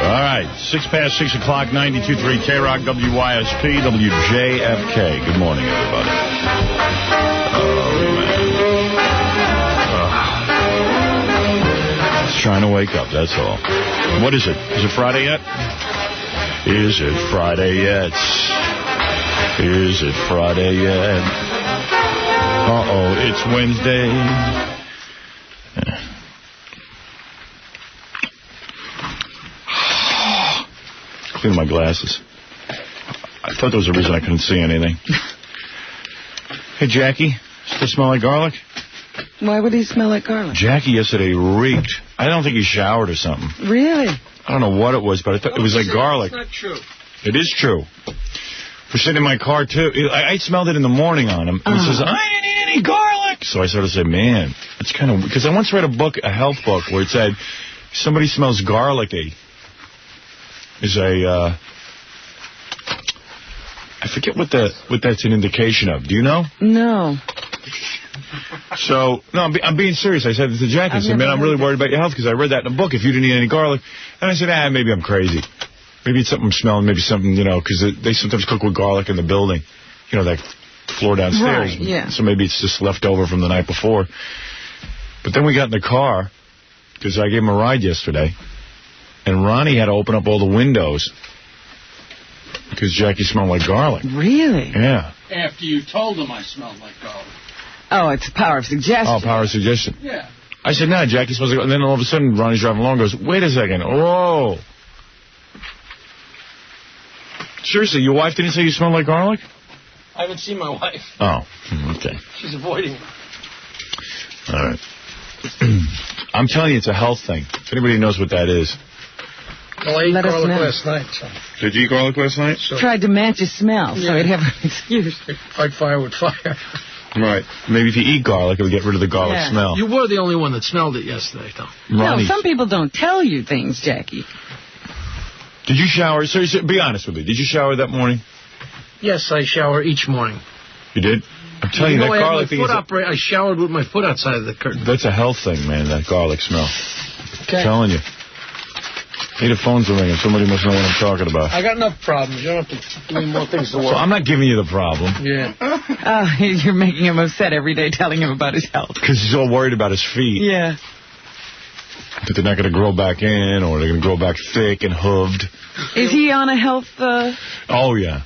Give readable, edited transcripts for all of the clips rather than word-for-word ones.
All right, 6 past 6 o'clock, 92.3 K-Rock, WYSP, WJFK. Good morning, everybody. Oh, man. Just trying to wake up, that's all. What is it? Is it Friday yet? Is it Friday yet? Is it Friday yet? Uh-oh, it's Wednesday. Clean my glasses. I thought there was a reason I couldn't see anything. Hey, Jackie, still smell like garlic? Why would he smell like garlic? Jackie yesterday reeked. I don't think he showered or something. Really? I don't know what it was, but I thought it was like garlic. That's not true. It is true. We're sitting in my car, too. I smelled it in the morning on him. And he says, I didn't eat any garlic. So I sort of said, man, it's kind of... Because I once read a health book, where it said, somebody smells garlicky. Is a, I forget what that's an indication of. Do you know? No. So, no, I'm being serious. I said to Jackie, I said, man, I'm really worried about your health because I read that in a book, if you didn't eat any garlic. And I said, maybe I'm crazy. Maybe it's something I'm smelling, maybe something, because they sometimes cook with garlic in the building. That floor downstairs. Right, yeah. So maybe it's just left over from the night before. But then we got in the car, because I gave him a ride yesterday. And Ronnie had to open up all the windows because Jackie smelled like garlic. Really? Yeah. After you told him I smelled like garlic. Oh, it's a power of suggestion. Oh, power of suggestion. Yeah. I said, nah, Jackie smells like garlic. And then all of a sudden, Ronnie's driving along and goes, wait a second. Whoa. Seriously, your wife didn't say you smell like garlic? I haven't seen my wife. Oh, okay. She's avoiding me. All right. I'm telling you, it's a health thing. If anybody knows what that is. Well, I ate garlic last night. So. Did you eat garlic last night? So. Tried to match his smell, so he'd have an excuse. Fight fire with fire. Right. Maybe if you eat garlic, it'll get rid of the garlic smell. You were the only one that smelled it yesterday, though. No, some people don't tell you things, Jackie. Did you shower? Seriously, be honest with me. Did you shower that morning? Yes, I shower each morning. You did? I'm telling you, that garlic thing I showered with my foot outside of the curtain. That's a health thing, man, that garlic smell. Okay. I'm telling you. Hey, the phones are ringing. Somebody must know what I'm talking about. I got enough problems. You don't have to give me more things to work. So I'm not giving you the problem. Yeah. You're making him upset every day telling him about his health. Because he's all worried about his feet. Yeah. That they're not going to grow back in, or they're going to grow back thick and hooved. Is he on a health... Oh, yeah.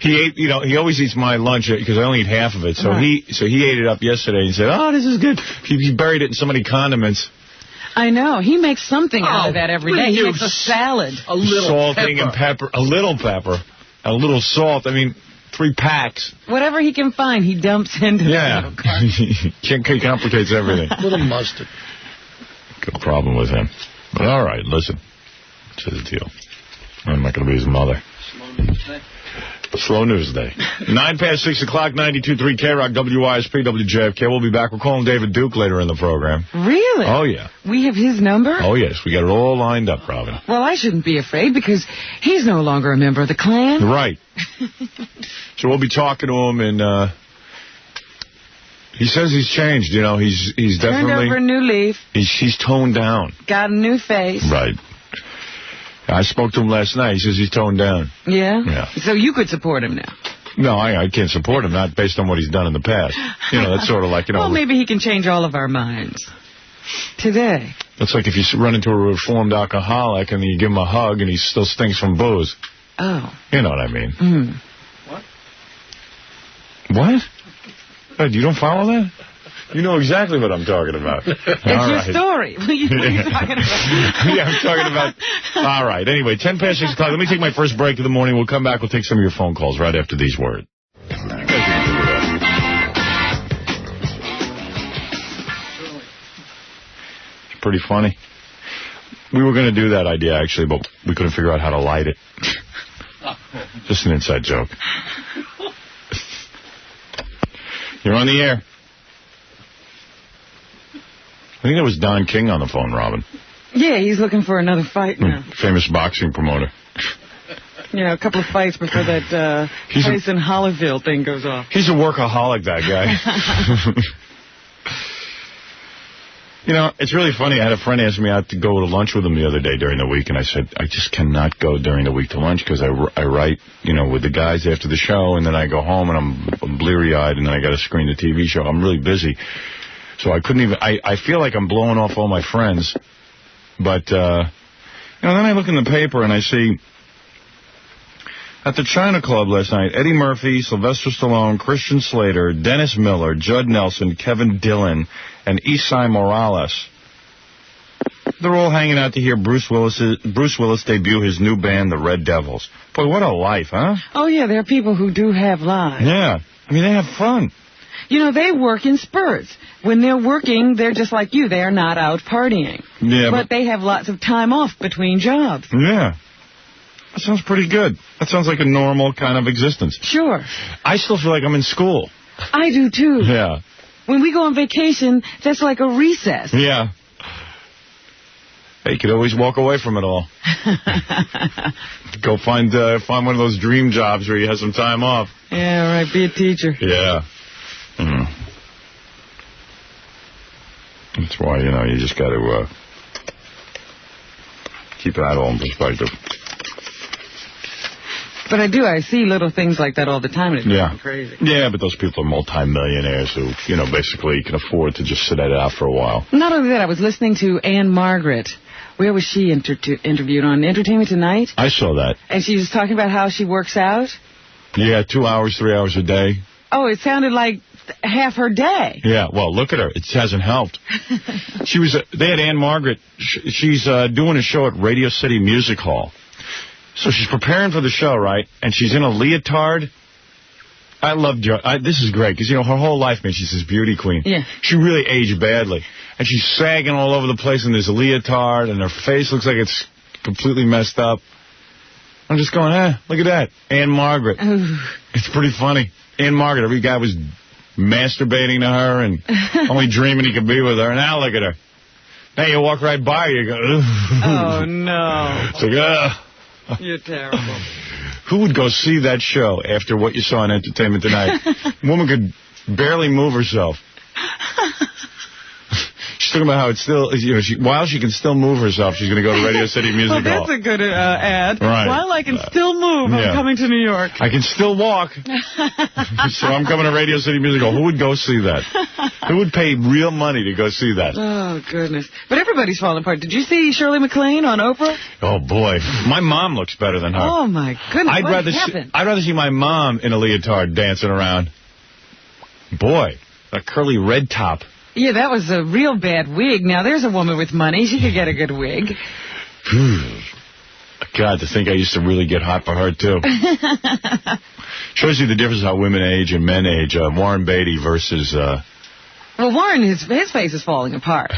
He ate, he always eats my lunch, because I only eat half of it. So he ate it up yesterday and said, oh, this is good. He buried it in so many condiments. I know. He makes something out of that every day. He makes a salad. A little salting and pepper. A little pepper. A little salt. I mean, 3 packs. Whatever he can find, he dumps into yeah. He complicates everything. A little mustard. Good problem with him. But all right, listen. What's the deal? I'm not going to be his mother. Slow news day. 9 past 6 o'clock, 92.3 K-Rock, WYSP, WJFK. We'll be back. We're calling David Duke later in the program. Really? Oh, yeah. We have his number? Oh, yes. We got it all lined up, Robin. Well, I shouldn't be afraid because he's no longer a member of the Klan. Right. So we'll be talking to him, and he says he's changed. He's definitely... Turned over a new leaf. He's toned down. Got a new face. Right. I spoke to him last night. He says he's toned down. Yeah? Yeah. So you could support him now? No, I can't support him, not based on what he's done in the past. That's sort of like, Well, maybe he can change all of our minds. Today. It's like if you run into a reformed alcoholic and you give him a hug and he still stinks from booze. Oh. You know what I mean. Mm. What? What? You don't follow that? You know exactly what I'm talking about. It's your story. What are you talking about? Yeah, I'm talking about... All right. Anyway, 10 past 6 o'clock. Let me take my first break of the morning. We'll come back. We'll take some of your phone calls right after these words. Pretty funny. We were going to do that idea, actually, but we couldn't figure out how to light it. Just an inside joke. You're on the air. I think that was Don King on the phone, Robin. Yeah, he's looking for another fight now. Famous boxing promoter. A couple of fights before that Tyson Holyfield thing goes off. He's a workaholic, that guy. You know, it's really funny. I had a friend ask me out to go to lunch with him the other day during the week, and I said, I just cannot go during the week to lunch because I write, you know, with the guys after the show, and then I go home and I'm bleary-eyed, and then I got to screen the TV show. I'm really busy. So I couldn't even, I feel like I'm blowing off all my friends. But, you know, then I look in the paper and I see, at the China Club last night, Eddie Murphy, Sylvester Stallone, Christian Slater, Dennis Miller, Judd Nelson, Kevin Dillon, and Isai Morales. They're all hanging out to hear Bruce Willis debut his new band, the Red Devils. Boy, what a life, huh? Oh, yeah, there are people who do have lives. Yeah. I mean, they have fun. You know, they work in spurts. When they're working, they're just like you. They are not out partying. Yeah, but they have lots of time off between jobs. Yeah. That sounds pretty good. That sounds like a normal kind of existence. Sure. I still feel like I'm in school. I do, too. Yeah. When we go on vacation, that's like a recess. Yeah. Hey, you could always walk away from it all. Go find one of those dream jobs where you have some time off. Yeah, right. Be a teacher. Yeah. That's why, you know, you just got to keep that all in perspective. But I see little things like that all the time, and it's yeah. crazy. Yeah, but those people are multimillionaires who, you know, basically can afford to just sit it out for a while. Not only that, I was listening to Ann Margaret. Where was she interviewed? On Entertainment Tonight? I saw that. And she was talking about how she works out? Yeah, 2 hours, 3 hours a day. Oh, it sounded like half her day. Yeah, well, look at her. It hasn't helped. They had Ann Margaret. She's doing a show at Radio City Music Hall. So she's preparing for the show, right? And she's in a leotard. I love this is great, because, you know, her whole life, man, she's this beauty queen. Yeah. She really aged badly. And she's sagging all over the place in this leotard, and her face looks like it's completely messed up. I'm just going, look at that. Ann Margaret. Ooh. It's pretty funny. Ann Margaret, every guy was masturbating to her and only dreaming he could be with her. And now look at her. Now you walk right by her, you go, ugh. Oh, no. It's like, ugh. You're terrible. Who would go see that show after what you saw on Entertainment Tonight? Woman could barely move herself. She's talking about how it's still, you know, while she can still move herself, she's going to go to Radio City Music Hall. Well, that's a good ad. Right. While I can still move, I'm coming to New York. I can still walk. So I'm coming to Radio City Music Hall. Who would go see that? Who would pay real money to go see that? Oh, goodness. But everybody's falling apart. Did you see Shirley MacLaine on Oprah? Oh, boy. My mom looks better than her. Oh, my goodness. I'd rather see my mom in a leotard dancing around. Boy, a curly red top. Yeah, that was a real bad wig. Now, there's a woman with money. She could get a good wig. God, to think I used to really get hot for her, too. Shows you the difference how women age and men age. Warren Beatty versus... Well, Warren, his face is falling apart.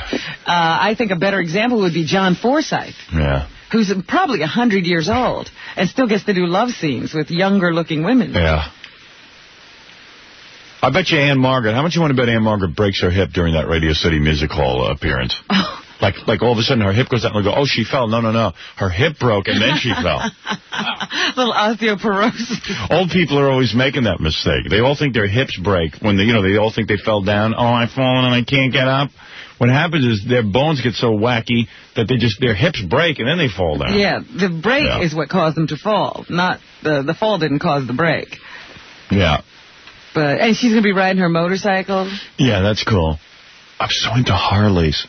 I think a better example would be John Forsythe. Yeah. Who's probably 100 years old and still gets to do love scenes with younger-looking women. Yeah. I bet you Ann Margaret. How much you want to bet Ann Margaret breaks her hip during that Radio City Music Hall appearance? Oh. Like all of a sudden her hip goes down and go, oh, she fell. No. Her hip broke and then she fell. Little osteoporosis. Old people are always making that mistake. They all think their hips break when they all think they fell down. Oh, I've fallen and I can't get up. What happens is their bones get so wacky that their hips break and then they fall down. Yeah, the break is what caused them to fall. Not the fall didn't cause the break. Yeah. And she's going to be riding her motorcycle. Yeah, that's cool. I'm so into Harleys.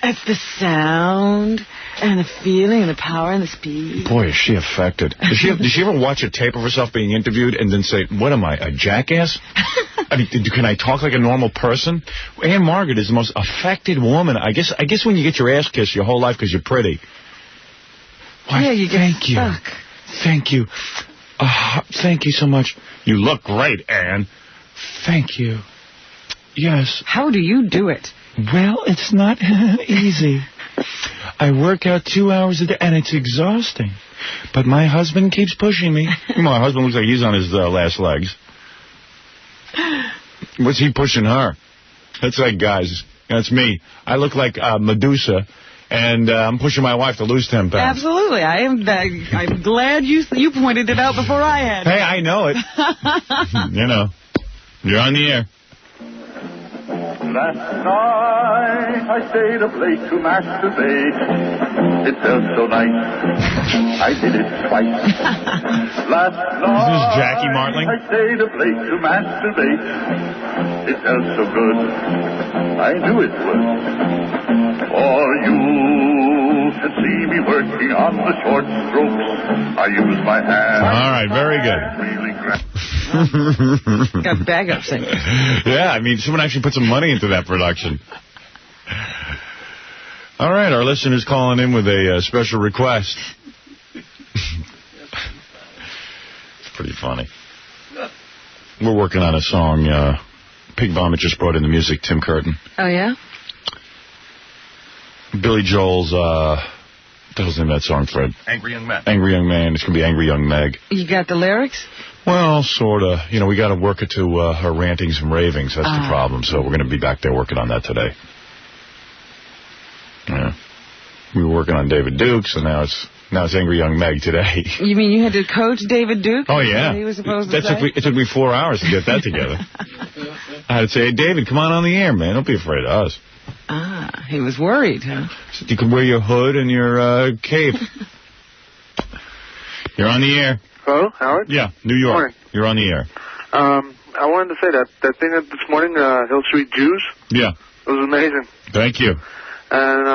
It's the sound and the feeling and the power and the speed. Boy, is she affected. Does she ever watch a tape of herself being interviewed and then say, what am I, a jackass? I mean, can I talk like a normal person? Ann Margaret is the most affected woman. I guess when you get your ass kissed your whole life because you're pretty. Why, yeah, you get stuck. Thank you. Thank you so much. You look great, Ann. Thank you. Yes. How do you do it? Well, it's not easy. I work out 2 hours a day, and it's exhausting. But my husband keeps pushing me. My husband looks like he's on his last legs. What's he pushing her? That's like, guys, that's me. I look like Medusa, and I'm pushing my wife to lose 10 pounds. Absolutely. I'm glad you pointed it out before I had. Hey, I know it. You know, you're on the air. Last night I stayed up late to masturbate. It felt so nice. I did it twice. Last night Is this Jackie Martling? I stayed up late to masturbate. It felt so good. I knew it would. For you can see me working on the short strokes. I use my hands. All right, very good. Got backup singers. Yeah, I mean, someone actually put some money into that production. All right, our listener's calling in with a special request. It's pretty funny. We're working on a song. Pig Vomit just brought in the music, Tim Curtin. Oh, yeah? Billy Joel's, what the hell's the name of that song, Fred? Angry Young Man. Angry Young Man. It's going to be Angry Young Meg. You got the lyrics? Well, sort of. You know, we got to work it to her rantings and ravings. That's the problem. So we're going to be back there working on that today. Yeah. We were working on David Duke, so now it's Angry Young Meg today. You mean you had to coach David Duke? Oh, yeah. He was supposed to say? It took me 4 hours to get that together. I had to say, hey, David, come on the air, man. Don't be afraid of us. He was worried, huh? So you can wear your hood and your cape. You're on the air. Hello, Howard? Yeah, New York. Morning. You're on the air. I wanted to say that thing this morning, Hill Street Jews. Yeah. It was amazing. Thank you. And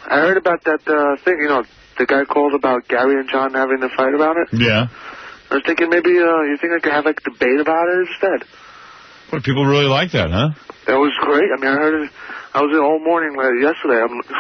I heard about that thing, you know, the guy called about Gary and John having a fight about it. Yeah. I was thinking maybe you think I could have like a debate about it instead. Well, people really like that, huh? That was great. I mean, I heard it. I was there all morning yesterday. What the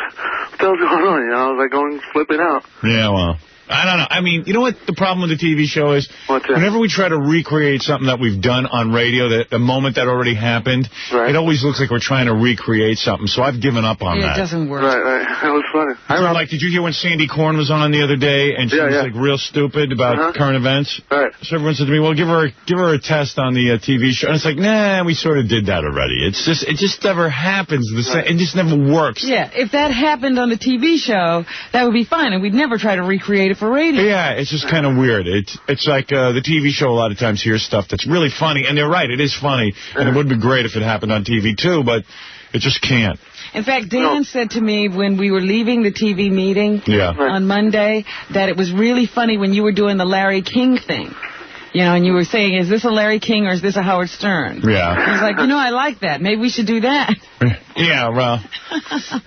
hell's going on? You know, I was like going flipping out. Yeah, well, I don't know. I mean, you know what the problem with the TV show is? What's that? Whenever we try to recreate something that we've done on radio, that the moment that already happened, right. It always looks like we're trying to recreate something. So I've given up on that. It doesn't work. Right. That was funny. Like, did you hear when Sandy Korn was on the other day and she was like real stupid about current events? Right. So everyone said to me, well, give her a test on the TV show. And it's like, nah, we sort of did that already. It just never happens. It just never works. Yeah, if that happened on the TV show, that would be fine, and we'd never try to recreate it for radio. Yeah, it's just kind of weird. It's like the TV show a lot of times hears stuff that's really funny, and they're right, it is funny, and it would be great if it happened on TV too, but it just can't. In fact, Dan said to me when we were leaving the TV meeting on Monday that it was really funny when you were doing the Larry King thing. You know, and you were saying, is this a Larry King or is this a Howard Stern? Yeah. I was like, you know, I like that. Maybe we should do that. Yeah, well,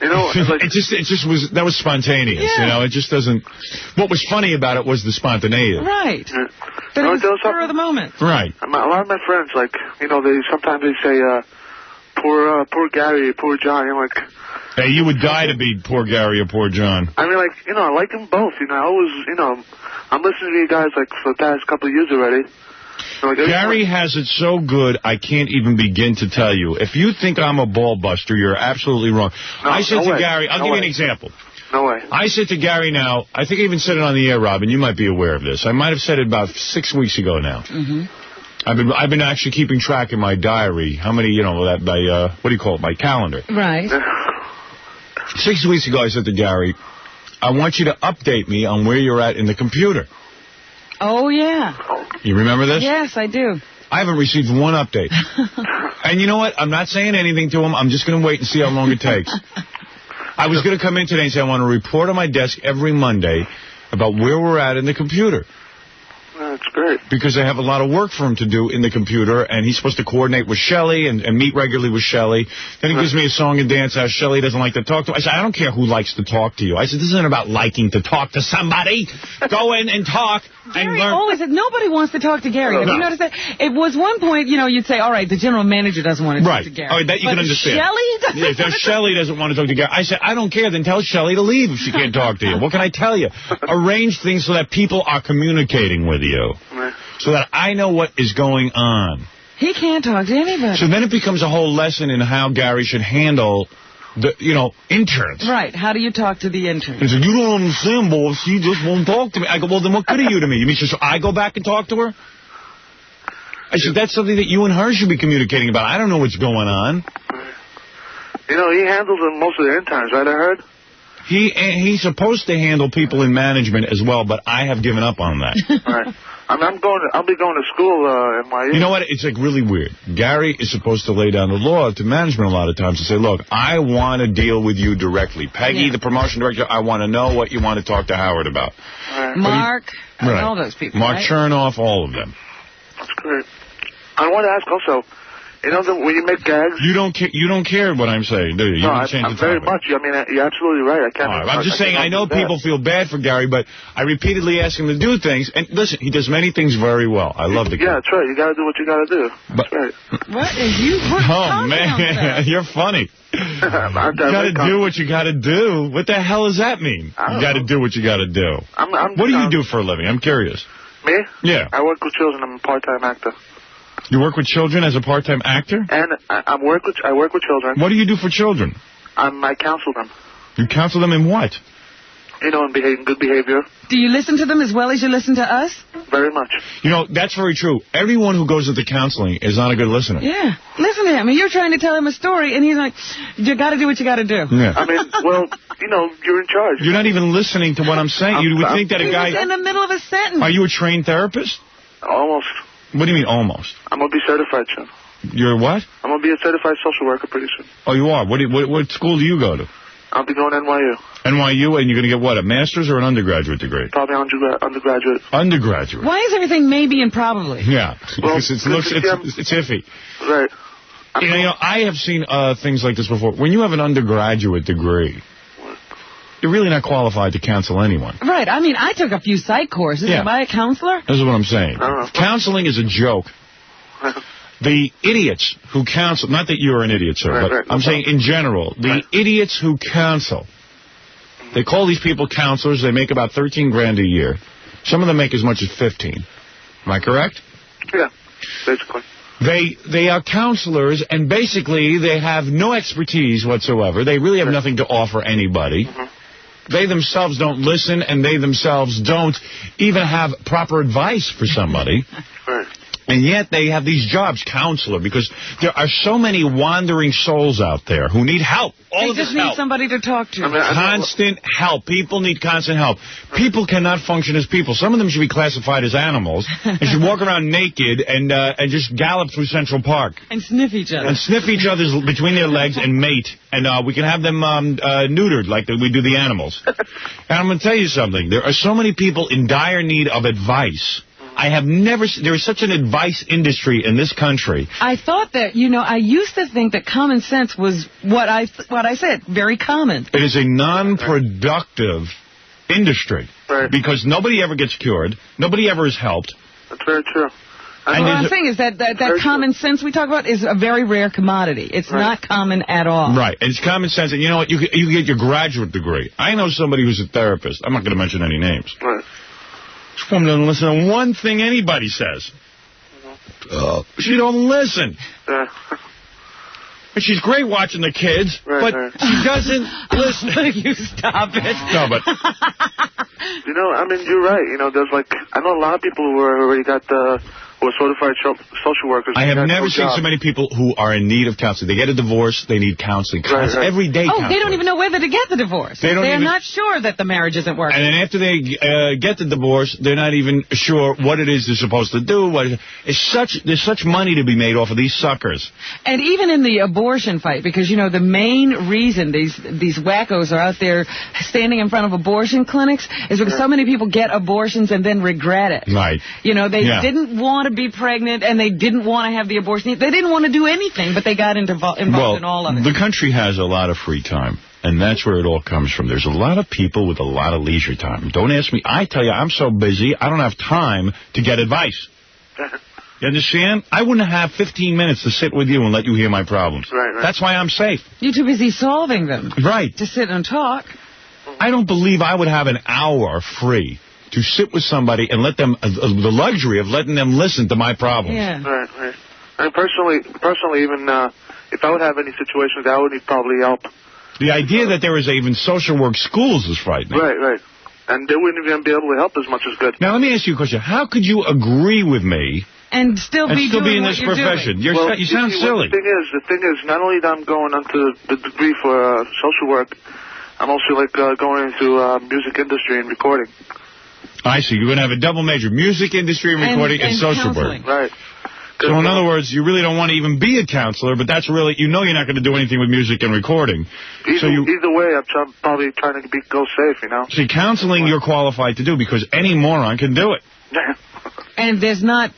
you know, it just was, that was spontaneous, you know, it just doesn't, what was funny about it was the spontaneity. Right. But it was spur of the moment. Right. A lot of my friends, like, you know, sometimes they say, poor Gary, poor John, you know, like... Hey, you would die to be poor Gary or poor John. I mean, like, you know, I like them both, you know, I always, you know, I'm listening to you guys, like, for the past couple of years already. Like, Gary has it so good, I can't even begin to tell you. If you think I'm a ball buster, you're absolutely wrong. No, I said to way. Gary, I'll give you an example. No way. I said to Gary now, I think I even said it on the air, Robin, you might be aware of this. I might have said it about 6 weeks ago now. Mm-hmm. I've been actually keeping track in my diary, how many, you know, what do you call it, my calendar. Right. 6 weeks ago, I said to Gary, I want you to update me on where you're at in the computer. Oh, yeah. You remember this? Yes, I do. I haven't received one update. And you know what? I'm not saying anything to him. I'm just going to wait and see how long it takes. I was going to come in today and say I want to report on my desk every Monday about where we're at in the computer. That's great. Because I have a lot of work for him to do in the computer, and he's supposed to coordinate with Shelley and meet regularly with Shelley. Then he gives me a song and dance how Shelley doesn't like to talk to him. I said, I don't care who likes to talk to you. I said, this isn't about liking to talk to somebody. Go in and talk and Gary learn. always said, nobody wants to talk to Gary. Have you noticed that? It was one point, you know, you'd say, all right, the general manager doesn't want to talk to Gary. Right. That you can understand. Shelley if Shelley doesn't want to talk to Gary. I said, I don't care. Then tell Shelley to leave if she can't talk to you. What can I tell you? Arrange things so that people are communicating with you. So that I know what is going on. He can't talk to anybody. So then it becomes a whole lesson in how Gary should handle the, you know, interns. Right. How do you talk to the intern? He said, you don't understand, boss. She just won't talk to me. I go, well, then what good are you to me? You mean so I go back and talk to her? I said, that's something that you and her should be communicating about. I don't know what's going on. You know, he handles most of the interns, right, I heard? He's supposed to handle people in management as well, but I have given up on that. All right. I'll be going to school at NYU. You know what? It's like really weird. Gary is supposed to lay down the law to management a lot of times and say, look, I want to deal with you directly. Peggy, the promotion director, I want to know what you want to talk to Howard about. Right. Mark, all those people. Mark Chernoff, all of them. That's great. I want to ask also, you know, when you make gags... You don't care what I'm saying, do you? I'm very much. I mean, you're absolutely right. I can't... I'm just saying, I know people feel bad for Gary, but I repeatedly ask him to do things. And listen, he does many things very well. I love the guy. Yeah, that's right. You got to do what you got to do. That's right. What is you... Oh, man, you're funny. You got to do what you got to do. What the hell does that mean? You got to do what you got to do. What do you do for a living? I'm curious. Me? Yeah. I work with children. I'm a part-time actor. You work with children as a part-time actor? And I work with children. What do you do for children? I counsel them. You counsel them in what? You know, in good behavior. Do you listen to them as well as you listen to us? Very much. You know, that's very true. Everyone who goes into counseling is not a good listener. Yeah. Listen to him. And you're trying to tell him a story, and he's like, you got to do what you got to do. Yeah. I mean, well, you know, you're in charge. You're not even listening to what I'm saying. You would think that a guy... He's in the middle of a sentence. Are you a trained therapist? Almost. What do you mean, almost? I'm going to be certified soon. You're what? I'm going to be a certified social worker pretty soon. Oh, you are? What school do you go to? I'll be going to NYU. NYU, and you're going to get what, a master's or an undergraduate degree? Probably undergraduate. Undergraduate. Why is everything maybe and probably? Yeah, because it's iffy. Right. You know, I have seen things like this before. When you have an undergraduate degree, you're really not qualified to counsel anyone. Right. I mean, I took a few psych courses. Yeah. Am I a counselor? This is what I'm saying. Counseling is a joke. The idiots who counsel, not that you're an idiot, sir, but I'm saying in general, the idiots who counsel, they call these people counselors. They make about $13,000 a year. Some of them make as much as 15. Am I correct? Yeah, basically. They are counselors, and basically they have no expertise whatsoever. They really have nothing to offer anybody. They themselves don't listen, and they themselves don't even have proper advice for somebody. Right. And yet they have these jobs, counselor, because there are so many wandering souls out there who need help. They just need somebody to talk to. Constant help. People need constant help. People cannot function as people. Some of them should be classified as animals. They should walk around naked and just gallop through Central Park. And sniff each other. And sniff each other between their legs and mate. And we can have them neutered like we do the animals. And I'm going to tell you something. There are so many people in dire need of advice. I have never seen, there is such an advice industry in this country. I thought that, you know, I used to think that common sense was what I said, very common. It is a non-productive industry. Right. Because nobody ever gets cured. Nobody ever is helped. That's very true. What I'm saying is that common sense we talk about is a very rare commodity. It's not common at all. Right. And it's common sense. And you know what? You get your graduate degree. I know somebody who's a therapist. I'm not going to mention any names. Right. She doesn't listen to one thing anybody says. She don't listen. And she's great watching the kids, but she doesn't listen. You stop it. No, but... You know, I mean, you're right. You know, there's like, I know a lot of people who already got who are certified social workers. I have never seen so many people who are in need of counseling. They get a divorce, they need counseling. Every day counseling. They don't even know whether to get the divorce. They're not sure that the marriage isn't working. And then after they get the divorce, they're not even sure what it is they're supposed to do. There's such money to be made off of these suckers. And even in the abortion fight, because, you know, the main reason these wackos are out there standing in front of abortion clinics is because so many people get abortions and then regret it. Right. You know, they didn't want to be pregnant, and they didn't want to have the abortion. They didn't want to do anything, but they got involved in all of it. The country has a lot of free time, and that's where it all comes from. There's a lot of people with a lot of leisure time. Don't ask me. I tell you, I'm so busy, I don't have time to get advice. You understand? I wouldn't have 15 minutes to sit with you and let you hear my problems. Right. That's why I'm safe. You're too busy solving them. Right. To sit and talk. I don't believe I would have an hour free to sit with somebody and let them, the luxury of letting them listen to my problems. Yeah. Right. And personally, even if I would have any situations, I would need probably help. The idea that there is even social work schools is frightening. Right. And they wouldn't even be able to help as much as good. Now, let me ask you a question. How could you agree with me and still be in this profession? You sound silly. The thing is, not only that I'm going onto the degree for social work, I'm also like going into music industry and recording. I see. You're going to have a double major, music industry recording and social work. Right. So in other words, you really don't want to even be a counselor, but that's really, you're not going to do anything with music and recording. Either way, I'm probably trying to go safe, you know. See, counseling you're qualified to do because any moron can do it. And there's not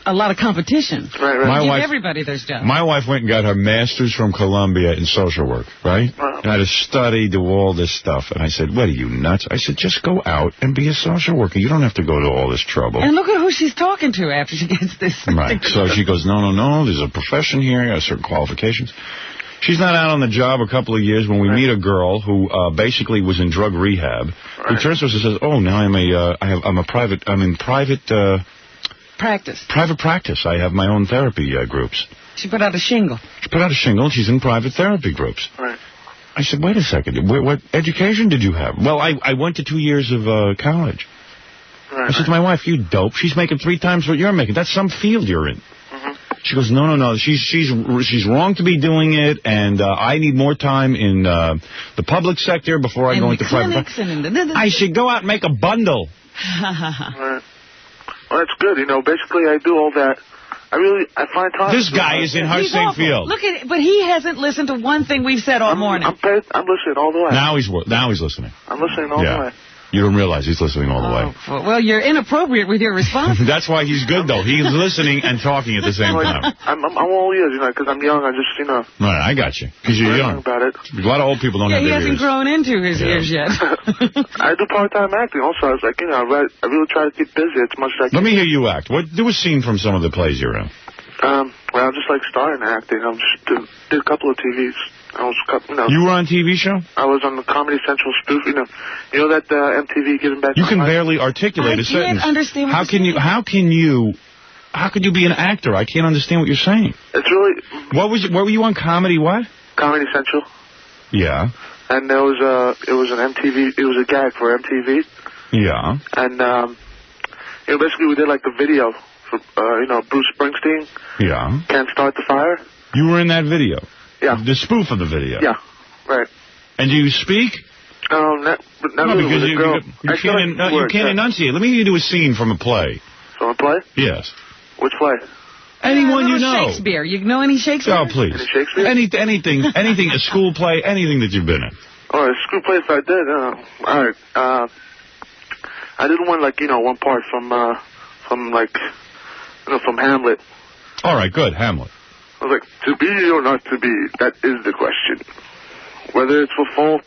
a lot of competition. Right. Everybody there's jobs. My wife went and got her master's from Columbia in social work, right? And I had to study, do all this stuff. And I said, what are you, nuts? I said, just go out and be a social worker. You don't have to go to all this trouble. And look at who she's talking to after she gets this. Right. So she goes, no, there's a profession here. I have certain qualifications. She's not out on the job a couple of years when we meet a girl who basically was in drug rehab. Who turns to us and says, oh, now I'm in private practice. I have my own therapy groups. She put out a shingle. And she's in private therapy groups. Right. I said, wait a second. What education did you have? Well, I went to 2 years of college. I said to my wife, you dope. She's making 3 times what you're making. That's some field you're in. She goes, no. She's wrong to be doing it, and I need more time in the public sector before I go into private. I should go out and make a bundle. Right. Well, that's good. You know, basically, I do all that. I find time. This guy is in her same field. Look at it, but he hasn't listened to one thing we've said all morning. I'm listening all the way. Now he's listening. I'm listening all the way. You don't realize he's listening all the way. Well, you're inappropriate with your response. That's why he's good, though. He's listening and talking at the same time. I'm all ears, you know, because I'm young. I just, you know. Right, I got you. Because you're young. About it. A lot of old people don't have their ears. He hasn't grown into his ears yet. I do part-time acting also. I was like, you know, I really try to keep busy as much as I can. Let me hear you act. Do a scene from some of the plays you're in. Well, I'm just like starting acting. I just did a couple of TVs. You were on a TV show? I was on the Comedy Central spoof. You know that MTV Giving Back. You can barely articulate a sentence. I can't understand what How could you be an actor? I can't understand what you're saying. It's really. What were you on? Comedy what? Comedy Central. Yeah. And it was an MTV. It was a gag for MTV. Yeah. And basically we did like a video for Bruce Springsteen. Yeah. Can't Start the Fire. You were in that video. Yeah. The spoof of the video. Yeah, right. And do you speak? Not really. Because you can't enunciate. Let me hear you do a scene from a play. From a play? Yes. Which play? Anyone you know. Shakespeare. You know any Shakespeare? Oh, please. Any Shakespeare? Anything, a school play, anything that you've been in. Oh, a school play if I did. All right. I did one part from Hamlet. All right, good, Hamlet. I was like, to be or not to be, that is the question. Whether it's for fault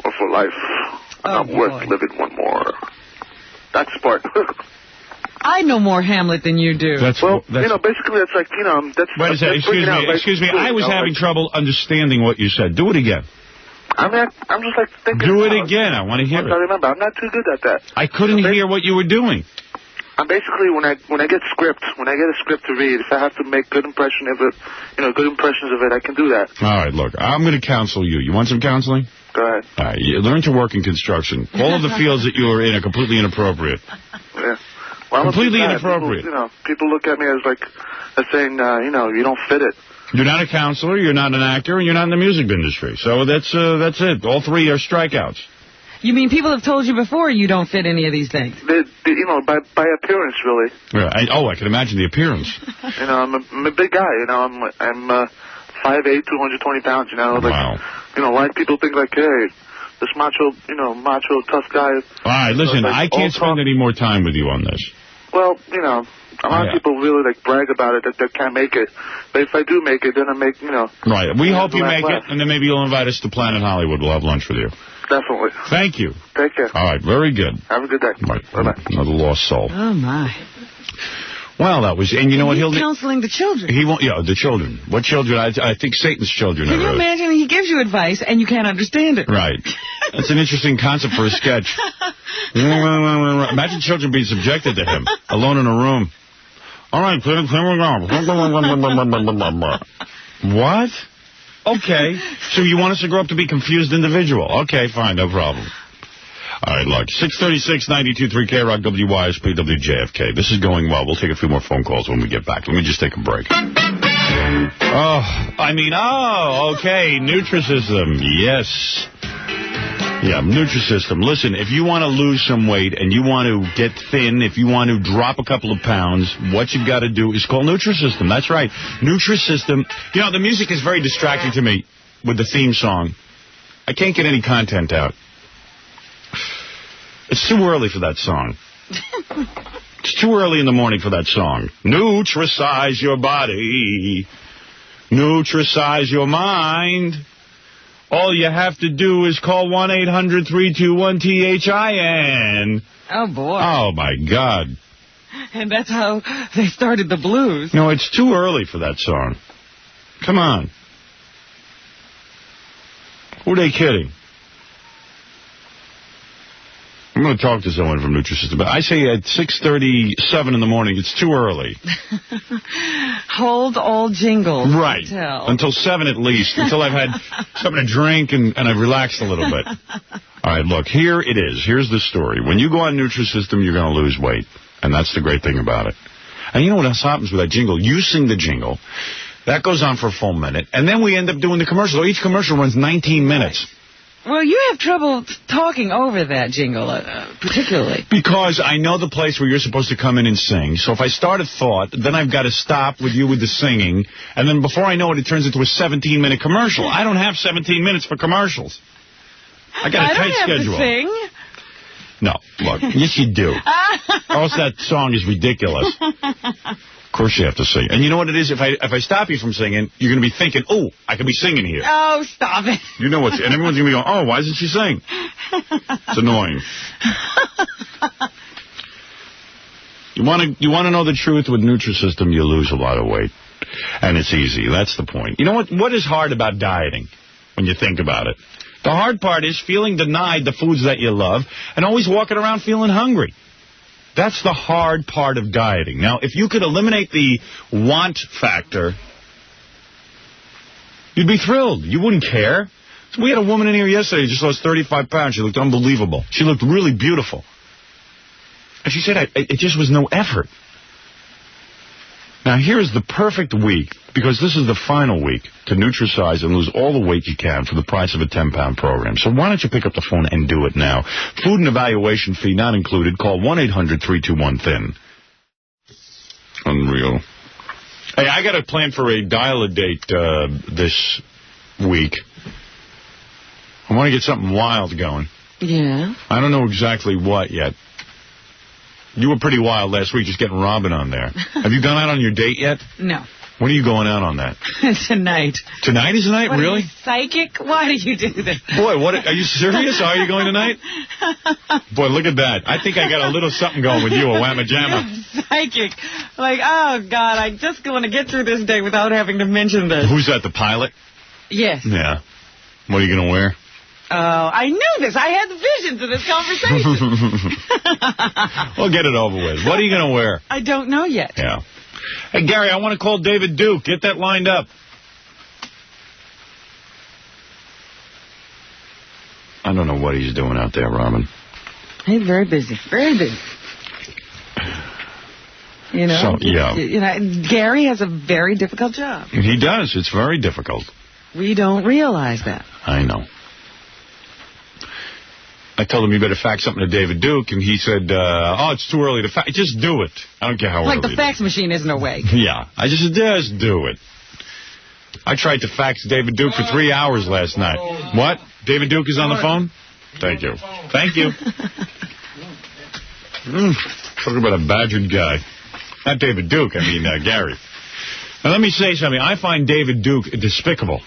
or for life, not worth living one more. That's the part. I know more Hamlet than you do. Basically it's like, that's... Wait a second, excuse me. I was having trouble understanding what you said. Do it again. I'm just like thinking... Do it again. I want to hear it. I remember. I'm not too good at that. I couldn't hear what you were doing. I'm basically, when I get a script to read, if I have to make good impressions of it, I can do that. All right, look, I'm going to counsel you. You want some counseling? Go ahead. All right, you learn to work in construction. All of the fields that you are in are completely inappropriate. Yeah. Well, completely inappropriate. People look at me as saying, you don't fit it. You're not a counselor, you're not an actor, and you're not in the music industry. So that's it. All 3 are strikeouts. You mean people have told you before you don't fit any of these things? By appearance, really. Yeah, I can imagine the appearance. I'm a big guy. I'm 5'8", 220 pounds. Wow. A lot of people think like, hey, this macho tough guy. All right, listen, I can't spend any more time with you on this. Well, a lot of people really brag about it that they can't make it. But if I do make it, then I make, Right. We hope you make it, and then maybe you'll invite us to Planet Hollywood. We'll have lunch with you. Definitely. Thank you. Take care. All right. Very good. Have a good day. Right. Bye-bye. Another lost soul. Oh, my. Well, that was... And you know what? He's counseling the children. He won't... Yeah, the children. What children? I think Satan's children. Can you imagine? He gives you advice, and you can't understand it. Right. That's an interesting concept for a sketch. Imagine children being subjected to him, alone in a room. All right, what? Okay. So you want us to grow up to be confused individual. Okay, fine, no problem. All right, look, 636, 92.3 K-Rock, WYSP, WJFK. This is going well. We'll take a few more phone calls when we get back. Let me just take a break. Okay, Nutrisystem, yes. Yeah, Nutrisystem. Listen, if you want to lose some weight and you want to get thin, if you want to drop a couple of pounds, what you've got to do is call Nutrisystem. That's right. Nutrisystem. You know, the music is very distracting to me with the theme song. I can't get any content out. It's too early for that song. It's too early in the morning for that song. Nutrisize your body. Nutrisize your mind. All you have to do is call 1-800-321-THIN. Oh, boy. Oh, my God. And that's how they started the blues. No, it's too early for that song. Come on. Who are they kidding? I'm going to talk to someone from Nutrisystem, but I say at 6:37 in the morning, it's too early. Hold all jingles. Right. Until 7 at least, until I've had something to drink and I've relaxed a little bit. All right, look, here it is. Here's the story. When you go on Nutrisystem, you're going to lose weight, and that's the great thing about it. And you know what else happens with that jingle? You sing the jingle. That goes on for a full minute, and then we end up doing the commercial. Each commercial runs 19 minutes. Well, you have trouble talking over that jingle, particularly. Because I know the place where you're supposed to come in and sing. So if I start a thought, then I've got to stop with you with the singing. And then before I know it, it turns into a 17-minute commercial. I don't have 17 minutes for commercials. I got a tight schedule. I don't have to sing. No, look. Yes, you do. Also, that song is ridiculous. Of course you have to sing. And you know what it is? If I stop you from singing, you're going to be thinking, oh, I could be singing here. Oh, stop it. You know what's... And everyone's going to be going, oh, why doesn't she sing? It's annoying. You want to know the truth? With Nutrisystem, you lose a lot of weight. And it's easy. That's the point. You know what is hard about dieting when you think about it? The hard part is feeling denied the foods that you love and always walking around feeling hungry. That's the hard part of dieting. Now, if you could eliminate the want factor, you'd be thrilled. You wouldn't care. So we had a woman in here yesterday who just lost 35 pounds. She looked unbelievable. She looked really beautiful. And she said it just was no effort. Now, here's the perfect week, because this is the final week to Nutrisize and lose all the weight you can for the price of a 10-pound program. So why don't you pick up the phone and do it now? Food and evaluation fee not included. Call 1-800-321-THIN. Unreal. Hey, I got a plan for a dial-a-date this week. I want to get something wild going. Yeah? I don't know exactly what yet. You were pretty wild last week, just getting Robin on there. Have you gone out on your date yet? No. When are you going out on that? Tonight. Tonight is the night? What, really? Are you psychic? Why do you do this? Boy, what? Are you serious? Are you going tonight? Boy, look at that. I think I got a little something going with you, a whamma jamma. Psychic. Like, oh, God, I just want to get through this day without having to mention this. Who's that, the pilot? Yes. Yeah. What are you going to wear? Oh, I knew this. I had the vision to this conversation. We'll get it over with. What are you going to wear? I don't know yet. Yeah. Hey, Gary, I want to call David Duke. Get that lined up. I don't know what he's doing out there, Robin. He's very busy. Very busy. You know? So, yeah. You know, Gary has a very difficult job. He does. It's very difficult. We don't realize that. I know. I told him you better fax something to David Duke, and he said, oh, it's too early to fax. Just do it. I don't care how early. Like the fax machine isn't awake. Yeah. I just said, just do it. I tried to fax David Duke for 3 hours last night. What? David Duke is on the phone? Thank you. Thank you. Talking about a badgered guy. Not David Duke, I mean Gary. Now, let me say something. I find David Duke despicable.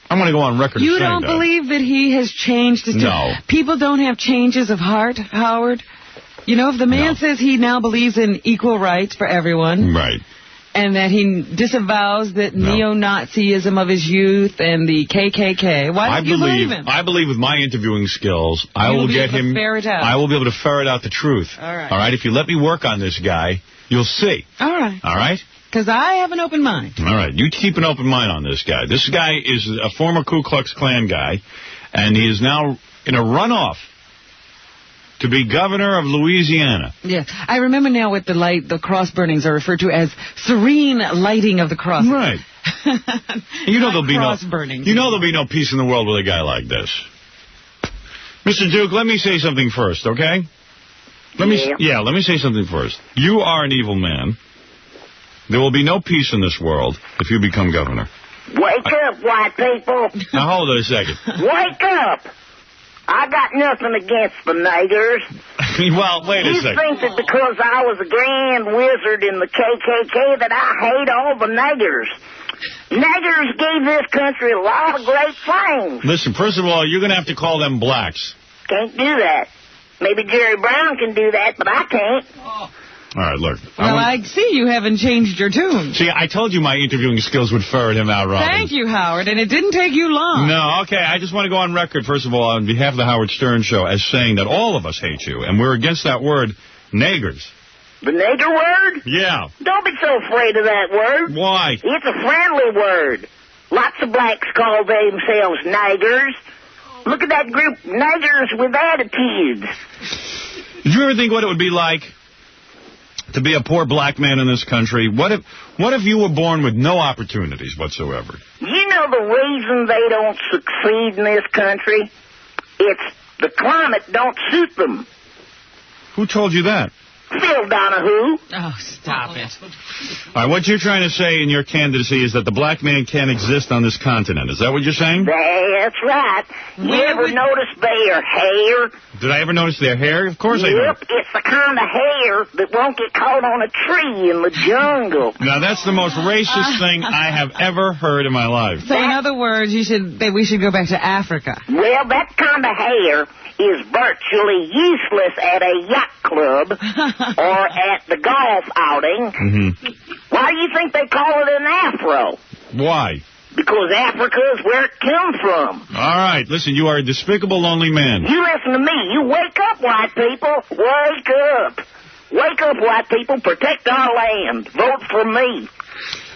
I'm going to go on record. You don't believe that he has changed? No. People don't have changes of heart, Howard. You know, if the man says he now believes in equal rights for everyone. Right. And that he disavows that neo-Nazism of his youth and the KKK. Why don't you believe him? I believe with my interviewing skills, I will get him. I will be able to ferret out the truth. All right. All right. If you let me work on this guy, you'll see. All right. All right. Because I have an open mind. All right. You keep an open mind on this guy. This guy is a former Ku Klux Klan guy, and he is now in a runoff to be governor of Louisiana. Yeah. I remember now what the cross burnings are referred to as serene lighting of the cross. Right. You know there'll be cross burnings. You know there'll be no peace in the world with a guy like this. Mr. Duke, let me say something first, okay? Let me say something first. You are an evil man. There will be no peace in this world if you become governor. Wake up, white people. Now, hold on a second. Wake up. I got nothing against the niggers. Well, wait a second. You think that because I was a grand wizard in the KKK that I hate all the niggers. Niggers gave this country a lot of great things. Listen, first of all, you're going to have to call them blacks. Can't do that. Maybe Jerry Brown can do that, but I can't. All right, look. Well, I see you haven't changed your tune. See, I told you my interviewing skills would ferret him out, Robin. Thank you, Howard, and it didn't take you long. No, okay, I just want to go on record, first of all, on behalf of the Howard Stern Show, as saying that all of us hate you, and we're against that word, niggers. The nigger word? Yeah. Don't be so afraid of that word. Why? It's a friendly word. Lots of blacks call themselves niggers. Look at that group, niggers with attitudes. Did you ever think what it would be like to be a poor black man in this country? What if you were born with no opportunities whatsoever? You know the reason they don't succeed in this country? It's the climate don't suit them. Who told you that? Phil Donahue. Oh, stop it. All right, what you're trying to say in your candidacy is that the black man can't exist on this continent. Is that what you're saying? That's right. You ever notice their hair? Did I ever notice their hair? Of course I do. Yep, it's the kind of hair that won't get caught on a tree in the jungle. Now, that's the most racist thing I have ever heard in my life. So, in other words, we should go back to Africa. Well, that kind of hair is virtually useless at a yacht club or at the golf outing. Mm-hmm. Why do you think they call it an afro? Why? Because Africa is where it comes from. All right, listen, you are a despicable, lonely man. You listen to me. You wake up, white people. Wake up. Wake up, white people. Protect our land. Vote for me.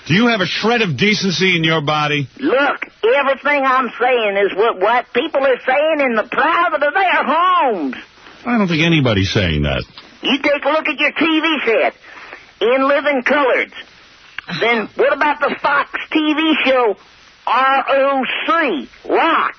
Do you have a shred of decency in your body? Look, everything I'm saying is what white people are saying in the private of their homes. I don't think anybody's saying that. You take a look at your TV set, In Living Colors. Then what about the Fox TV show ROC, Rock?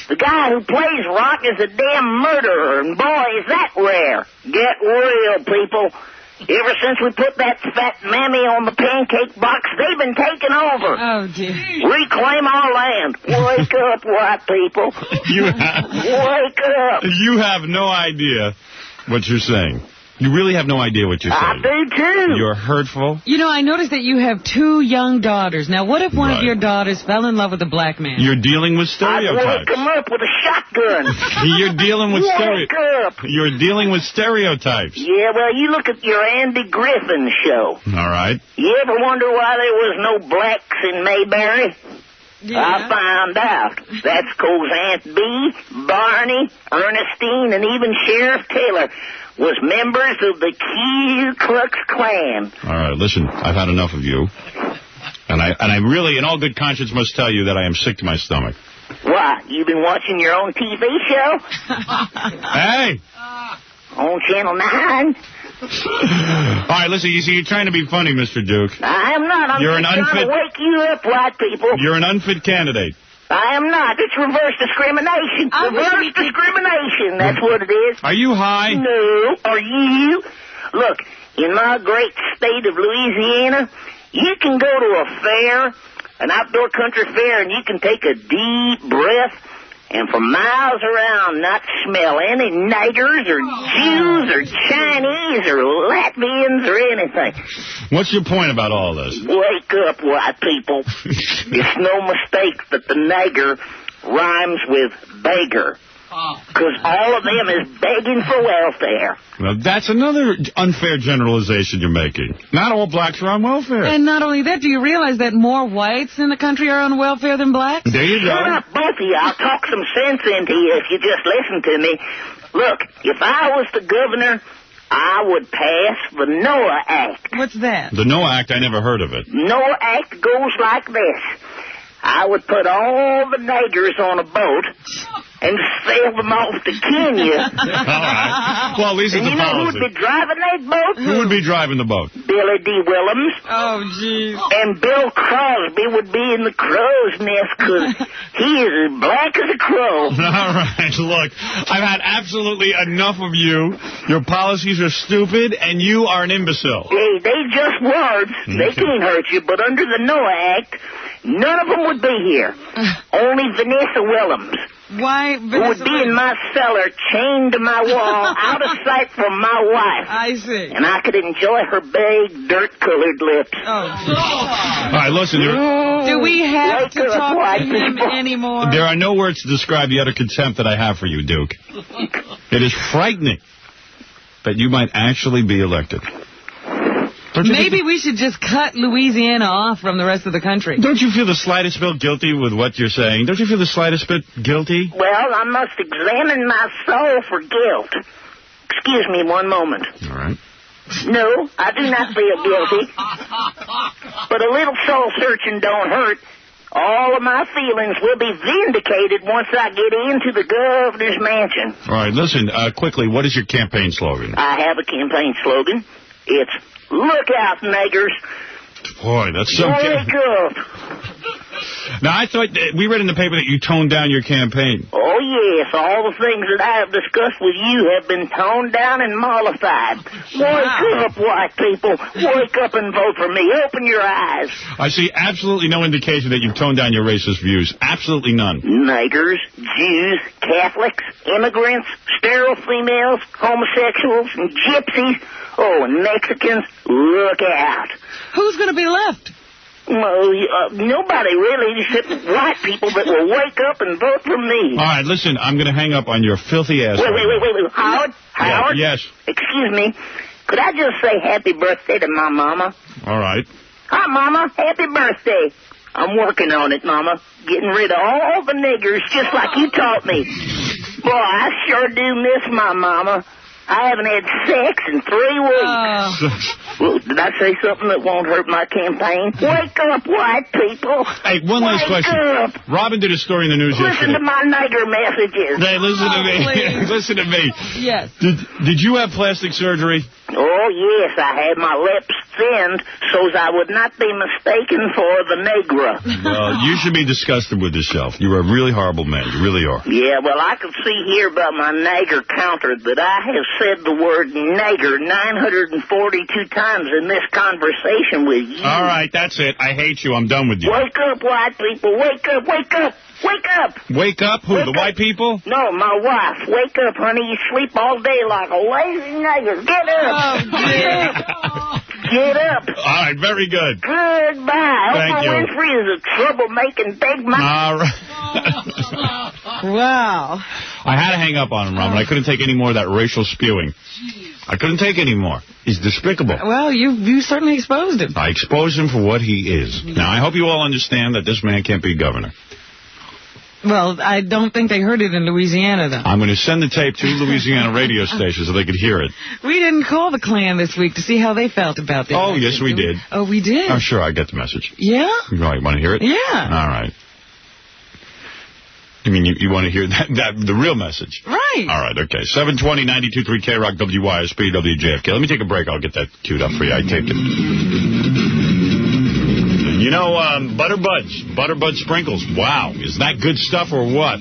The guy who plays Rock is a damn murderer, and boy, is that rare. Get real, people. Ever since we put that fat mammy on the pancake box, they've been taking over. Oh, dear. Reclaim our land. Wake up, white people. Wake up. You have no idea what you're saying. You really have no idea what you're saying. I do, too. You're hurtful. You know, I noticed that you have 2 young daughters. Now, what if one of your daughters fell in love with a black man? You're dealing with stereotypes. I'd wake them up with a shotgun. You're dealing with stereotypes. You're dealing with stereotypes. Yeah, well, you look at your Andy Griffin show. All right. You ever wonder why there was no blacks in Mayberry? Yeah. I found out. That's 'cause Aunt Bee, Barney, Ernestine, and even Sheriff Taylor was members of the Ku Klux Klan. All right, listen, I've had enough of you. And I really, in all good conscience, must tell you that I am sick to my stomach. Why? You been watching your own TV show? Hey! On Channel 9? All right, listen, you see, you're trying to be funny, Mr. Duke. I am not. I'm just trying to wake you up, white people. You're an unfit candidate. I am not. It's reverse discrimination. Reverse discrimination. That's what it is. Are you high? No. Are you? Look, in my great state of Louisiana, you can go to a fair, an outdoor country fair, and you can take a deep breath and for miles around not smell any niggers or Jews or Chinese or Latvians or anything. What's your point about all this? Wake up, white people. It's no mistake that the nigger rhymes with beggar. Because all of them is begging for welfare. Well, that's another unfair generalization you're making. Not all blacks are on welfare. And not only that, do you realize that more whites in the country are on welfare than blacks? There you go. Shut up, both of you. I'll talk some sense into you if you just listen to me. Look, if I was the governor, I would pass the Noah Act. What's that? The Noah Act, I never heard of it. Noah Act goes like this. I would put all the niggers on a boat, and sail them off to Kenya. All right. Well, at least it's a policy. And you know who would be driving that boat? Who would be driving the boat? Billy D. Willems. Oh, jeez. And Bill Crosby would be in the crow's nest because he is as black as a crow. All right, look, I've had absolutely enough of you. Your policies are stupid, and you are an imbecile. Hey, they just words. They can't hurt you, but under the NOAA Act, none of them would be here. Only Vanessa Willems. Why, who would be in my cellar, chained to my wall, out of sight from my wife. I see. And I could enjoy her big, dirt-colored lips. Oh. All right, listen. Do we have to talk to him anymore? There are no words to describe the utter contempt that I have for you, Duke. It is frightening that you might actually be elected. Maybe we should just cut Louisiana off from the rest of the country. Don't you feel the slightest bit guilty with what you're saying? Don't you feel the slightest bit guilty? Well, I must examine my soul for guilt. Excuse me one moment. All right. No, I do not feel guilty. But a little soul searching don't hurt. All of my feelings will be vindicated once I get into the governor's mansion. All right, listen, quickly, what is your campaign slogan? I have a campaign slogan. It's, look out, niggers. Boy, that's so good. Wake up. Now, I thought we read in the paper that you toned down your campaign. Oh, yes. All the things that I have discussed with you have been toned down and mollified. Wake up, white people. Wake up and vote for me. Open your eyes. I see absolutely no indication that you've toned down your racist views. Absolutely none. Niggers, Jews, Catholics, immigrants, sterile females, homosexuals, and gypsies. Oh, and Mexicans, look out. Who's going to be left? Nobody really, except white people that will wake up and vote for me. All right, listen, I'm going to hang up on your filthy ass. Wait. Howard? Yeah, yes. Excuse me. Could I just say happy birthday to my mama? All right. Hi, Mama. Happy birthday. I'm working on it, Mama. Getting rid of all the niggers just like you taught me. Boy, I sure do miss my mama. I haven't had sex in 3 weeks. Well, did I say something that won't hurt my campaign? Wake up, white people. Hey, one last question. Up. Robin did a story in the news yesterday. Listen to my nigger messages. Hey, listen to me. Listen to me. Yes. Did you have plastic surgery? Oh, yes. I had my lips thinned so I would not be mistaken for the negra. Well, you should be disgusted with yourself. You're a really horrible man. You really are. Yeah, well, I can see here by my nigger counter that I have said the word nigger 942 times in this conversation with you. All right, that's it. I hate you. I'm done with you. Wake up, white people. Wake up, wake up. Wake up! Wake up? Who, the white people? No, my wife. Wake up, honey. You sleep all day like a lazy nigger. Get up! Oh, Get up! All right, very good. Goodbye. Thank you. Oprah Winfrey is a troublemaking big mouth. All right. Wow. I had to hang up on him, Robin. I couldn't take any more of that racial spewing. I couldn't take any more. He's despicable. Well, you certainly exposed him. I exposed him for what he is. Now, I hope you all understand that this man can't be governor. Well, I don't think they heard it in Louisiana, though. I'm going to send the tape to Louisiana radio stations so they could hear it. We didn't call the Klan this week to see how they felt about this. Oh, yes, we did. Oh, we did? Oh, sure, I get the message. Yeah? You want to hear it? Yeah. All right. You mean you want to hear the real message? Right. All right, okay. 720, 92.3 K-Rock, WYSP, WJFK. Let me take a break. I'll get that queued up for you. I taped it. You know, Butterbud sprinkles. Wow, is that good stuff or what?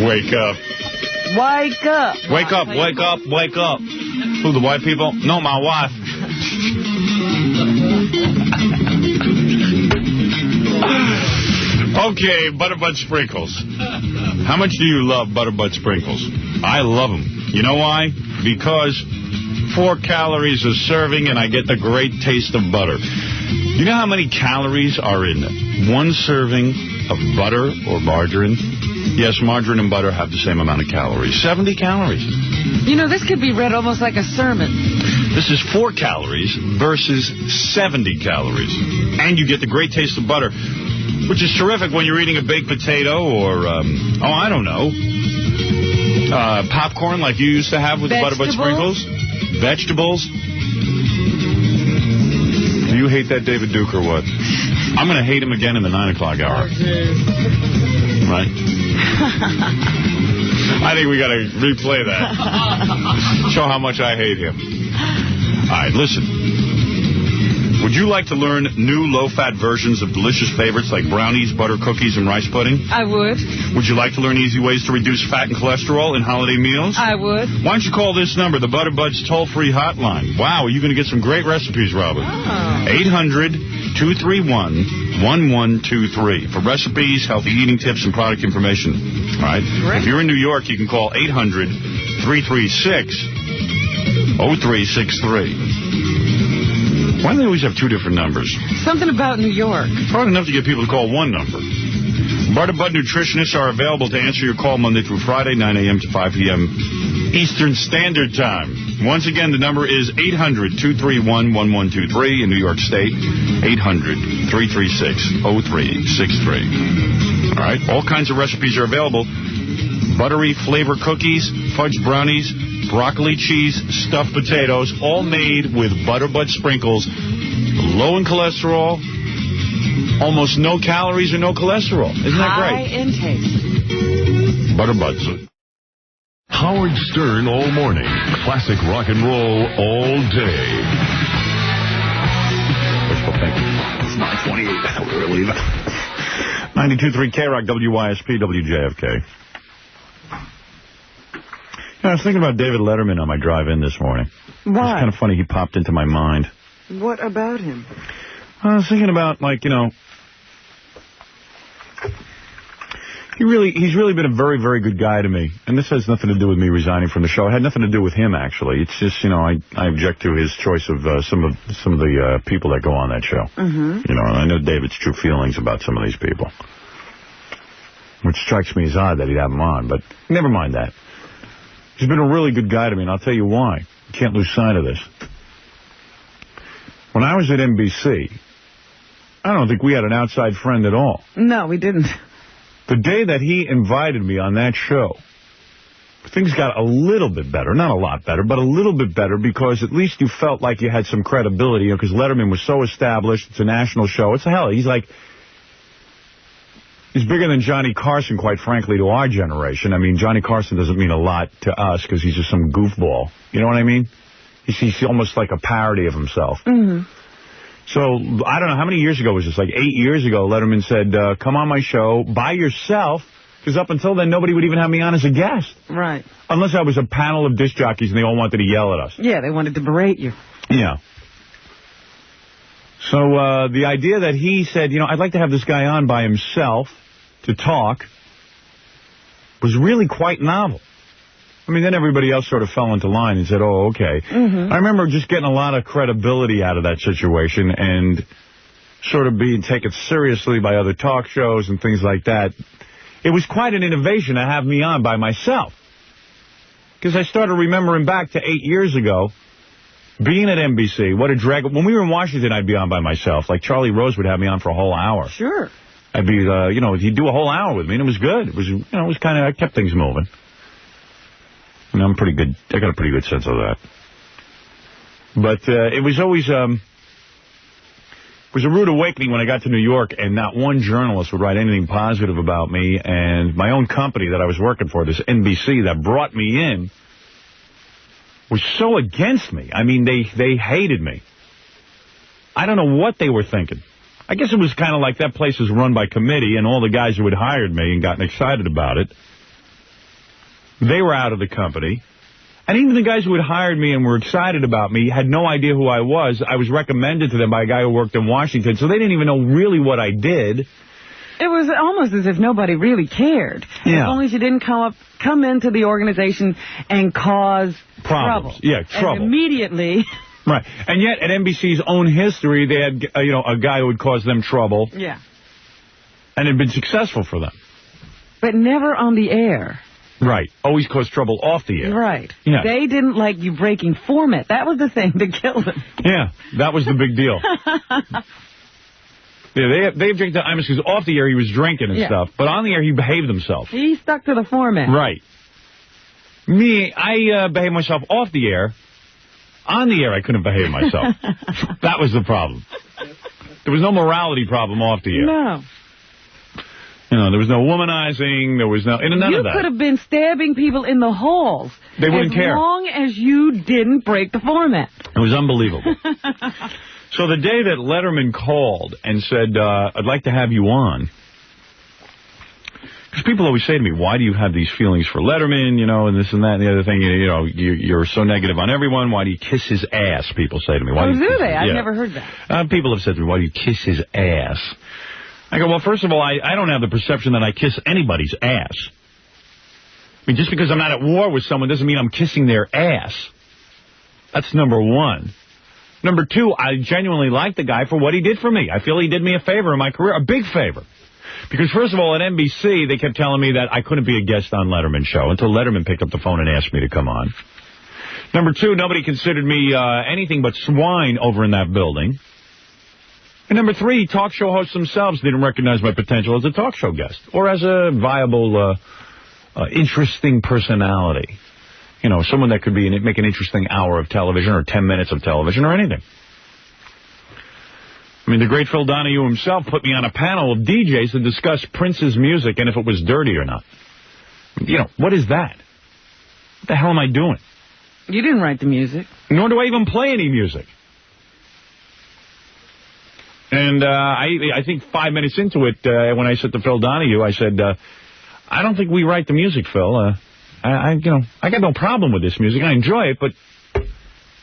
Wake up. Wake up. Wake up, wake up, wake up. Who, the white people? No, my wife. Okay, Butterbud sprinkles. How much do you love Butterbud sprinkles? I love them. You know why? Because 4 calories a serving, and I get the great taste of butter. You know how many calories are in 1 serving of butter or margarine? Yes, margarine and butter have the same amount of calories. 70 calories. You know, this could be read almost like a sermon. This is 4 calories versus 70 calories. And you get the great taste of butter, which is terrific when you're eating a baked potato or, I don't know, popcorn like you used to have with the Butterbud sprinkles. Vegetables. Do you hate that David Duke or what? I'm going to hate him again in the 9 o'clock hour. Right? I think we got to replay that. Show how much I hate him. All right, listen. Would you like to learn new low-fat versions of delicious favorites like brownies, butter cookies, and rice pudding? I would. Would you like to learn easy ways to reduce fat and cholesterol in holiday meals? I would. Why don't you call this number, the Butterbud's toll-free hotline? Wow, are you going to get some great recipes, Robin? 800-231-1123 for recipes, healthy eating tips, and product information. All right? Great. If you're in New York, you can call 800-336-0363. Why do they always have two different numbers? Something about New York. Probably enough to get people to call one number. Butterbud nutritionists are available to answer your call Monday through Friday, 9 a.m. to 5 p.m. Eastern Standard Time. Once again, the number is 800-231-1123 in New York State, 800-336-0363. All right, all kinds of recipes are available. Buttery flavor cookies, fudge brownies, broccoli cheese, stuffed potatoes, all made with Butterbud sprinkles, low in cholesterol, almost no calories or no cholesterol. Isn't that great? High intake. Butterbuds. Howard Stern all morning. Classic rock and roll all day. Wishful thinking. It's 9:28. We're leaving. 92.3 K-Rock, WYSP, WJFK. I was thinking about David Letterman on my drive in this morning. Why? It's kind of funny he popped into my mind. What about him? I was thinking about, like, you know, he's really been a very, very good guy to me. And this has nothing to do with me resigning from the show. It had nothing to do with him, actually. It's just, you know, I object to his choice of some of the people that go on that show. Mm-hmm. You know, and I know David's true feelings about some of these people, which strikes me as odd that he'd have them on. But never mind that. He's been a really good guy to me, and I'll tell you why. You can't lose sight of this. When I was at NBC, I don't think we had an outside friend at all. No, we didn't. The day that he invited me on that show, things got a little bit better. Not a lot better, but a little bit better, because at least you felt like you had some credibility, you know, because Letterman was so established. It's a national show. It's a hell. He's bigger than Johnny Carson, quite frankly, to our generation. I mean, Johnny Carson doesn't mean a lot to us because he's just some goofball. You know what I mean? He's almost like a parody of himself. Mm-hmm. So, I don't know, how many years ago was this? Like 8 years ago, Letterman said, come on my show by yourself, because up until then, nobody would even have me on as a guest. Right. Unless I was a panel of disc jockeys and they all wanted to yell at us. Yeah, they wanted to berate you. Yeah. So, the idea that he said, you know, I'd like to have this guy on by himself to talk was really quite novel. I mean, then everybody else sort of fell into line and said, oh, okay. Mm-hmm. I remember just getting a lot of credibility out of that situation and sort of being taken seriously by other talk shows and things like that. It was quite an innovation to have me on by myself. Because I started remembering back to 8 years ago, being at NBC, what a drag. When we were in Washington, I'd be on by myself. Like Charlie Rose would have me on for a whole hour. Sure. I'd be, you know, he'd do a whole hour with me, and it was good. It was, you know, it was kind of, I kept things moving. And I'm pretty good. I got a pretty good sense of that. But it was always, it was a rude awakening when I got to New York, and not one journalist would write anything positive about me. And my own company that I was working for, this NBC that brought me in, was so against me. I mean, they hated me. I don't know what they were thinking. I guess it was kind of like that place is run by committee, and all the guys who had hired me and gotten excited about it, they were out of the company. And even the guys who had hired me and were excited about me had no idea who I was. I was recommended to them by a guy who worked in Washington, so they didn't even know really what I did. It was almost as if nobody really cared. Yeah. As long as you didn't come into the organization and cause trouble. Yeah, trouble. And immediately... Right. And yet, at NBC's own history, they had, you know, a guy who would cause them trouble. Yeah. And it had been successful for them. But never on the air. Right. Always caused trouble off the air. Right. Yeah. They didn't like you breaking format. That was the thing that killed them. Yeah. That was the big deal. Yeah, they objected to Imus because off the air he was drinking and stuff. But on the air he behaved himself. He stuck to the format. Right. Me, I behaved myself off the air. On the air, I couldn't behave myself. That was the problem. There was no morality problem off the air. No. You know, there was no womanizing. There was none of that. You could have been stabbing people in the halls. They wouldn't care. As long as you didn't break the format. It was unbelievable. So the day that Letterman called and said, I'd like to have you on, because people always say to me, why do you have these feelings for Letterman, you know, and this and that and the other thing, you know, you're so negative on everyone, why do you kiss his ass, people say to me. Oh, do they? I've never heard that. People have said to me, why do you kiss his ass? I go, well, first of all, I don't have the perception that I kiss anybody's ass. I mean, just because I'm not at war with someone doesn't mean I'm kissing their ass. That's number one. Number two, I genuinely like the guy for what he did for me. I feel he did me a favor in my career, a big favor. Because, first of all, at NBC, they kept telling me that I couldn't be a guest on Letterman's show until Letterman picked up the phone and asked me to come on. Number two, nobody considered me anything but swine over in that building. And number three, talk show hosts themselves didn't recognize my potential as a talk show guest or as a viable, interesting personality. You know, someone that could make an interesting hour of television or 10 minutes of television or anything. I mean, the great Phil Donahue himself put me on a panel of DJs to discuss Prince's music and if it was dirty or not. You know, what is that? What the hell am I doing? You didn't write the music. Nor do I even play any music. And I think 5 minutes into it, when I said to Phil Donahue, I said, I don't think we write the music, Phil. I got no problem with this music. I enjoy it, but...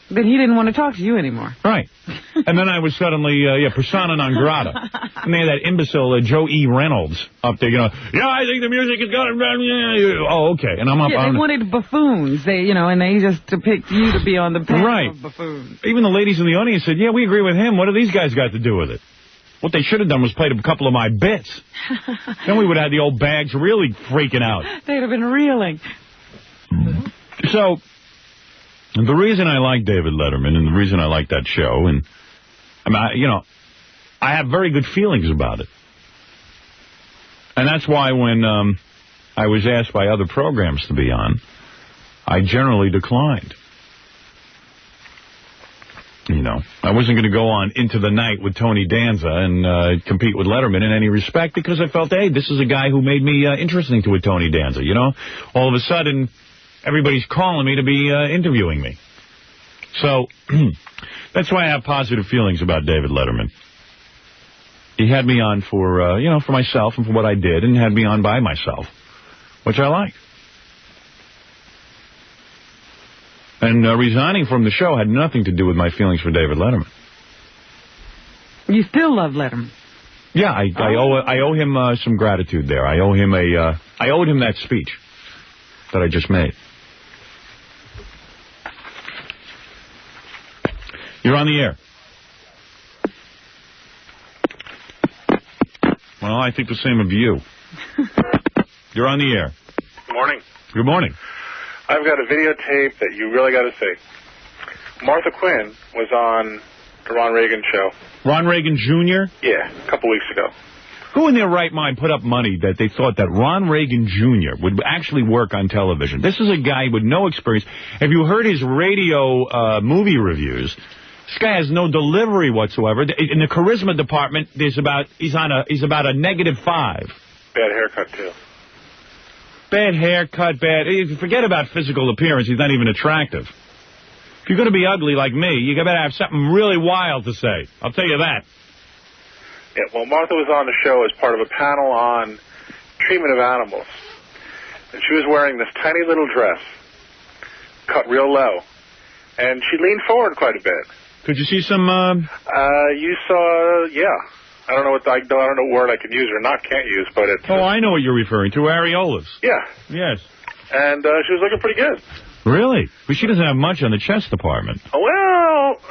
But he didn't want to talk to you anymore. Right. And then I was suddenly, persona non grata. And they had that imbecile Joe E. Reynolds up there, I think the music is good. Oh, okay. And I'm up on... They wanted buffoons, and they just picked you to be on the panel of buffoons. Even the ladies in the audience said, yeah, we agree with him. What do these guys got to do with it? What they should have done was played a couple of my bits. Then we would have had the old bags really freaking out. They'd have been reeling. So... the reason I like David Letterman and the reason I like that show, and I have very good feelings about it. And that's why when I was asked by other programs to be on, I generally declined. I wasn't going to go on Into the Night with Tony Danza and compete with Letterman in any respect because I felt, hey, this is a guy who made me interesting to a Tony Danza, All of a sudden... everybody's calling me to be interviewing me. So, that's why I have positive feelings about David Letterman. He had me on for, for myself and for what I did, and had me on by myself, which I like. And resigning from the show had nothing to do with my feelings for David Letterman. You still love Letterman? Yeah, I owe him some gratitude there. I owed him that speech that I just made. You're on the air. Well, I think the same of you. You're on the air. Good morning. Good morning. I've got a videotape that you really got to see. Martha Quinn was on the Ron Reagan show. Ron Reagan Jr.? Yeah, a couple weeks ago. Who in their right mind put up money that they thought that Ron Reagan Jr. would actually work on television? This is a guy with no experience. Have you heard his radio movie reviews? This guy has no delivery whatsoever. In the charisma department, he's about a -5. Bad haircut, too. Bad haircut, forget about physical appearance. He's not even attractive. If you're going to be ugly like me, you better have something really wild to say. I'll tell you that. Yeah, well, Martha was on the show as part of a panel on treatment of animals. And she was wearing this tiny little dress, cut real low. And she leaned forward quite a bit. Could you see some... you saw, yeah. I don't know what word I can use or not can't use, but it's... Oh, I know what you're referring to, areolas. Yeah. Yes. And she was looking pretty good. Really? But she doesn't have much on the chest department. Well,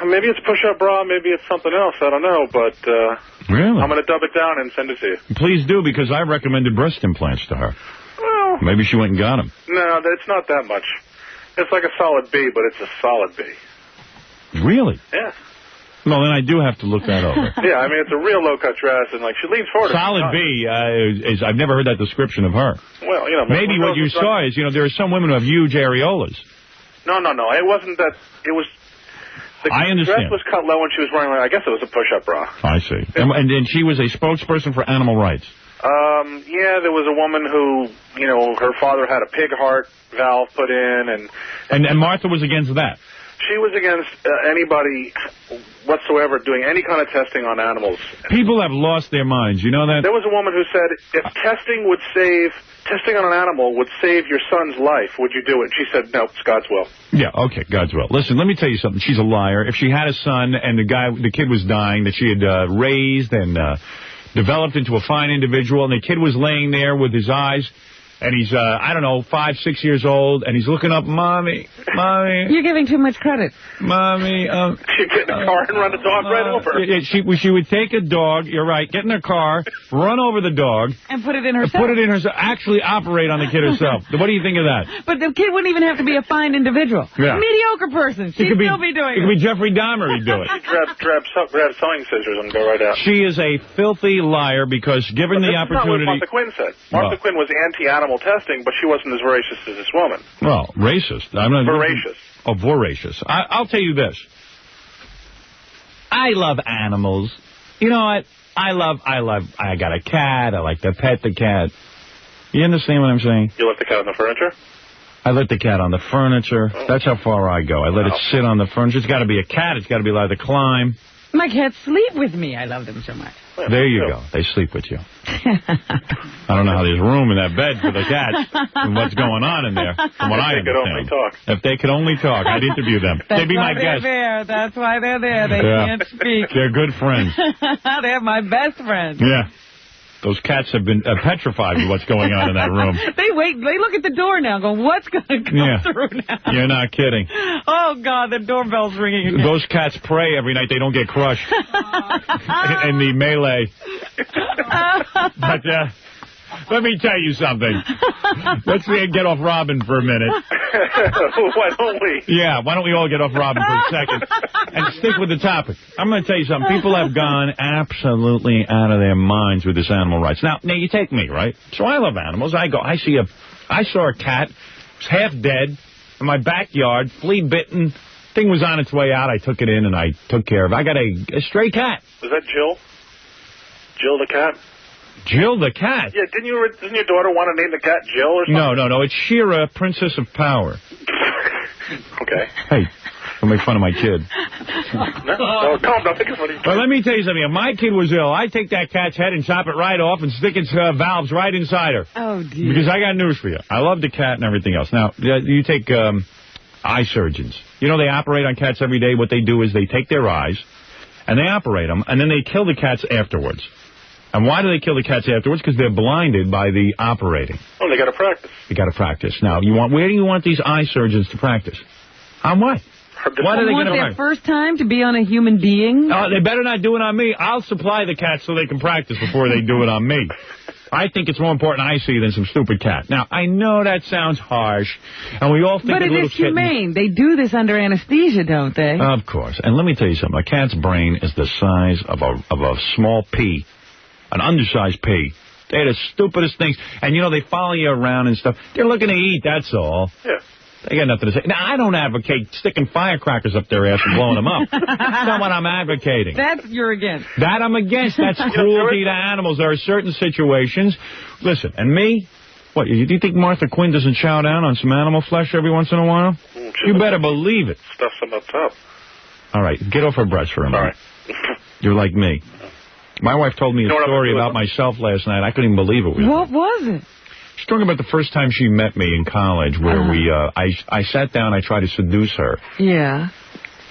maybe it's push-up bra, maybe it's something else, I don't know, but... really? I'm going to dub it down and send it to you. Please do, because I recommended breast implants to her. Well... maybe she went and got them. No, it's not that much. It's like a solid B, but it's a solid B. Really? Yeah. Well, then I do have to look that over. Yeah, I mean, it's a real low-cut dress, and, she leans forward. Solid B is, I've never heard that description of her. Well, maybe what you saw is, there are some women who have huge areolas. No. It wasn't that. It was... I understand. The dress was cut low, and she was wearing, I guess it was a push-up bra. I see. And she was a spokesperson for animal rights. Yeah, there was a woman who, you know, her father had a pig heart valve put in, and Martha was against that. She was against anybody whatsoever doing any kind of testing on animals. People have lost their minds. You know that? There was a woman who said, if testing on an animal would save your son's life, would you do it? She said, no, it's God's will. Yeah, okay, God's will. Listen, let me tell you something. She's a liar. If she had a son and the kid was dying, that she had raised and developed into a fine individual, and the kid was laying there with his eyes, and he's, I don't know, 5, 6 years old, and he's looking up, Mommy. You're giving too much credit. Mommy, She'd get in the car and run the dog right over. Yeah, she would take a dog, you're right, get in her car, run over the dog. And put it in herself. Actually operate on the kid herself. What do you think of that? But the kid wouldn't even have to be a fine individual. Yeah. A mediocre person. She'd still be doing it. It could be Jeffrey Dahmer, he'd do it. She'd grab sewing scissors and go right out. She is a filthy liar because given the opportunity... That's not what Martha Quinn said. Martha Quinn was anti-animal testing, but she wasn't as racist as this woman. Well, racist. I'm not voracious. Oh, voracious. I'll tell you this. I love animals. You know what? I got a cat. I like to pet the cat. You understand what I'm saying? You let the cat on the furniture? I let the cat on the furniture. Oh. That's how far I go. I let it sit on the furniture. It's got to be a cat. It's got to be allowed to climb. My cats sleep with me. I love them so much. There you go. They sleep with you. I don't know how there's room in that bed for the cats and what's going on in there, from what I understand. If they could only talk. If they could only talk, I'd interview them. They'd be my guests. That's why they're there. They can't speak. They're good friends. They're my best friends. Yeah. Those cats have been petrified with what's going on in that room. They look at the door now, going, what's going to come through now? You're not kidding. Oh, God, the doorbell's ringing again. Those cats pray every night they don't get crushed in the melee. But let me tell you something. Let's get off Robin for a minute. Why don't we? Yeah, why don't we all get off Robin for a second and stick with the topic. I'm going to tell you something. People have gone absolutely out of their minds with this animal rights. Now you take me, right? So I love animals. I saw a cat. It was half dead in my backyard, flea bitten. Thing was on its way out. I took it in and I took care of it. I got a stray cat. Was that Jill? Jill the cat? Jill the cat? Yeah, didn't your daughter want to name the cat Jill or something? No. It's Shira, Princess of Power. Okay. Hey, don't make fun of my kid. No, calm down. Think it's funny. Well, let me tell you something. If my kid was ill, I'd take that cat's head and chop it right off and stick its valves right inside her. Oh, dear. Because I got news for you. I love the cat and everything else. Now, you take eye surgeons. You know, they operate on cats every day. What they do is they take their eyes and they operate them, and then they kill the cats afterwards. And why do they kill the cats afterwards? Because they're blinded by the operating. Oh, they got to practice. They got to practice. Now, where do you want these eye surgeons to practice? On what? What are they going to their first time to be on a human being? They better not do it on me. I'll supply the cats so they can practice before they do it on me. I think it's more important I see than some stupid cat. Now, I know that sounds harsh, and we all think but it is humane. They do this under anesthesia, don't they? Of course. And let me tell you something. A cat's brain is the size of a small pea. An undersized pea. They're the stupidest things. And, you know, they follow you around and stuff. They're looking to eat, that's all. Yeah. They got nothing to say. Now, I don't advocate sticking firecrackers up their ass and blowing them up. That's not what I'm advocating. That you're against. That I'm against. That's cruelty to animals. There are certain situations. Listen, and me, what, do you think Martha Quinn doesn't chow down on some animal flesh every once in a while? You better believe it. Stuff some up top. All right, get off her breast for a minute. All right. You're like me. My wife told me a story about myself last night. I couldn't even believe it. What was it? She's talking about the first time she met me in college, where I sat down, I tried to seduce her. Yeah.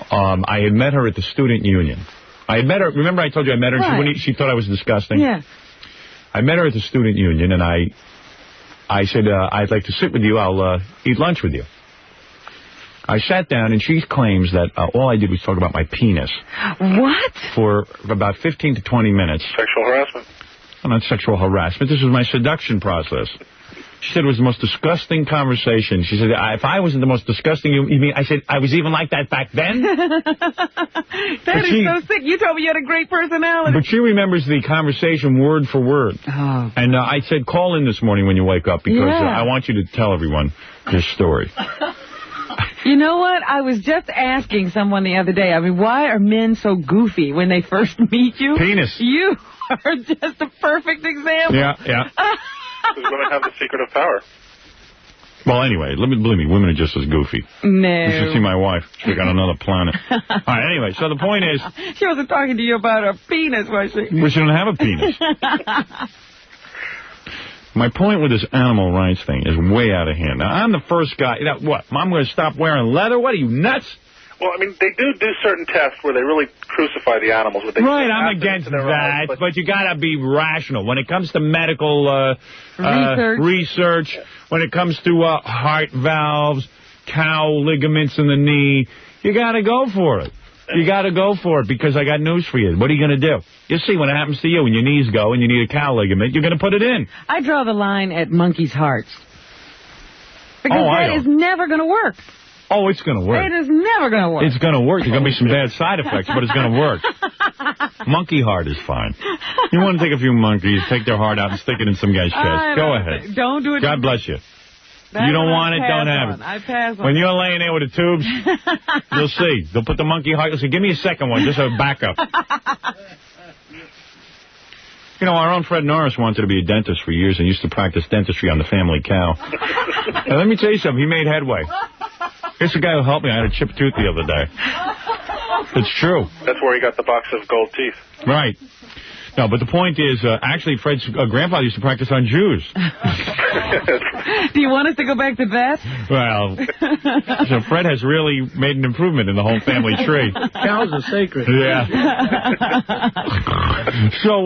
I had met her at the student union. I had met her, remember I told you I met her, and she thought I was disgusting? Yeah. I met her at the student union, and I said, I'd like to sit with you, I'll eat lunch with you. I sat down, and she claims that all I did was talk about my penis. What? For about 15 to 20 minutes. Sexual harassment? Well, not sexual harassment. This was my seduction process. She said it was the most disgusting conversation. She said, if I wasn't the most disgusting, you mean, I said, I was even like that back then? That is so sick. You told me you had a great personality. But she remembers the conversation word for word. Oh. And I said, call in this morning when you wake up, because I want you to tell everyone this story. You know what? I was just asking someone the other day, I mean, why are men so goofy when they first meet you? Penis. You are just a perfect example. Yeah. Because women have the secret of power. Well, anyway, believe me, women are just as goofy. No. You should see my wife. She's on another planet. All right, anyway, so the point is... She wasn't talking to you about her penis, was she? We shouldn't have a penis. My point with this animal rights thing is way out of hand. Now, I'm the first guy... What, I'm going to stop wearing leather? What, are you nuts? Well, I mean, they do certain tests where they really crucify the animals. Right, I'm against that, but you got to be rational. When it comes to medical research, when it comes to heart valves, cow ligaments in the knee, you got to go for it. You got to go for it, because I got news for you. What are you going to do? You'll see when it happens to you, when your knees go and you need a cow ligament, you're going to put it in. I draw the line at monkeys' hearts. Because that is never going to work. Oh, it's going to work. It is never going to work. It's going to work. There's going to be some bad side effects, but it's going to work. Monkey heart is fine. You want to take a few monkeys, take their heart out and stick it in some guy's chest. Go ahead. Don't do it. God bless you. You don't want it, don't have it. I pass on. When you're laying there with the tubes, you'll see. They'll put the monkey heart. They'll say, give me a second one, just a backup. You know, our own Fred Norris wanted to be a dentist for years and used to practice dentistry on the family cow. And let me tell you something. He made headway. Here's a guy who helped me. I had a chipped tooth the other day. It's true. That's where he got the box of gold teeth. Right. No, but the point is, actually, Fred's grandfather used to practice on Jews. Do you want us to go back to that? Well, so Fred has really made an improvement in the whole family tree. Cows are sacred. Yeah. So,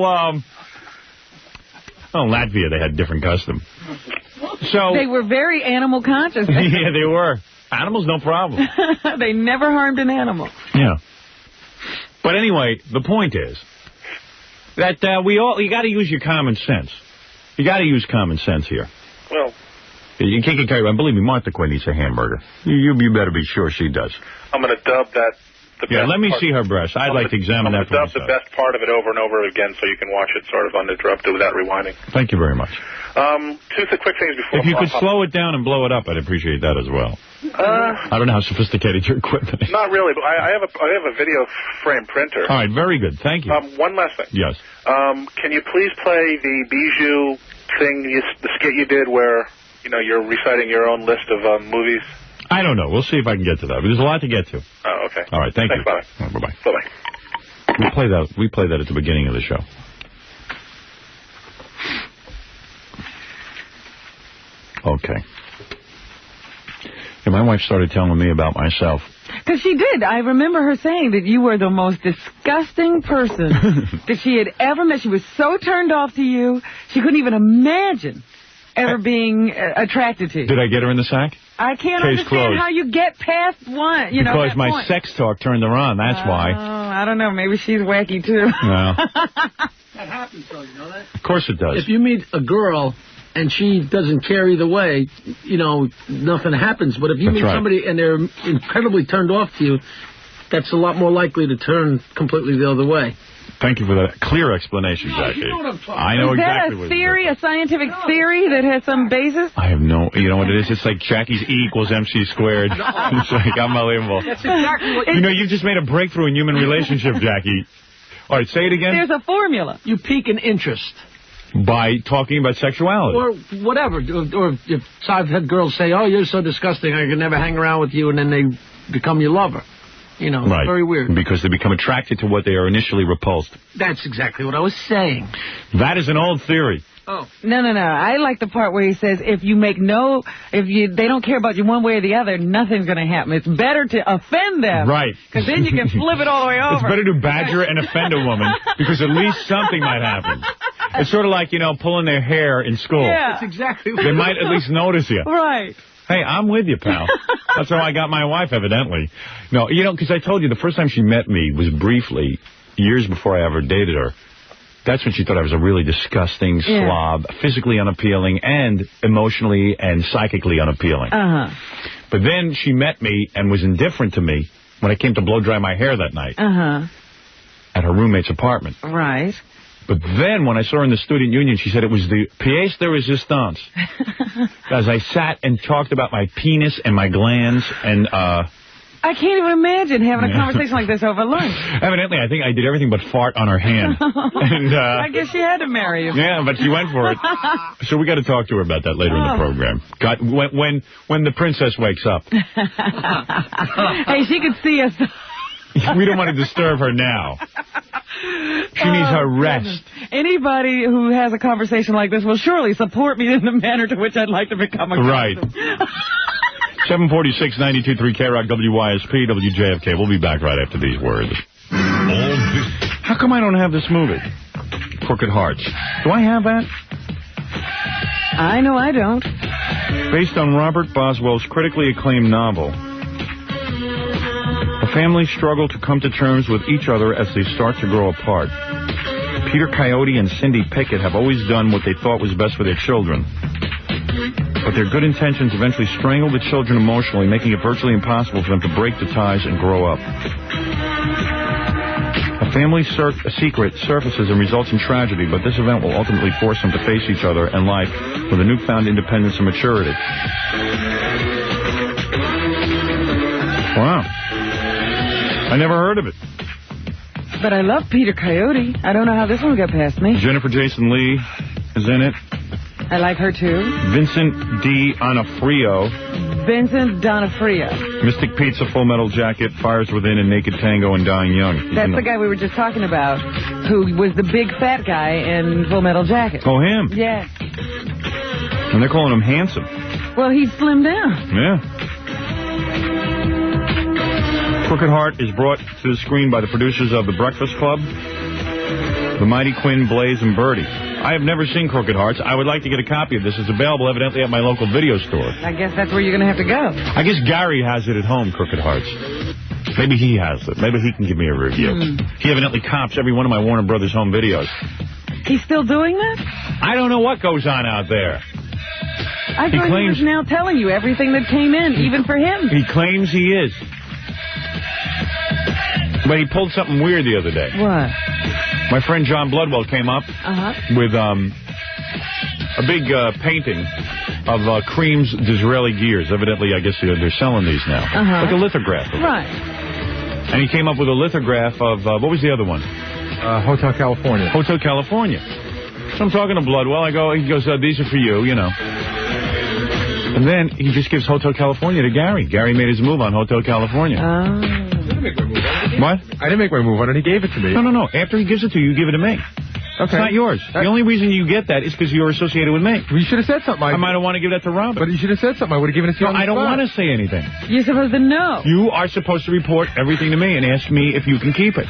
Latvia, they had a different custom. So they were very animal conscious. Yeah, they were. Animals, no problem. They never harmed an animal. Yeah. But anyway, the point is that you got to use your common sense. You got to use common sense here. Well, you can't get carried away. Believe me, Martha Quinn eats a hamburger. You better be sure she does. I'm going to dub that. Let me see her breast. I'd like to examine that for myself. I'm going to dub the best part of it over and over again so you can watch it sort of uninterrupted without rewinding. Thank you very much. Two quick things before... If you could slow it down and blow it up, I'd appreciate that as well. I don't know how sophisticated your equipment is. Not really, but I have a video frame printer. All right, very good. Thank you. One last thing. Yes. Can you please play the Bijou thing, the skit you did where, you're reciting your own list of movies? I don't know. We'll see if I can get to that. But there's a lot to get to. Oh, okay. All right, thanks. Bye. Bye-bye. Bye-bye. We play that at the beginning of the show. Okay. And my wife started telling me about myself. Because she did. I remember her saying that you were the most disgusting person that she had ever met. She was so turned off to you, she couldn't even imagine ever being attracted to you. Did I get her in the sack? I can't Case understand closed. how you get past one, because my point. sex talk turned her on, that's why. Oh, I don't know. Maybe she's wacky, too. No. That happens, though, you know that? Of course it does. If you meet a girl and she doesn't care either way, nothing happens. But if you meet somebody and they're incredibly turned off to you, that's a lot more likely to turn completely the other way. Thank you for that clear explanation, Jackie. You know what I'm talking I know exactly what it is. Is that a theory, a scientific theory that has some basis? I have no... You know what it is? It's like Jackie's E equals MC squared. It's like unbelievable. That's exactly what... You just made a breakthrough in human relationship, Jackie. All right, say it again. There's a formula. You pique an interest. By talking about sexuality. Or whatever. Or if I've had girls say, oh, you're so disgusting, I can never hang around with you, and then they become your lover. It's very weird. Because they become attracted to what they are initially repulsed. That's exactly what I was saying. That is an old theory. Oh. No. I like the part where he says they don't care about you one way or the other, nothing's going to happen. It's better to offend them. Right. Because then you can flip it all the way over. It's better to badger and offend a woman because at least something might happen. It's sort of like, pulling their hair in school. Yeah. That's exactly what they might at least notice you. Right. Hey, I'm with you, pal. That's how I got my wife, evidently. No, because I told you the first time she met me was briefly, years before I ever dated her. That's when she thought I was a really disgusting slob, physically unappealing, and emotionally and psychically unappealing. But then she met me and was indifferent to me when I came to blow dry my hair that night. At her roommate's apartment. Right. But then, when I saw her in the student union, she said it was the pièce de résistance. As I sat and talked about my penis and my glands and... I can't even imagine having a conversation like this over lunch. Evidently, I think I did everything but fart on her hand. And, I guess she had to marry you. Yeah, but she went for it. So we got to talk to her about that later in the program. When the princess wakes up. Hey, she could see us. We don't want to disturb her now. She needs her rest. Anybody who has a conversation like this will surely support me in the manner to which I'd like to become a right. 746, 92.3 K-Rock, WYSP, WJFK. We'll be back right after these words. How come I don't have this movie? Crooked Hearts. Do I have that? I know I don't. Based on Robert Boswell's critically acclaimed novel, a family struggle to come to terms with each other as they start to grow apart. Peter Coyote and Cindy Pickett have always done what they thought was best for their children. But their good intentions eventually strangle the children emotionally, making it virtually impossible for them to break the ties and grow up. A family secret surfaces and results in tragedy, but this event will ultimately force them to face each other and life with a newfound independence and maturity. Wow. I never heard of it. But I love Peter Coyote. I don't know how this one got past me. Jennifer Jason Leigh is in it. I like her, too. Vincent D'Onofrio. Vincent D'Onofrio. Mystic Pizza, Full Metal Jacket, Fires Within, and Naked Tango, and Dying Young. That's the guy we were just talking about, who was the big fat guy in Full Metal Jacket. Oh, him? Yeah. And they're calling him handsome. Well, he slimmed down. Yeah. Crooked Heart is brought to the screen by the producers of The Breakfast Club, The Mighty Quinn, Blaze, and Birdie. I have never seen Crooked Hearts. I would like to get a copy of this. It's available, evidently, at my local video store. I guess that's where you're going to have to go. I guess Gary has it at home, Crooked Hearts. Maybe he has it. Maybe he can give me a review. He evidently cops every one of my Warner Brothers home videos. He's still doing that? I don't know what goes on out there. I thought he was now telling you everything that came in, even for him. He claims he is. But he pulled something weird the other day. What? My friend John Bloodwell came up with a big painting of Cream's Disraeli gears. Evidently, I guess they're selling these now. Like a lithograph. Right. And he came up with a lithograph of, what was the other one? Hotel California. Hotel California. So I'm talking to Bloodwell. He goes, these are for you, you know. And then he just gives Hotel California to Gary. Gary made his move on Hotel California. What? I didn't make my move on it. He gave it to me. No. After he gives it to you, you give it to me. Okay. It's not yours. The only reason you get that is because you're associated with me. Well, you should have said something. I might have wanted to give that to Robin. But you should have said something. I would have given it to you on the I don't spot. want to say anything. You're supposed to know. You are supposed to report everything to me and ask me if you can keep it.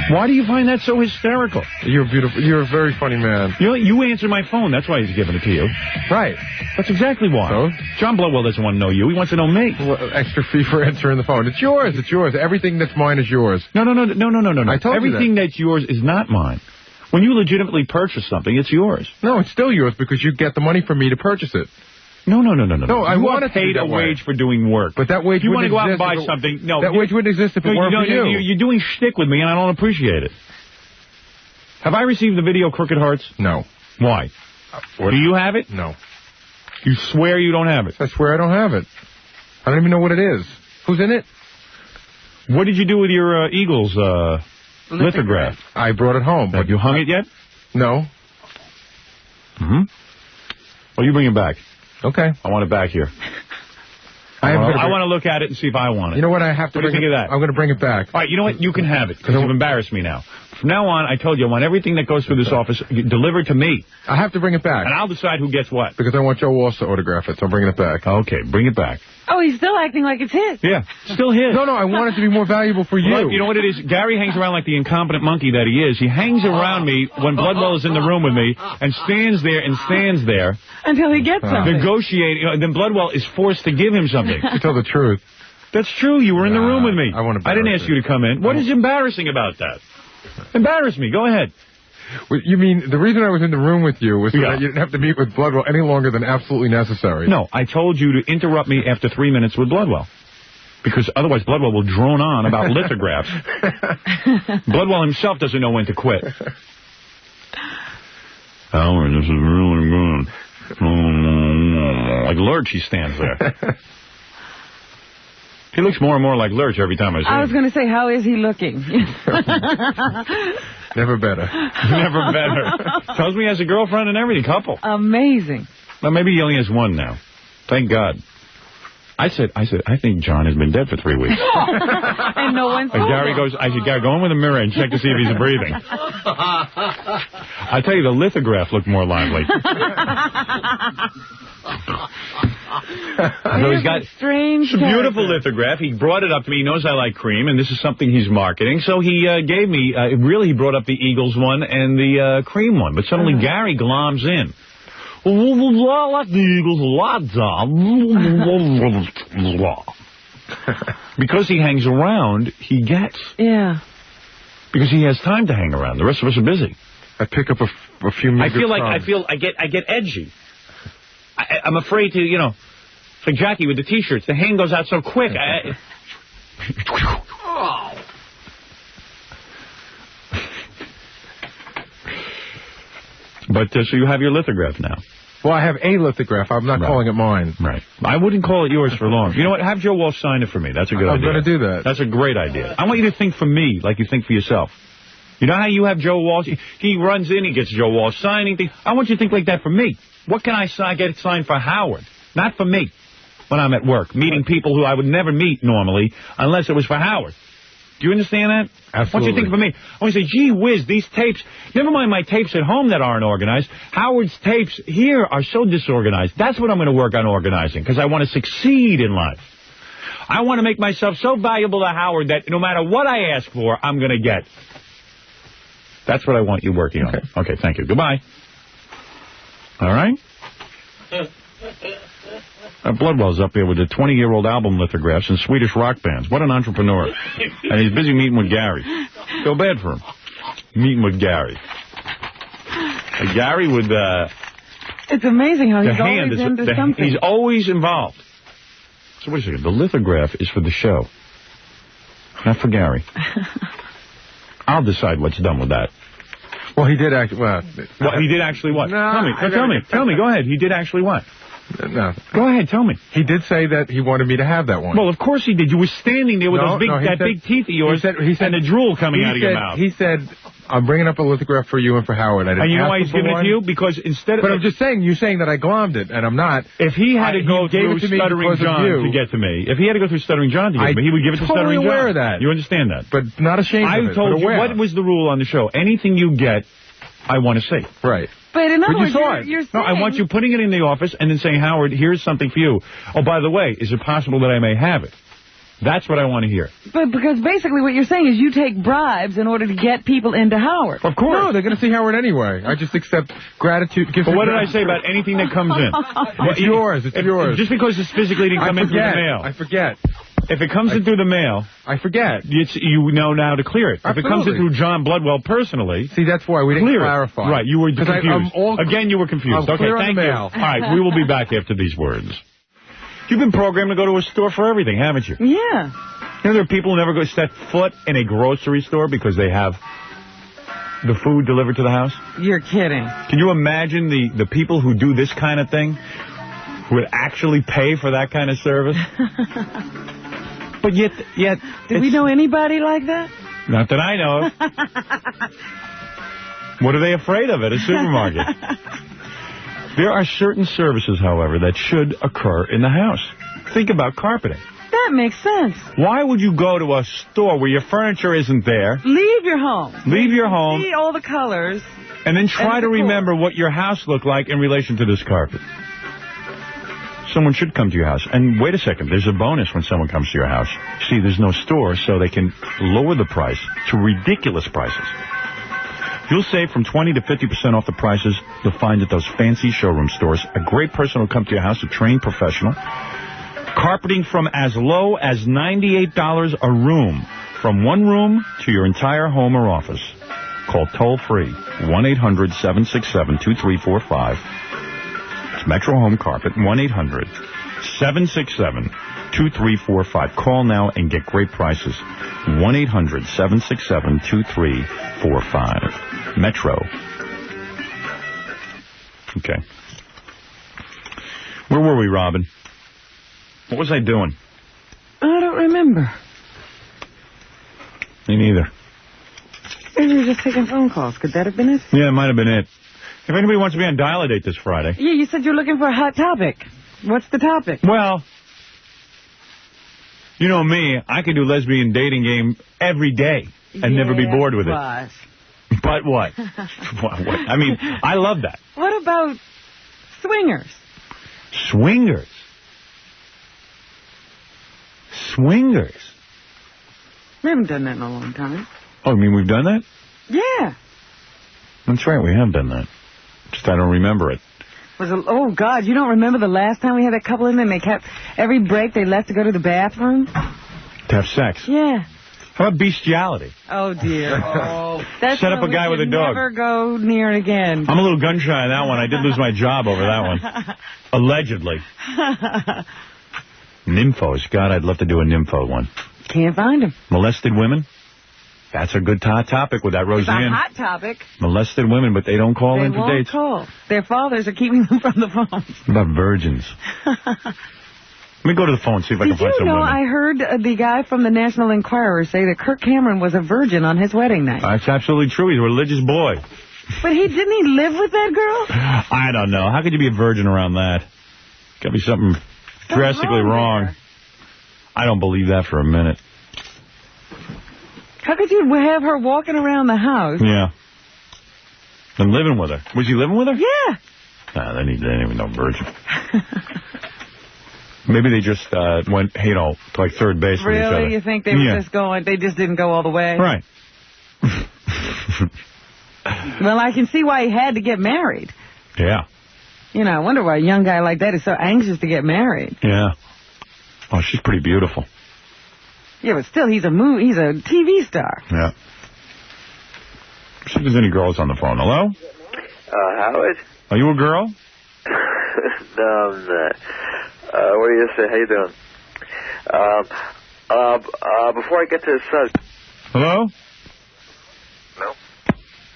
Why do you find that so hysterical? You're beautiful. You're a very funny man. You answer my phone. That's why he's giving it to you. Right. That's exactly why. So? John Bloodwell doesn't want to know you. He wants to know me. Well, extra fee for answering the phone. It's yours. It's yours. Everything that's mine is yours. No. I told you everything that's yours is not mine. When you legitimately purchase something, it's yours. No, it's still yours because you get the money from me to purchase it. No. No, I want to pay a wage for doing work. But that wage wouldn't exist. You want to go out and buy something. No, that wage wouldn't exist if it weren't for you. You're doing shtick with me, and I don't appreciate it. Have I received the video Crooked Hearts? No. Why? Do you have it? No. You swear you don't have it? I swear I don't have it. I don't even know what it is. Who's in it? What did you do with your Eagles lithograph? I brought it home. Have you hung it yet? No. Well, you bring it back. Okay. I want it back here. I want to look at it and see if I want it. You know what? I have to. What do you think of that? I'm going to bring it back. All right. You know what? You can have it because you've embarrassed me now. From now on, I told you I want everything that goes through this office delivered to me. I have to bring it back. And I'll decide who gets what. Because I want Joe Walsh to autograph it, so I'm bringing it back. Okay, bring it back. Oh, he's still acting like it's his. Yeah, still his. No, I want it to be more valuable for you. Well, you know what it is? Gary hangs around like the incompetent monkey that he is. He hangs around me when Bloodwell is in the room with me and stands there until he gets something. Negotiating. Then Bloodwell is forced to give him something. To tell the truth. That's true. You were in the room with me. I didn't ask you to come in. What is embarrassing about that? Embarrass me. Go ahead. Well, you mean the reason I was in the room with you was so that you didn't have to meet with Bloodwell any longer than absolutely necessary? No, I told you to interrupt me after 3 minutes with Bloodwell. Because otherwise Bloodwell will drone on about lithographs. Bloodwell himself doesn't know when to quit. Howard, this is really good. Like Lurch, he stands there. He looks more and more like Lurch every time I see him. I was going to say, how is he looking? Never better. Never better. Tells me he has a girlfriend and everything, couple. Amazing. Well, maybe he only has one now. Thank God. I said, I think John has been dead for 3 weeks. And no one told Gary goes, I said, Gary, go in with a mirror and check to see if he's breathing. I tell you, the lithograph looked more lively. So he's got strange some beautiful lithograph. He brought it up to me. He knows I like cream, and this is something he's marketing. So he gave me, really, he brought up the Eagles one and the cream one. But suddenly Gary gloms in. I like the Eagles a lot, because he hangs around, he gets. Yeah. Because he has time to hang around. The rest of us are busy. I pick up a few minutes. I get edgy. I'm afraid to, it's like Jackie with the T-shirts. The hand goes out so quick. But, so you have your lithograph now. Well, I have a lithograph. I'm not calling it mine. Right. I wouldn't call it yours for long. You know what? Have Joe Walsh sign it for me. That's a good idea. I'm going to do that. That's a great idea. I want you to think for me like you think for yourself. You know how you have Joe Walsh? He runs in, he gets Joe Walsh signing things. I want you to think like that for me. What can I get signed for Howard? Not for me when I'm at work, meeting people who I would never meet normally unless it was for Howard. Do you understand that? Absolutely. What do you think for me? I want to say, gee whiz, these tapes, never mind my tapes at home that aren't organized, Howard's tapes here are so disorganized. That's what I'm going to work on organizing, because I want to succeed in life. I want to make myself so valuable to Howard that no matter what I ask for, I'm going to get. That's what I want you working on. Okay, thank you. Goodbye. All right? Bloodwell's up here with the 20-year-old album lithographs and Swedish rock bands. What an entrepreneur. And he's busy meeting with Gary. Feel bad for him. Meeting with Gary. Gary with it's amazing how he's always into something. He's always involved. So wait a second. The lithograph is for the show. Not for Gary. I'll decide what's done with that. Well, he did actually... Well, he did actually what? No, Tell me. Go ahead. He did actually what? No. Go ahead, tell me. He did say that he wanted me to have that one. Well, of course he did. You were standing there with those big teeth of yours and the drool coming out of your mouth. He said, I'm bringing up a lithograph for you and for Howard. I didn't and you know why he's giving it to you? Because instead of... But I'm just saying, you're saying that I glommed it, and I'm not. If he had to go through Stuttering John to get to me, if he had to go through Stuttering John to get to me, he would give it to Stuttering John. I'm totally aware of that. You understand that? But not ashamed of it. I told you, what was the rule on the show? Anything you get, I want to see. Right. But in other words, you're saying... No, I want you putting it in the office and then saying, Howard, here's something for you. Oh, by the way, is it possible that I may have it? That's what I want to hear. But because basically what you're saying is you take bribes in order to get people into Howard. Of course. No, they're going to see Howard anyway. I just accept gratitude. But what did I say about anything that comes in? It's yours. It's yours. Just because it's physically didn't come in through the mail. I forget. If it comes in through the mail... I forget. You know now to clear it. Absolutely. If it comes in through John Bloodwell personally... See, that's why we didn't clarify. Right, you were confused. Again, you were confused. Okay, thank you. All right, we will be back after these words. You've been programmed to go to a store for everything, haven't you? Yeah. You know, there are people who never go set foot in a grocery store because they have the food delivered to the house. You're kidding. Can you imagine the people who do this kind of thing who would actually pay for that kind of service? But yet... Do we know anybody like that? Not that I know of. What are they afraid of at a supermarket? There are certain services, however, that should occur in the house. Think about carpeting. That makes sense. Why would you go to a store where your furniture isn't there? Leave your home. Leave your home. See all the colors. And then try to remember what your house looked like in relation to this carpet. Someone should come to your house. And wait a second, there's a bonus when someone comes to your house. See, there's no store, so they can lower the price to ridiculous prices. You'll save from 20 to 50% off the prices you'll find at those fancy showroom stores. A great person will come to your house, a trained professional. Carpeting from as low as $98 a room. From one room to your entire home or office. Call toll-free 1-800-767-2345. It's Metro Home Carpet, 1-800-767-2345. 2345. Call now and get great prices. 1-800-767-2345. Metro. Okay. Where were we, Robin? What was I doing? I don't remember. Me neither. Maybe we were just taking phone calls. Could that have been it? Yeah, it might have been it. If anybody wants to be on Dial-A-Date this Friday. Yeah, you said you're looking for a hot topic. What's the topic? Well, you know me. I could do lesbian dating game every day and never be bored with it. But what? I mean, I love that. What about swingers? Swingers? Swingers? We haven't done that in a long time. Oh, you mean we've done that? Yeah. That's right, we have done that. Just I don't remember it. Oh, God, you don't remember the last time we had that couple in and they kept, every break they left to go to the bathroom? To have sex? Yeah. How about bestiality? Oh, dear. That's set up a guy with a dog. Never go near it again. I'm a little gun shy on that one. I did lose my job over that one. Allegedly. Nymphos. God, I'd love to do a nympho one. Can't find them. Molested women? That's a good topic with that Roseanne. It's a hot topic. Molested women, but they don't call in for dates. They won't call. Their fathers are keeping them from the phone. What about virgins? Let me go to the phone and see if I can find some women. I heard the guy from the National Enquirer say that Kirk Cameron was a virgin on his wedding night. That's absolutely true. He's a religious boy. But didn't he live with that girl? I don't know. How could you be a virgin around that? Got to be something drastically wrong. I don't believe that for a minute. How could you have her walking around the house? Yeah. And living with her. Was he living with her? Yeah. Nah, they ain't even no virgin. Maybe they just went, to like third base with each other. Really? You think they were just going, they just didn't go all the way? Right. Well, I can see why he had to get married. Yeah. I wonder why a young guy like that is so anxious to get married. Yeah. Oh, she's pretty beautiful. Yeah, but still, he's a TV star. Yeah. See if there's any girls on the phone. Hello? Howard? Are you a girl? No, I'm not. What do you say? How you doing? Before I get to the subject... Hello? No.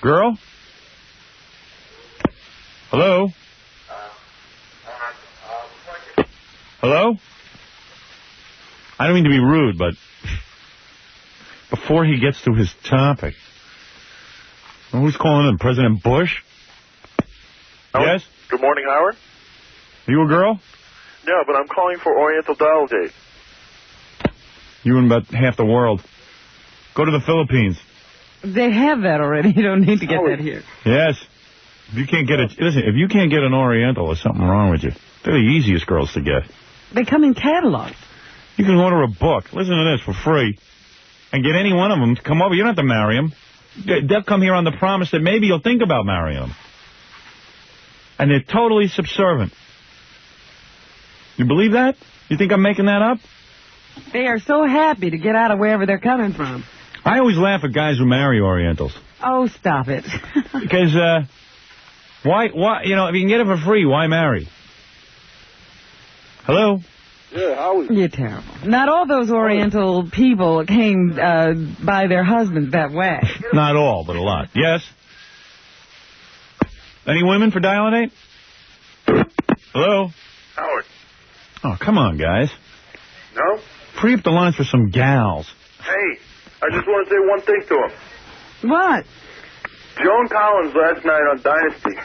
Girl? Hello? Hello? I don't mean to be rude, but before he gets to his topic, who's calling in? President Bush? Howard? Yes? Good morning, Howard. Are you a girl? No, but I'm calling for Oriental Dial-A-Date. You and about half the world. Go to the Philippines. They have that already. You don't need to get that here. Yes. If you can't get if you can't get an Oriental, there's something wrong with you. They're the easiest girls to get. They come in catalogs. You can order a book. Listen to this for free. And get any one of them to come over. You don't have to marry them. They'll come here on the promise that maybe you'll think about marrying them. And they're totally subservient. You believe that? You think I'm making that up? They are so happy to get out of wherever they're coming from. I always laugh at guys who marry Orientals. Oh, stop it. Because, why, if you can get it for free, why marry? Hello? Yeah, Howard. You're terrible. Not all those Oriental people came by their husbands that way. Not all, but a lot. Yes? Any women for Dial-A-Date? Hello? Howard. Oh, come on, guys. No? Free up the lines for some gals. Hey, I just want to say one thing to him. What? Joan Collins last night on Dynasty.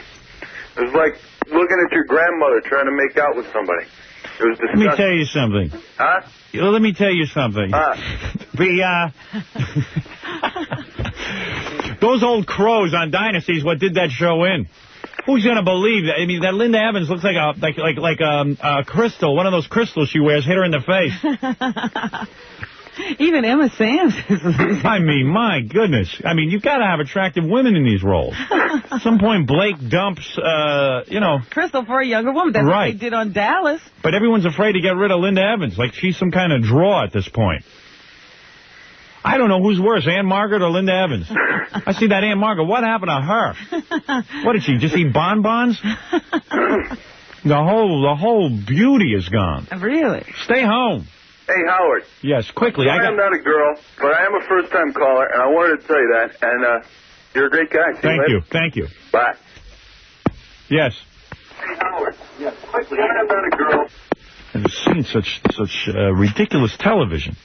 It was like looking at your grandmother trying to make out with somebody. It was disgusting. Let me tell you something. Huh? Let me tell you something. Those old crows on Dynasty is what did that show in. Who's going to believe that? I mean, that Linda Evans looks like a crystal. One of those crystals she wears hit her in the face. Even Emma Samms is... I mean, my goodness. I mean, you've got to have attractive women in these roles. At some point, Blake dumps, Crystal for a younger woman. That's what they did on Dallas. But everyone's afraid to get rid of Linda Evans. Like she's some kind of draw at this point. I don't know who's worse, Ann Margaret or Linda Evans. I see that Ann Margaret. What happened to her? What did she just eat bonbons? The whole beauty is gone. Really? Stay home. Hey, Howard. Yes, quickly. I am not a girl, but I am a first-time caller, and I wanted to tell you that. And you're a great guy. Thank you. Bye. Yes. Hey, Howard. Yes, quickly. I am not a girl. I've seen such ridiculous television.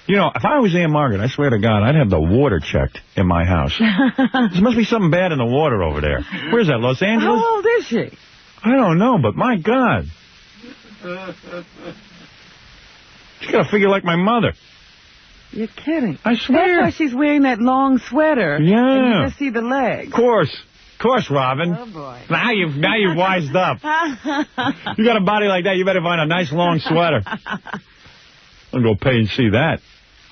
You know, if I was Ann Margaret, I swear to God, I'd have the water checked in my house. There must be something bad in the water over there. Where's that, Los Angeles? How old is she? I don't know, but my God. She's got a figure like my mother. You're kidding. I swear. That's why she's wearing that long sweater. Yeah. And you just see the legs. Of course, Robin. Oh, boy. Now you've wised up. You got a body like that, you better find a nice long sweater. I'll go pay and see that.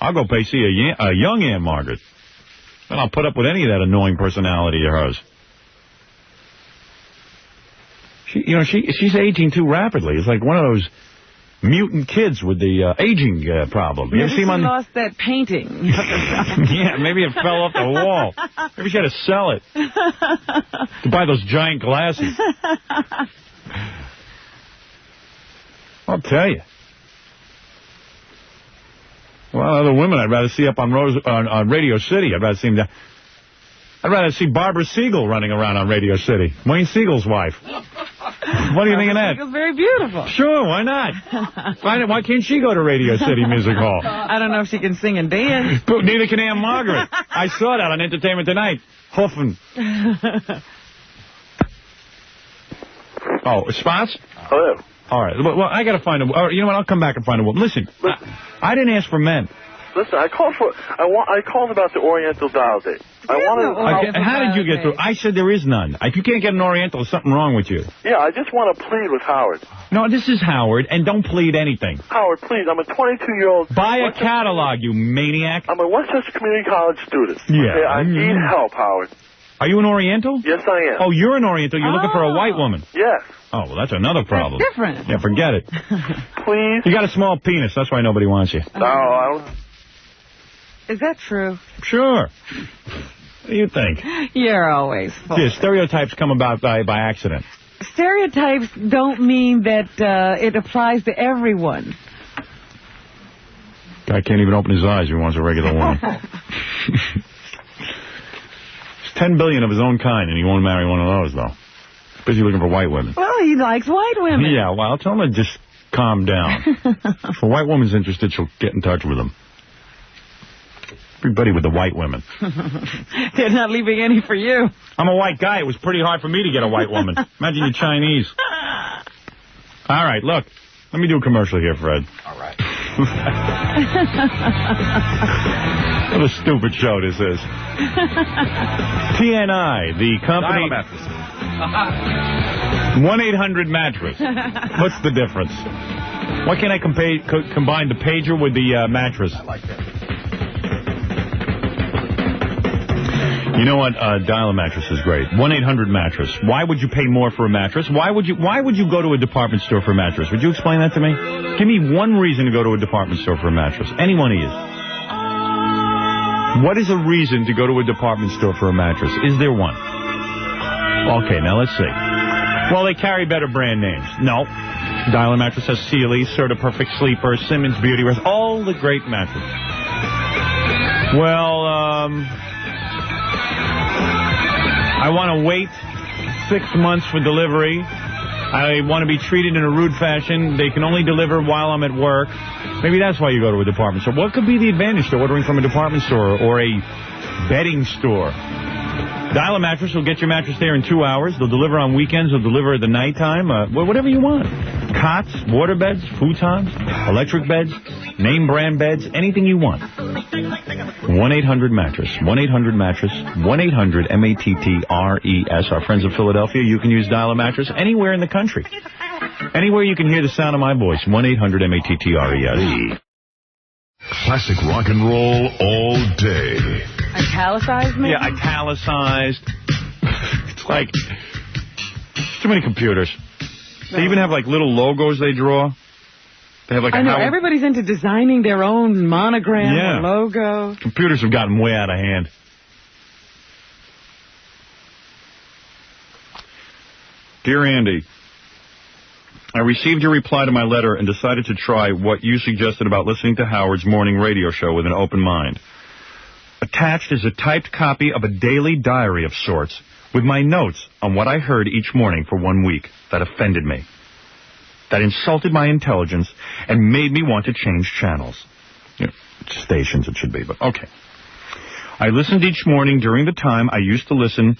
I'll go pay see a young Ann Margaret. And I'll put up with any of that annoying personality of hers. She's aging too rapidly. It's like one of those mutant kids with the aging problem. You ever see him on... lost that painting. Yeah, maybe it fell off the wall. Maybe she had to sell it to buy those giant glasses. I'll tell you. Well, other women I'd rather see up on Radio City. I'd rather see them. I'd rather see Barbara Siegel running around on Radio City. Wayne Siegel's wife. What do you think of that? Siegel's very beautiful. Sure, why not? Why can't she go to Radio City Music Hall? I don't know if she can sing and dance. But neither can Ann Margaret. I saw that on Entertainment Tonight. Huffing. Oh, spots? Hello. All right. Well, I got to find a... you know what? I'll come back and find a woman. Listen, I didn't ask for men. Listen, I called about the Oriental dial date. How did you get through? I said there is none. If you can't get an Oriental, there's something wrong with you. Yeah, I just want to plead with Howard. No, this is Howard, and don't plead anything. Howard, please, I'm a 22-year-old... Buy a catalog, you maniac. I'm a Westchester Community College student. Yeah. Okay, I need help, Howard. Are you an Oriental? Yes, I am. Oh, you're an Oriental. You're looking for a white woman. Yes. Oh, well, that's another problem. That's different. Yeah, forget it. Please? You got a small penis. That's why nobody wants you. No, I don't... Is that true? Sure. What do you think? You're always full. Yeah, stereotypes come about by accident. Stereotypes don't mean that it applies to everyone. Guy can't even open his eyes if he wants a regular woman. He's 10 billion of his own kind, and he won't marry one of those, though. Busy looking for white women. Well, he likes white women. Yeah, well, tell him to just calm down. If a white woman's interested, she'll get in touch with him. Everybody with the white women. They're not leaving any for you. I'm a white guy. It was pretty hard for me to get a white woman. Imagine you're Chinese. All right, look. Let me do a commercial here, Fred. All right. What a stupid show this is. TNI, the company... 1-800-Mattress. What's the difference? Why can't I combine the pager with the mattress? I like that. You know what? Dial-A-Mattress is great. 1-800-Mattress. Why would you pay more for a mattress? Why would you go to a department store for a mattress? Would you explain that to me? Give me one reason to go to a department store for a mattress. Any one of you. What is a reason to go to a department store for a mattress? Is there one? Okay, now let's see. Well, they carry better brand names. No. Dial-A-Mattress has Sealy, Serta Perfect Sleeper, Simmons Beauty Rest, all the great mattresses. Well, I want to wait 6 months for delivery. I want to be treated in a rude fashion. They can only deliver while I'm at work. Maybe that's why you go to a department store. What could be the advantage to ordering from a department store or a bedding store? Dial-A-Mattress will get your mattress there in 2 hours. They'll deliver on weekends. They'll deliver at the nighttime. Whatever you want. Cots, water beds, futons, electric beds, name brand beds, anything you want. 1-800-Mattress. 1-800-Mattress. 1-800-MATTRES. Our friends of Philadelphia, you can use Dial-A-Mattress anywhere in the country. Anywhere you can hear the sound of my voice. 1-800-MATTRES. Classic rock and roll all day. Italicized, maybe? Yeah, italicized. It's like too many computers. They even have like little logos they draw. They have like I know, everybody's into designing their own monogram or logo. Computers have gotten way out of hand. Dear Andy, I received your reply to my letter and decided to try what you suggested about listening to Howard's morning radio show with an open mind. Attached is a typed copy of a daily diary of sorts with my notes on what I heard each morning for 1 week that offended me, that insulted my intelligence, and made me want to change channels. Stations it should be, but okay. I listened each morning during the time I used to listen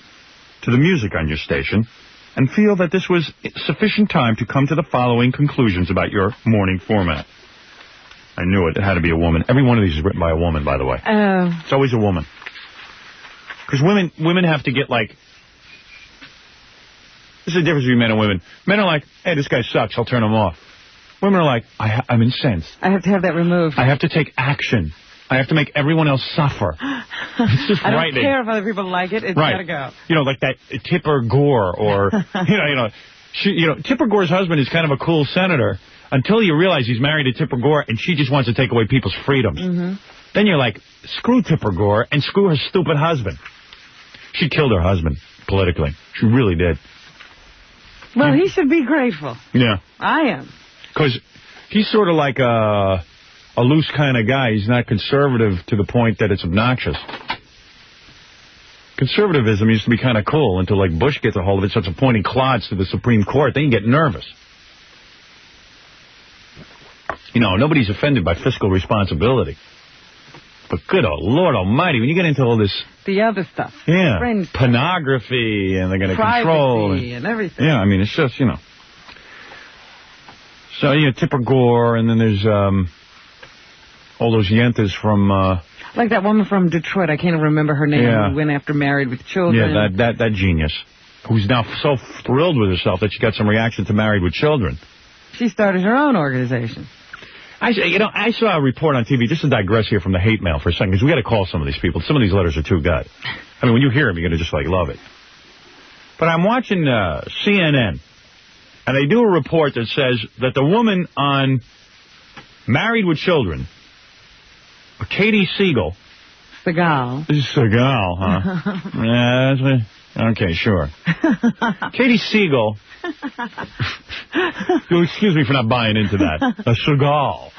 to the music on your station, and feel that this was sufficient time to come to the following conclusions about your morning format. I knew it. It had to be a woman. Every one of these is written by a woman, by the way. Oh. It's always a woman. Because women have to get, like... This is the difference between men and women. Men are like, hey, this guy sucks, I'll turn him off. Women are like, I'm incensed. I have to have that removed. I have to take action. I have to make everyone else suffer. It's just I don't frightening. care if other people like it. It's got to go. You know, like that Tipper Gore, or Tipper Gore's husband is kind of a cool senator until you realize he's married to Tipper Gore and she just wants to take away people's freedoms. Mm-hmm. Then you're like, screw Tipper Gore and screw her stupid husband. She killed her husband politically. She really did. Well, he should be grateful. Yeah. I am. Because he's sort of like a loose kind of guy. He's not conservative to the point that it's obnoxious. Conservatism used to be kind of cool until, like, Bush gets a hold of it, starts appointing clods to the Supreme Court. Then you get nervous. You know, nobody's offended by fiscal responsibility. But good Lord almighty, when you get into all this... The other stuff. Yeah. Pornography, and they're going to control... and everything. Yeah, I mean, it's just, you know... So, yeah, Tipper Gore, and then there's all those yentas from... like that woman from Detroit, I can't remember her name, who went after Married with Children. Yeah, that genius, who's now so thrilled with herself that she got some reaction to Married with Children. She started her own organization. I saw a report on TV, just to digress here from the hate mail for a second, because we got to call some of these people. Some of these letters are too good. I mean, when you hear them, you're going to just, like, love it. But I'm watching CNN, and they do a report that says that the woman on Married with Children, Katie Segal. Segal, huh? Yeah, okay, sure. Katie Segal. You'll excuse me for not buying into that. A Segal.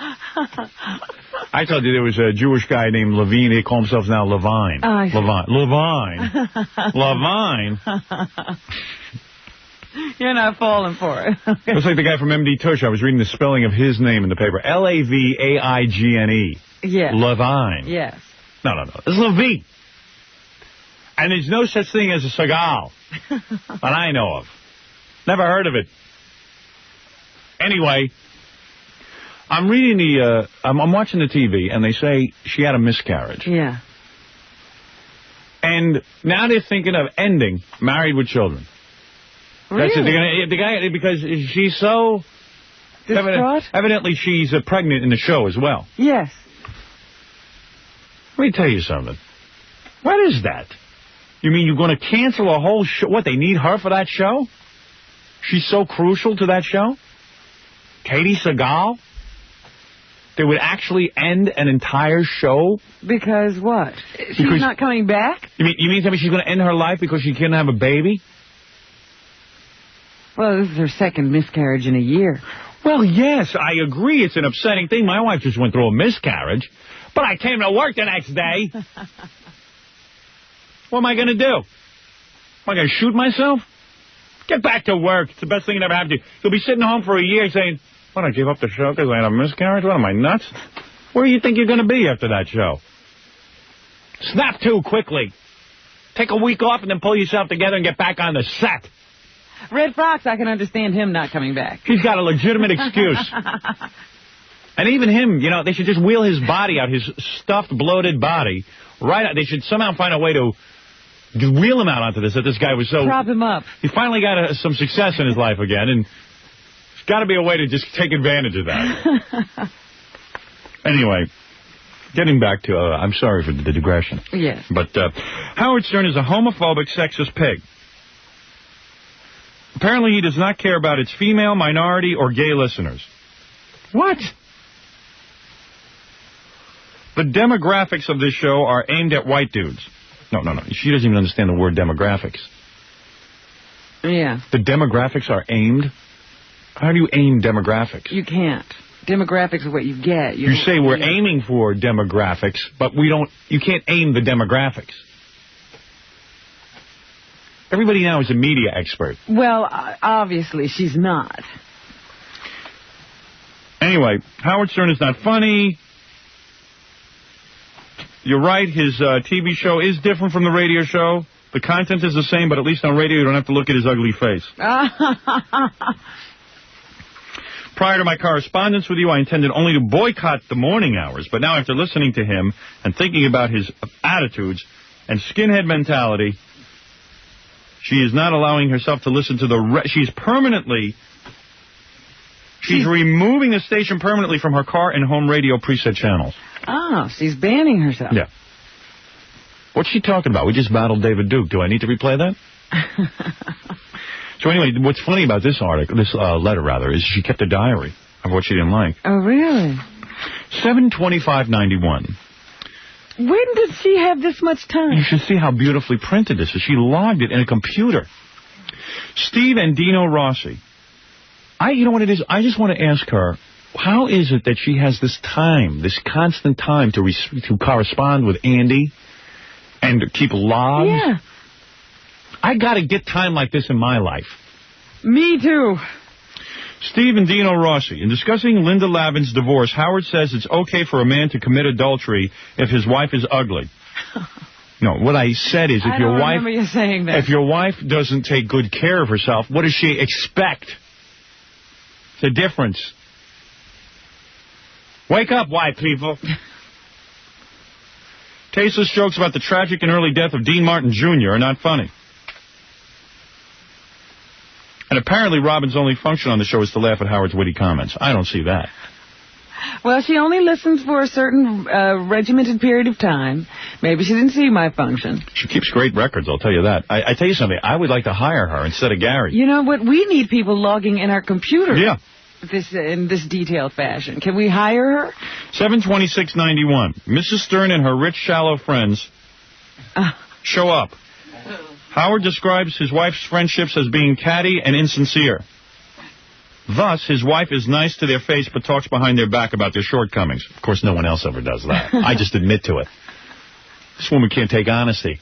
I told you there was a Jewish guy named Levine. He called himself now Levine. Levine. You're not falling for it. Okay. Looks like the guy from MD Tush. I was reading the spelling of his name in the paper. Lavaigne. Yes. Levine. Yes. No. It's Levine. And there's no such thing as a Segal that I know of. Never heard of it. Anyway, I'm reading I'm watching the TV, and they say she had a miscarriage. Yeah. And now they're thinking of ending Married with Children. Really? That's it. The guy, because she's so... Evidently she's pregnant in the show as well. Yes. Let me tell you something. What is that? You mean you're going to cancel a whole show? What, they need her for that show? She's so crucial to that show? Katie Segal? They would actually end an entire show? Because what? She's not coming back? You mean tell me she's going to end her life because she can't have a baby? Well, this is her second miscarriage in a year. Well, yes, I agree. It's an upsetting thing. My wife just went through a miscarriage, but I came to work the next day. What am I going to do? Am I going to shoot myself? Get back to work. It's the best thing that ever happened to you. You'll be sitting home for a year saying, what, I gave up the show because I had a miscarriage? What, am I nuts? Where do you think you're going to be after that show? Snap to quickly. Take a week off and then pull yourself together and get back on the set. Red Fox, I can understand him not coming back. He's got a legitimate excuse. And even him, you know, they should just wheel his body out, his stuffed, bloated body. Right out. They should somehow find a way to wheel him out onto this, that this guy was so... Prop him up. He finally got some success in his life again, and there's got to be a way to just take advantage of that. Anyway, getting back to... I'm sorry for the digression. Yes. But Howard Stern is a homophobic, sexist pig. Apparently he does not care about its female, minority, or gay listeners. What? The demographics of this show are aimed at white dudes. No. She doesn't even understand the word demographics. Yeah. The demographics are aimed How do you aim demographics? You can't. Demographics are what you get. You say we're aiming for demographics, but we don't. You can't aim the demographics. Everybody now is a media expert. Well, obviously she's not. Anyway, Howard Stern is not funny. You're right, his TV show is different from the radio show. The content is the same, but at least on radio you don't have to look at his ugly face. Prior to my correspondence with you, I intended only to boycott the morning hours, but now after listening to him and thinking about his attitudes and skinhead mentality, she is not allowing herself to listen to the... She's removing the station permanently from her car and home radio preset channels. Oh, she's banning herself. Yeah. What's she talking about? We just battled David Duke. Do I need to replay that? So anyway, what's funny about this article, this letter rather, is she kept a diary of what she didn't like. Oh, really? 7/25/91. When did she have this much time? You should see how beautifully printed this is. She logged it in a computer. Steve and Dino Rossi. You know what it is? I just want to ask her, how is it that she has this time, this constant time to correspond with Andy and to keep logs? Yeah. I got to get time like this in my life. Me too. Steve and Dino Rossi. In discussing Linda Lavin's divorce, Howard says it's okay for a man to commit adultery if his wife is ugly. No, what I said is if your wife doesn't take good care of herself, what does she expect? It's a difference. Wake up, white people. Tasteless jokes about the tragic and early death of Dean Martin Jr. are not funny. And apparently Robin's only function on the show is to laugh at Howard's witty comments. I don't see that. Well, she only listens for a certain regimented period of time. Maybe she didn't see my function. She keeps great records, I'll tell you that. I tell you something, I would like to hire her instead of Gary. You know what? We need people logging in our computer. Yeah. In this detailed fashion. Can we hire her? 7/26/91. Mrs. Stern and her rich, shallow friends show up. Howard describes his wife's friendships as being catty and insincere. Thus, his wife is nice to their face but talks behind their back about their shortcomings. Of course, no one else ever does that. I just admit to it. This woman can't take honesty.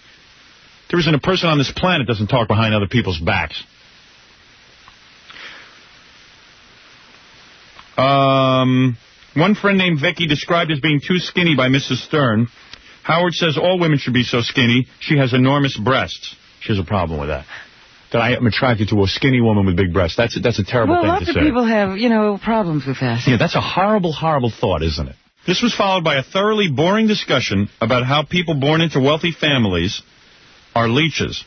There isn't a person on this planet that doesn't talk behind other people's backs. One friend named Vicky described as being too skinny by Mrs. Stern. Howard says all women should be so skinny. She has enormous breasts. She has a problem with that. That I am attracted to a skinny woman with big breasts. That's a terrible thing to say. Well, lots of people have, problems with that. Yeah, that's a horrible, horrible thought, isn't it? This was followed by a thoroughly boring discussion about how people born into wealthy families are leeches.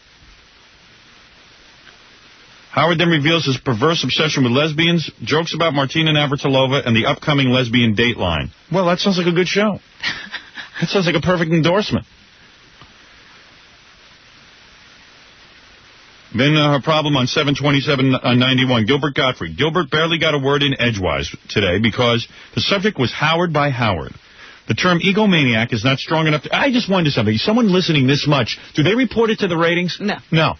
Howard then reveals his perverse obsession with lesbians, jokes about Martina Navratilova, and the upcoming lesbian Dateline. Well, that sounds like a good show. That sounds like a perfect endorsement. Then her problem on 7/27/91, Gilbert Gottfried. Gilbert barely got a word in edgewise today because the subject was Howard by Howard. The term egomaniac is not strong enough to... I just wonder something. Someone listening this much, do they report it to the ratings? No. No.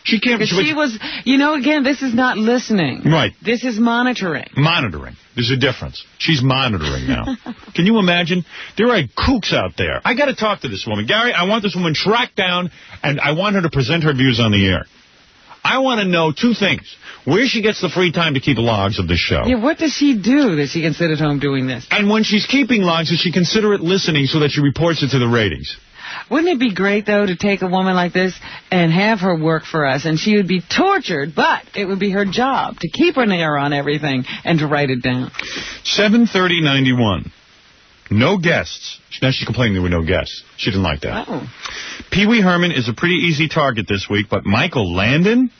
She can't... She was... again, this is not listening. Right. This is monitoring. Monitoring. There's a difference. She's monitoring now. Can you imagine? There are kooks out there. I got to talk to this woman. Gary, I want this woman tracked down, and I want her to present her views on the air. I want to know two things. Where she gets the free time to keep logs of this show. Yeah, what does she do that she can sit at home doing this? And when she's keeping logs, does she consider it listening so that she reports it to the ratings? Wouldn't it be great, though, to take a woman like this and have her work for us, and she would be tortured, but it would be her job to keep an ear on everything and to write it down. 7/30/91. No guests. Now she's complaining there were no guests. She didn't like that. Oh. Pee Wee Herman is a pretty easy target this week, but Michael Landon?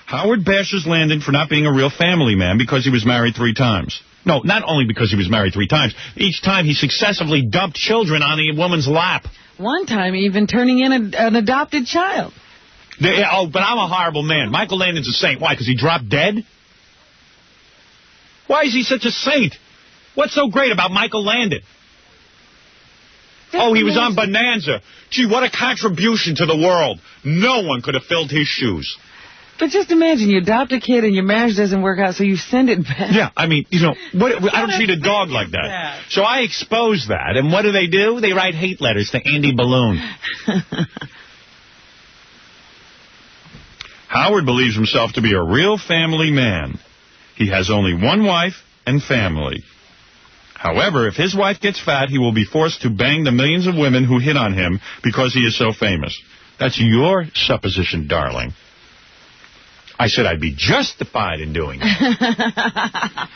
Howard bashes Landon for not being a real family man because he was married 3 times. No, not only because he was married 3 times. Each time he successively dumped children on the woman's lap. One time even turning in an adopted child. But I'm a horrible man. Michael Landon's a saint. Why, because he dropped dead? Why is he such a saint? What's so great about Michael Landon? He was on Bonanza. Gee, what a contribution to the world. No one could have filled his shoes. But just imagine, you adopt a kid and your marriage doesn't work out, so you send it back. Yeah, I mean, you know, I don't treat a dog like that. So I expose that. And what do? They write hate letters to Andy Balloon. Howard believes himself to be a real family man. He has only one wife and family. However, if his wife gets fat, he will be forced to bang the millions of women who hit on him because he is so famous. That's your supposition, darling. I said I'd be justified in doing that.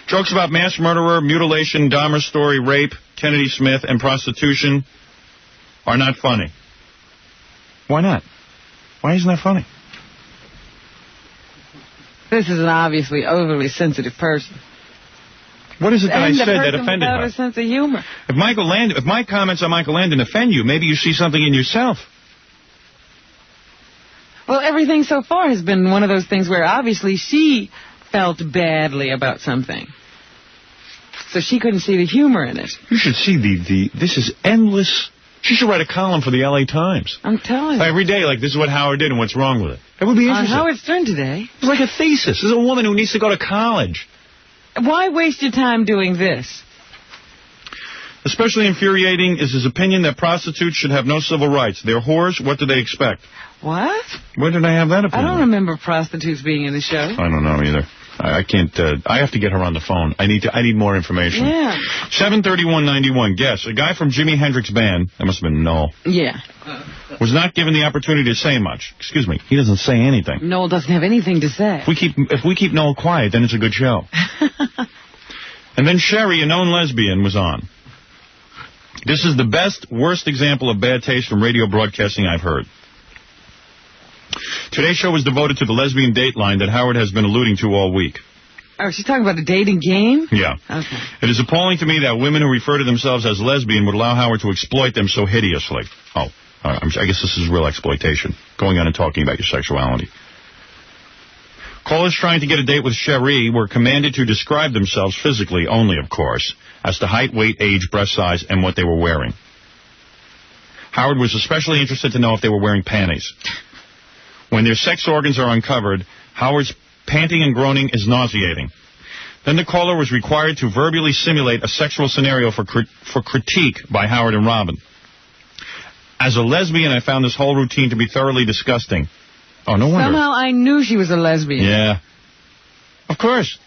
Jokes about mass murderer, mutilation, Dahmer story, rape, Kennedy Smith, and prostitution are not funny. Why not? Why isn't that funny? This is an obviously overly sensitive person. What is it that I said that offended her? A sense of humor. If my comments on Michael Landon offend you, maybe you see something in yourself. Well, everything so far has been one of those things where obviously she felt badly about something. So she couldn't see the humor in it. You should see this is endless. She should write a column for the L.A. Times. I'm telling you. Every day, like, this is what Howard did and what's wrong with it. It would be interesting. On Howard Stern today. It's like a thesis. This is a woman who needs to go to college. Why waste your time doing this? Especially infuriating is his opinion that prostitutes should have no civil rights. They're whores. What do they expect? What? Where did I have that opinion? I don't remember prostitutes being in the show. I don't know either. I can't. I have to get her on the phone. I need more information. Yeah. 73191. Guess a guy from Jimi Hendrix band. That must have been Noel. Yeah. Was not given the opportunity to say much. Excuse me. He doesn't say anything. Noel doesn't have anything to say. If we keep Noel quiet, then it's a good show. And then Sherry, a known lesbian, was on. This is the best, worst example of bad taste from radio broadcasting I've heard. Today's show was devoted to the lesbian date line that Howard has been alluding to all week. Oh, she's talking about a dating game? Yeah. Okay. It is appalling to me that women who refer to themselves as lesbian would allow Howard to exploit them so hideously. Oh, I guess this is real exploitation, going on and talking about your sexuality. Callers trying to get a date with Sherry were commanded to describe themselves physically only, of course, as to height, weight, age, breast size, and what they were wearing. Howard was especially interested to know if they were wearing panties. When their sex organs are uncovered, Howard's panting and groaning is nauseating. Then the caller was required to verbally simulate a sexual scenario for critique by Howard and Robin. As a lesbian, I found this whole routine to be thoroughly disgusting. Oh, no wonder. Somehow I knew she was a lesbian. Yeah. Of course.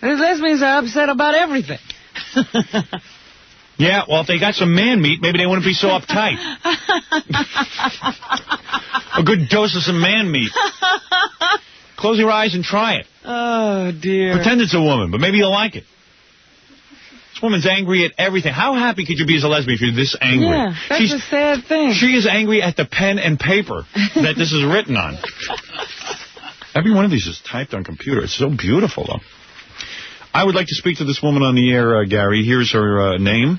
Lesbians are upset about everything. Yeah, well, if they got some man meat, maybe they wouldn't be so uptight. A good dose of some man meat. Close your eyes and try it. Oh, dear. Pretend it's a woman, but maybe you'll like it. This woman's angry at everything. How happy could you be as a lesbian if you're this angry? Yeah, that's a sad thing. She is angry at the pen and paper that this is written on. Every one of these is typed on computer. It's so beautiful, though. I would like to speak to this woman on the air, Gary. Here's her name.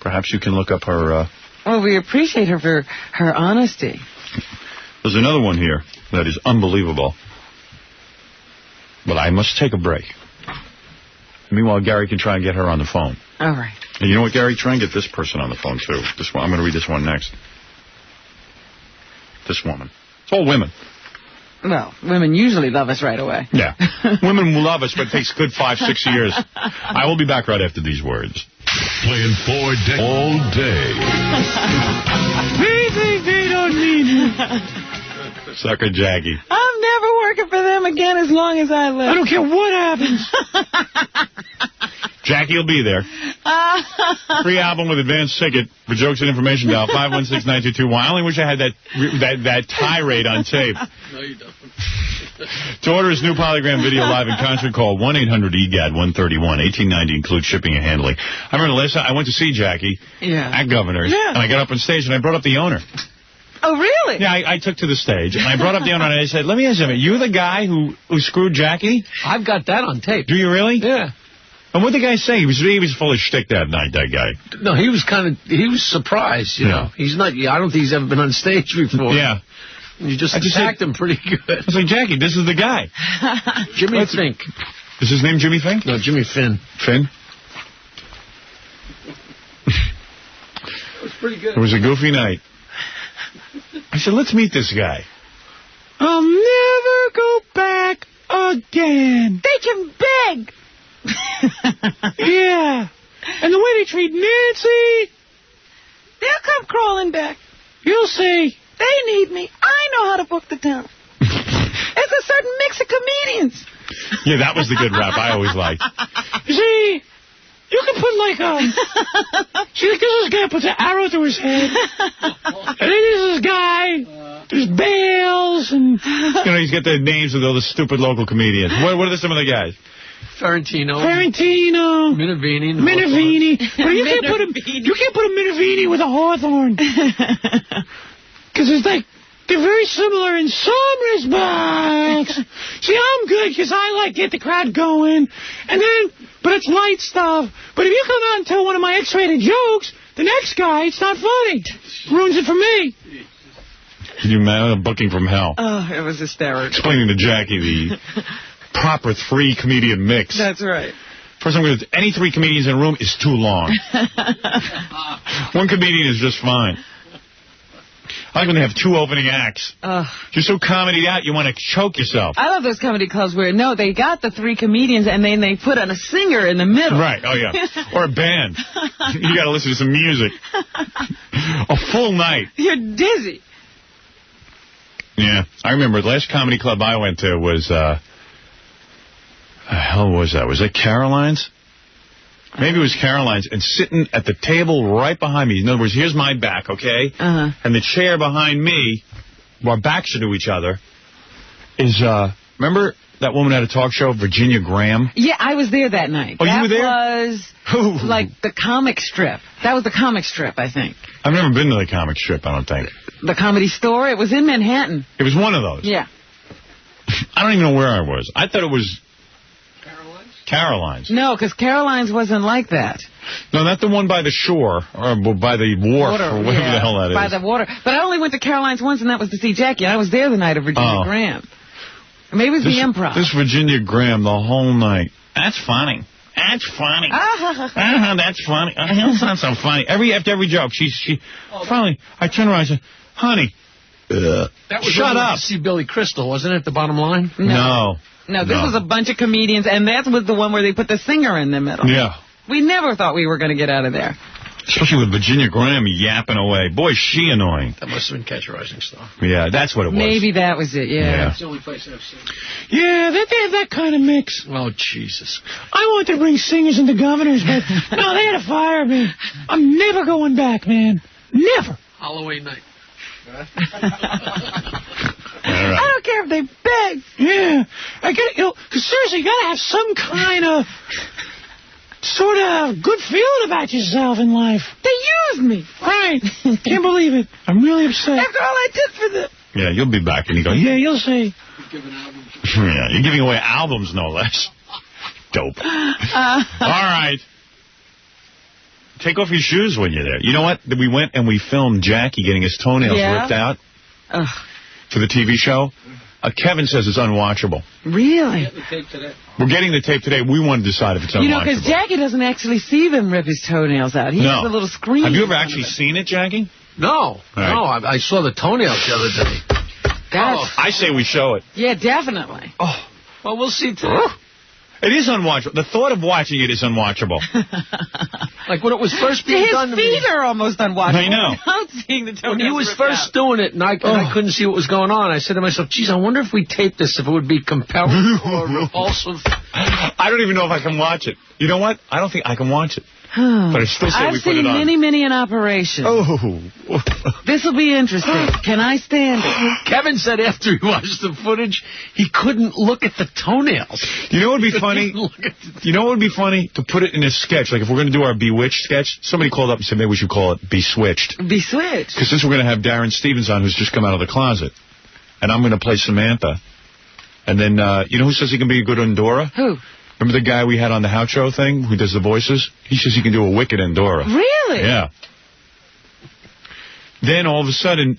Perhaps you can look up her... Well, we appreciate her for her honesty. There's another one here that is unbelievable. But I must take a break. Meanwhile, Gary can try and get her on the phone. All right. And you know what, Gary? Try and get this person on the phone, too. This one. I'm going to read this one next. This woman. It's all women. Well, women usually love us right away. Yeah. Women will love us, but it takes a good 5-6 years. I will be back right after these words. Playing 4 decades all day. We think they don't need it. Sucker Jackie. I'm never working for them again as long as I live. I don't care what happens. Jackie will be there. Free album with advance ticket for jokes and information dial 516-922-1. I only wish I had that tirade on tape. No, you don't. To order his new Polygram video live in concert, call 1-800-EGAD-131. $18.90 includes shipping and handling. I remember the last time I went to see Jackie at Governor's, and I got up on stage and I brought up the owner. Oh, really? Yeah, I took to the stage, and I brought up the owner, and I said, let me ask you, you the guy who screwed Jackie? I've got that on tape. Do you really? Yeah. And what did the guy say? He was full of shtick that night, that guy. No, he was surprised, you know. He's not, I don't think he's ever been on stage before. Yeah. You just attacked him pretty good. I was like, Jackie, this is the guy. Jimmy Fink. Is his name Jimmy Fink? No, Jimmy Finn. Finn? It was pretty good. It was a goofy night. I said, let's meet this guy. I'll never go back again. They can beg. Yeah. And the way they treat Nancy. They'll come crawling back. You'll see. They need me. I know how to book the town. It's a certain mix of comedians. Yeah, that was the good rap I always liked. You see, you can put like see, like this guy puts an arrow through his head. And then there's this guy. There's Bales and... You know, he's got the names of all the stupid local comedians. What are some of the guys? Ferrantino. Minervini. But you can't put a Minervini with a Hawthorne. Because it's like, they're very similar in some respects. See, I'm good because I like get the crowd going. And then, but it's light stuff. But if you come out and tell one of my X-rated jokes, the next guy, it's not funny. Ruins it for me. Can you imagine booking from hell? Oh, it was hysterical. Explaining to Jackie the proper 3-comedian mix. That's right. First time any 3 comedians in a room is too long. One comedian is just fine. I like when they have 2 opening acts. You're so comedied out, you want to choke yourself. I love those comedy clubs where, no, they got the 3 comedians and then they put on a singer in the middle. Right, oh yeah. Or a band. You got to listen to some music. A full night. You're dizzy. Yeah, I remember the last comedy club I went to was, the hell was that? Was it Caroline's? Maybe it was Caroline's, and sitting at the table right behind me. In other words, here's my back, okay? And the chair behind me, our backs are to each other, is, remember that woman had a talk show, Virginia Graham? Yeah, I was there that night. Oh, you were there? That was, like, the comic strip. That was the comic strip, I think. I've never been to the comic strip, I don't think. The Comedy Store? It was in Manhattan. It was one of those? Yeah. I don't even know where I was. I thought it was... Caroline's. No, because Caroline's wasn't like that. No, not the one by the shore, or by the wharf, or whatever the hell that is. By the water. But I only went to Caroline's once, and that was to see Jackie. I was there the night of Virginia Graham. Maybe it was the Improv. This Virginia Graham the whole night. That's funny. That's funny. That's funny. That's not so funny. After every joke, she finally, I turn around and say, honey, that was shut up. See Billy Crystal, wasn't it, the bottom line? No. No, this was a bunch of comedians, and that was the one where they put the singer in the middle. Yeah. We never thought we were going to get out of there. Especially with Virginia Graham yapping away. Boy, is she annoying. That must have been Catch a Rising Star. Yeah, that's what it was. Maybe that was it, yeah. That's the only place I've seen. Yeah, they have that kind of mix. Oh, Jesus. I wanted to bring singers into governors, but no, they had to fire me. I'm never going back, man. Never. Halloween night. I don't care if they beg. Yeah. I get it, because seriously, you got to have some kind of sort of good feeling about yourself in life. They used me. Right. Can't believe it. I'm really upset. After all I did for them. Yeah, you'll be back. And you go, yeah, you'll see. Yeah, you're giving away albums, no less. Dope. All right. Take off your shoes when you're there. You know what? We went and we filmed Jackie getting his toenails ripped out for the TV show. Kevin says it's unwatchable. Really? We're getting the tape today. We want to decide if it's unwatchable. You know, because Jackie doesn't actually see them rip his toenails out. He has a little screen. Have you ever actually seen it, Jackie? No. Right. No, I saw the toenails the other day. I say we show it. Yeah, definitely. Oh, well, we'll see today. It is unwatchable. The thought of watching it is unwatchable. Like when it was first being done to me. His feet are almost unwatchable. I know. Without seeing the toenails when he was first doing it and I couldn't see what was going on, I said to myself, geez, I wonder if we taped this, if it would be compelling or repulsive. I don't even know if I can watch it. You know what? I don't think I can watch it. But I still say we put it on. I've seen many in operation. This will be interesting. Can I stand it? Kevin said after he watched the footage, he couldn't look at the toenails. You know what would be funny? You know what would be funny? To put it in a sketch. Like if we're going to do our Bewitched sketch, somebody called up and said maybe we should call it Beswitched. Beswitched. Because this we're going to have Darren Stevens on, who's just come out of the closet. And I'm going to play Samantha. And then, you know who says he can be a good Endora? Who? Remember the guy we had on the How Show thing who does the voices? He says he can do a wicked Endora. Really? Yeah. Then all of a sudden,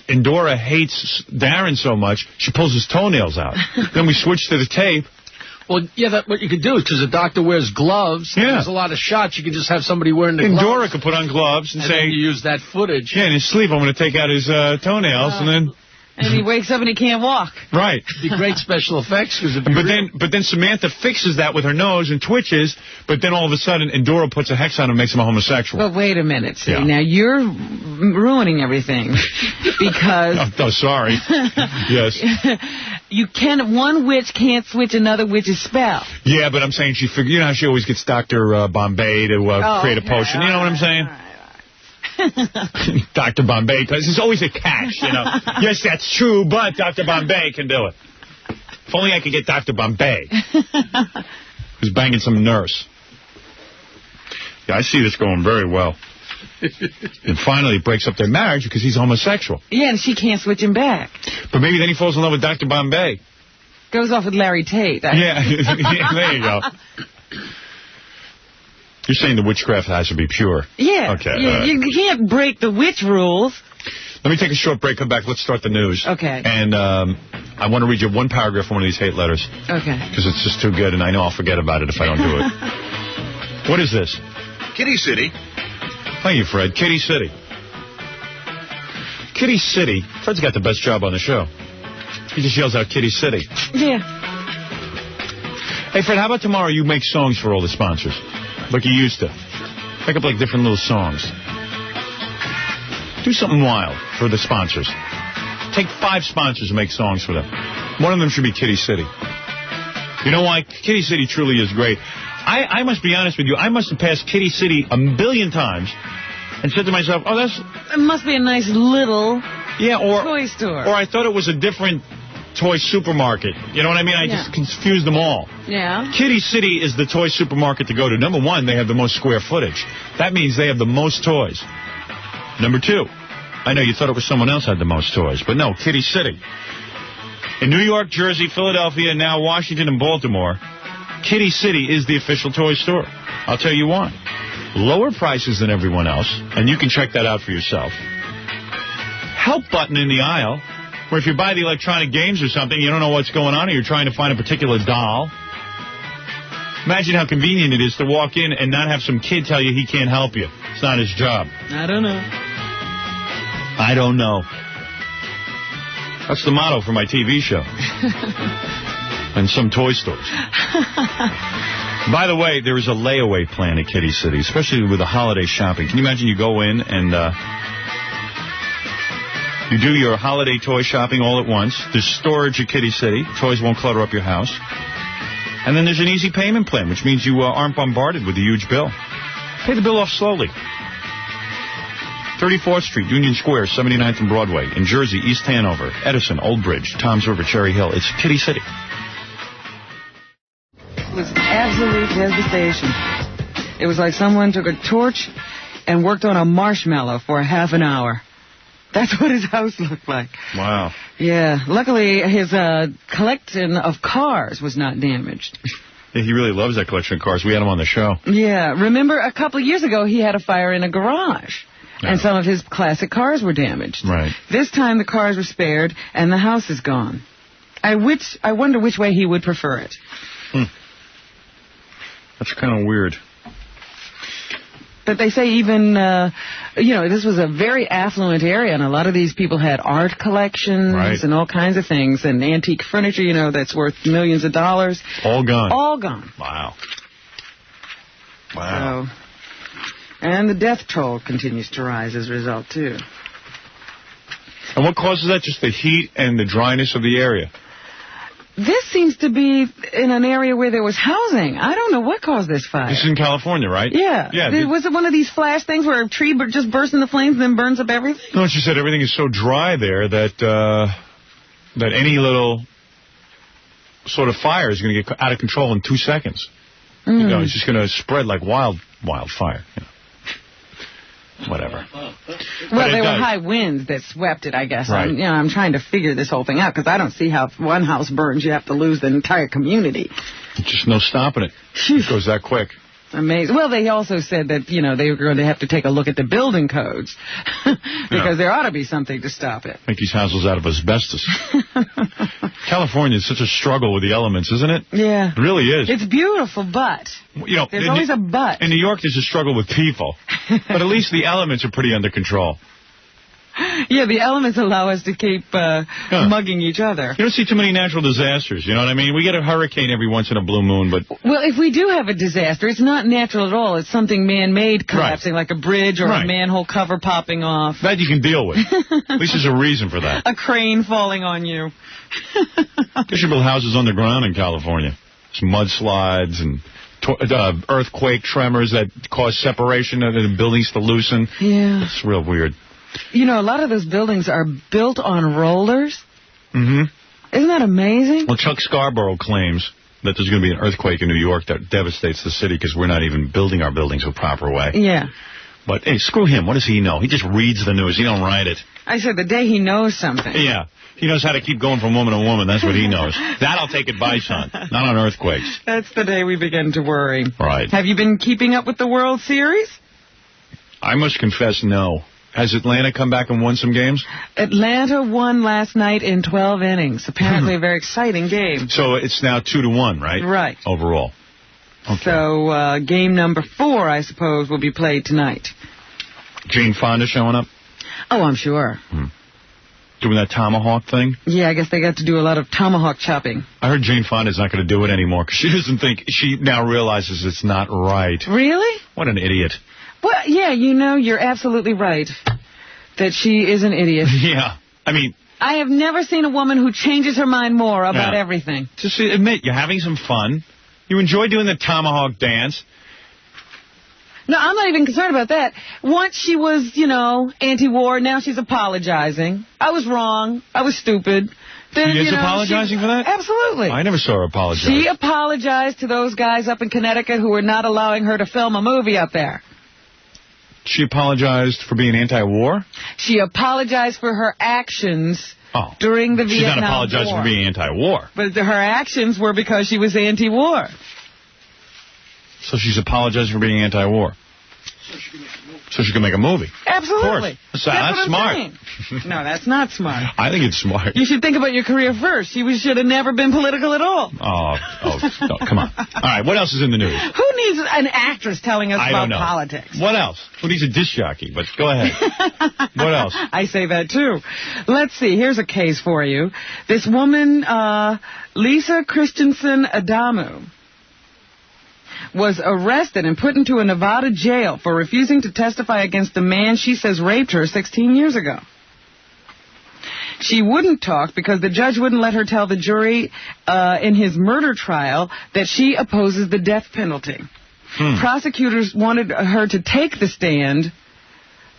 Endora hates Darren so much, she pulls his toenails out. Then we switch to the tape. Well, yeah, what you could do is, because the doctor wears gloves, and there's a lot of shots, you could just have somebody wearing the gloves. Dora could put on gloves and say... then you use that footage. Yeah, in his sleep, I'm going to take out his toenails, and then... And he wakes up and he can't walk. Right. It'd be great special effects. But then Samantha fixes that with her nose and twitches, but then all of a sudden, Endora puts a hex on him and makes him a homosexual. But wait a minute. See, now you're ruining everything because... Oh, sorry. Yes. One witch can't switch another witch's spell. Yeah, but I'm saying you know how she always gets Dr. Bombay to create a potion? You know what I'm saying? Dr. Bombay, because there's always a catch, you know. Yes, that's true, but Dr. Bombay can do it. If only I could get Dr. Bombay, who's banging some nurse. Yeah, I see this going very well. And finally it breaks up their marriage because he's homosexual. Yeah, and she can't switch him back. But maybe then he falls in love with Dr. Bombay. Goes off with Larry Tate. Yeah, there you go. You're saying the witchcraft has to be pure. Yeah. Okay. You can't break the witch rules. Let me take a short break, come back. Let's start the news. Okay. And I want to read you one paragraph from one of these hate letters. Okay. Because it's just too good, and I know I'll forget about it if I don't do it. What is this? Kitty City. Thank you, Fred. Kitty City. Kitty City. Fred's got the best job on the show. He just yells out Kitty City. Yeah. Hey, Fred, how about tomorrow you make songs for all the sponsors? Like you used to. Make up like different little songs. Do something wild for the sponsors. Take 5 sponsors and make songs for them. One of them should be Kitty City. You know why? Kitty City truly is great. I must be honest with you. I must have passed Kitty City 1 billion times and said to myself, oh, that's... It must be a nice little toy store. Or I thought it was a different toy supermarket. You know what I mean? I just confused them all. Yeah. Kitty City is the toy supermarket to go to. Number 1, they have the most square footage. That means they have the most toys. Number 2, I know you thought it was someone else had the most toys, but no, Kitty City. In New York, Jersey, Philadelphia, and now Washington and Baltimore, Kitty City is the official toy store. I'll tell you why. Lower prices than everyone else, and you can check that out for yourself. Help button in the aisle, where if you buy the electronic games or something, you don't know what's going on, or you're trying to find a particular doll. Imagine how convenient it is to walk in and not have some kid tell you he can't help you. It's not his job. I don't know. I don't know. That's the motto for my TV show. And some toy stores. By the way, there is a layaway plan at Kitty City, especially with the holiday shopping. Can you imagine you go in and you do your holiday toy shopping all at once. There's storage at Kitty City. Toys won't clutter up your house. And then there's an easy payment plan, which means you aren't bombarded with a huge bill. Pay the bill off slowly. 34th Street, Union Square, 79th and Broadway. In Jersey, East Hanover, Edison, Old Bridge, Toms River, Cherry Hill. It's Kitty City. It was absolute devastation. It was like someone took a torch and worked on a marshmallow for half an hour. That's what his house looked like. Wow. Yeah. Luckily, his collection of cars was not damaged. Yeah, he really loves that collection of cars. We had him on the show. Yeah. Remember, a couple of years ago, he had a fire in a garage. And some of his classic cars were damaged. Right. This time, the cars were spared, and the house is gone. I wonder which way he would prefer it. That's kind of weird. But they say even, this was a very affluent area, and a lot of these people had art collections and all kinds of things, and antique furniture, that's worth millions of dollars. All gone. All gone. Wow. So, and the death toll continues to rise as a result, too. And what causes that? Just the heat and the dryness of the area? This seems to be in an area where there was housing. I don't know what caused this fire. This is in California, right? Yeah. Was it one of these flash things where a tree just bursts into flames and then burns up everything? No, she said everything is so dry there that any little sort of fire is going to get out of control in 2 seconds. It's just going to spread like wildfire. Whatever. Well, there were high winds that swept it, I guess. Right. I'm trying to figure this whole thing out, because I don't see how if one house burns, you have to lose the entire community. Just no stopping it. It goes that quick. Amazing. Well, they also said that, you know, they were going to have to take a look at the building codes because there ought to be something to stop it. Make these houses out of asbestos. California is such a struggle with the elements, isn't it? Yeah. It really is. It's beautiful, but there's always a but. In New York, there's a struggle with people, but at least the elements are pretty under control. Yeah, the elements allow us to keep mugging each other. You don't see too many natural disasters, you know what I mean? We get a hurricane every once in a blue moon, but... Well, if we do have a disaster, it's not natural at all. It's something man-made collapsing, like a bridge or a manhole cover popping off. That you can deal with. At least there's a reason for that. A crane falling on you. They should build houses underground in California. Some mudslides and... earthquake tremors that cause separation of the buildings to loosen. Yeah. It's real weird. You know, a lot of those buildings are built on rollers. Mm-hmm. Isn't that amazing? Well, Chuck Scarborough claims that there's going to be an earthquake in New York that devastates the city because we're not even building our buildings a proper way. Yeah. But, hey, screw him. What does he know? He just reads the news. He don't write it. I said the day he knows something. Yeah. He knows how to keep going from woman to woman. That's what he knows. That I'll take advice on, not on earthquakes. That's the day we begin to worry. Right. Have you been keeping up with the World Series? I must confess, no. Has Atlanta come back and won some games? Atlanta won last night in 12 innings. Apparently a very exciting game. So it's now 2-1, right? Right. Overall. Okay. So game number 4, I suppose, will be played tonight. Jane Fonda showing up? Oh, I'm sure. Doing that tomahawk thing? Yeah, I guess they got to do a lot of tomahawk chopping. I heard Jane Fonda's not going to do it anymore because she doesn't think, she now realizes it's not right. Really? What an idiot. Well, yeah, you know, you're absolutely right that she is an idiot. Yeah. I mean... I have never seen a woman who changes her mind more about everything. Just admit, you're having some fun. You enjoy doing the tomahawk dance. No, I'm not even concerned about that. Once she was, you know, anti-war, now she's apologizing. I was wrong. I was stupid. Then, she is apologizing for that? Absolutely. I never saw her apologize. She apologized to those guys up in Connecticut who were not allowing her to film a movie up there. She apologized for being anti-war? She apologized for her actions during the Vietnam War. She's not apologizing for being anti-war. But her actions were because she was anti-war. So she's apologizing for being anti-war. So she can make a movie. Absolutely. Of course. That's smart. No, that's not smart. I think it's smart. You should think about your career first. She should have never been political at all. Oh, come on. All right, what else is in the news? Who needs an actress telling us about politics? What else? Who needs a disc jockey? But go ahead. What else? I say that, too. Let's see. Here's a case for you. This woman, Lisa Christensen Adamu, was arrested and put into a Nevada jail for refusing to testify against the man she says raped her 16 years ago. She wouldn't talk because the judge wouldn't let her tell the jury in his murder trial that she opposes the death penalty. Prosecutors wanted her to take the stand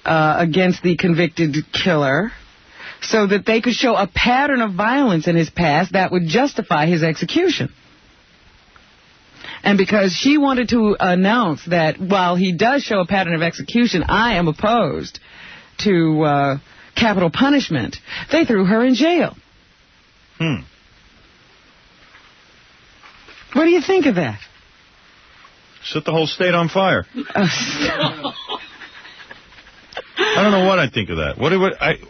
against the convicted killer so that they could show a pattern of violence in his past that would justify his execution. And because she wanted to announce that while he does show a pattern of execution, I am opposed to capital punishment, they threw her in jail. What do you think of that? Set the whole state on fire. I don't know what I think of that.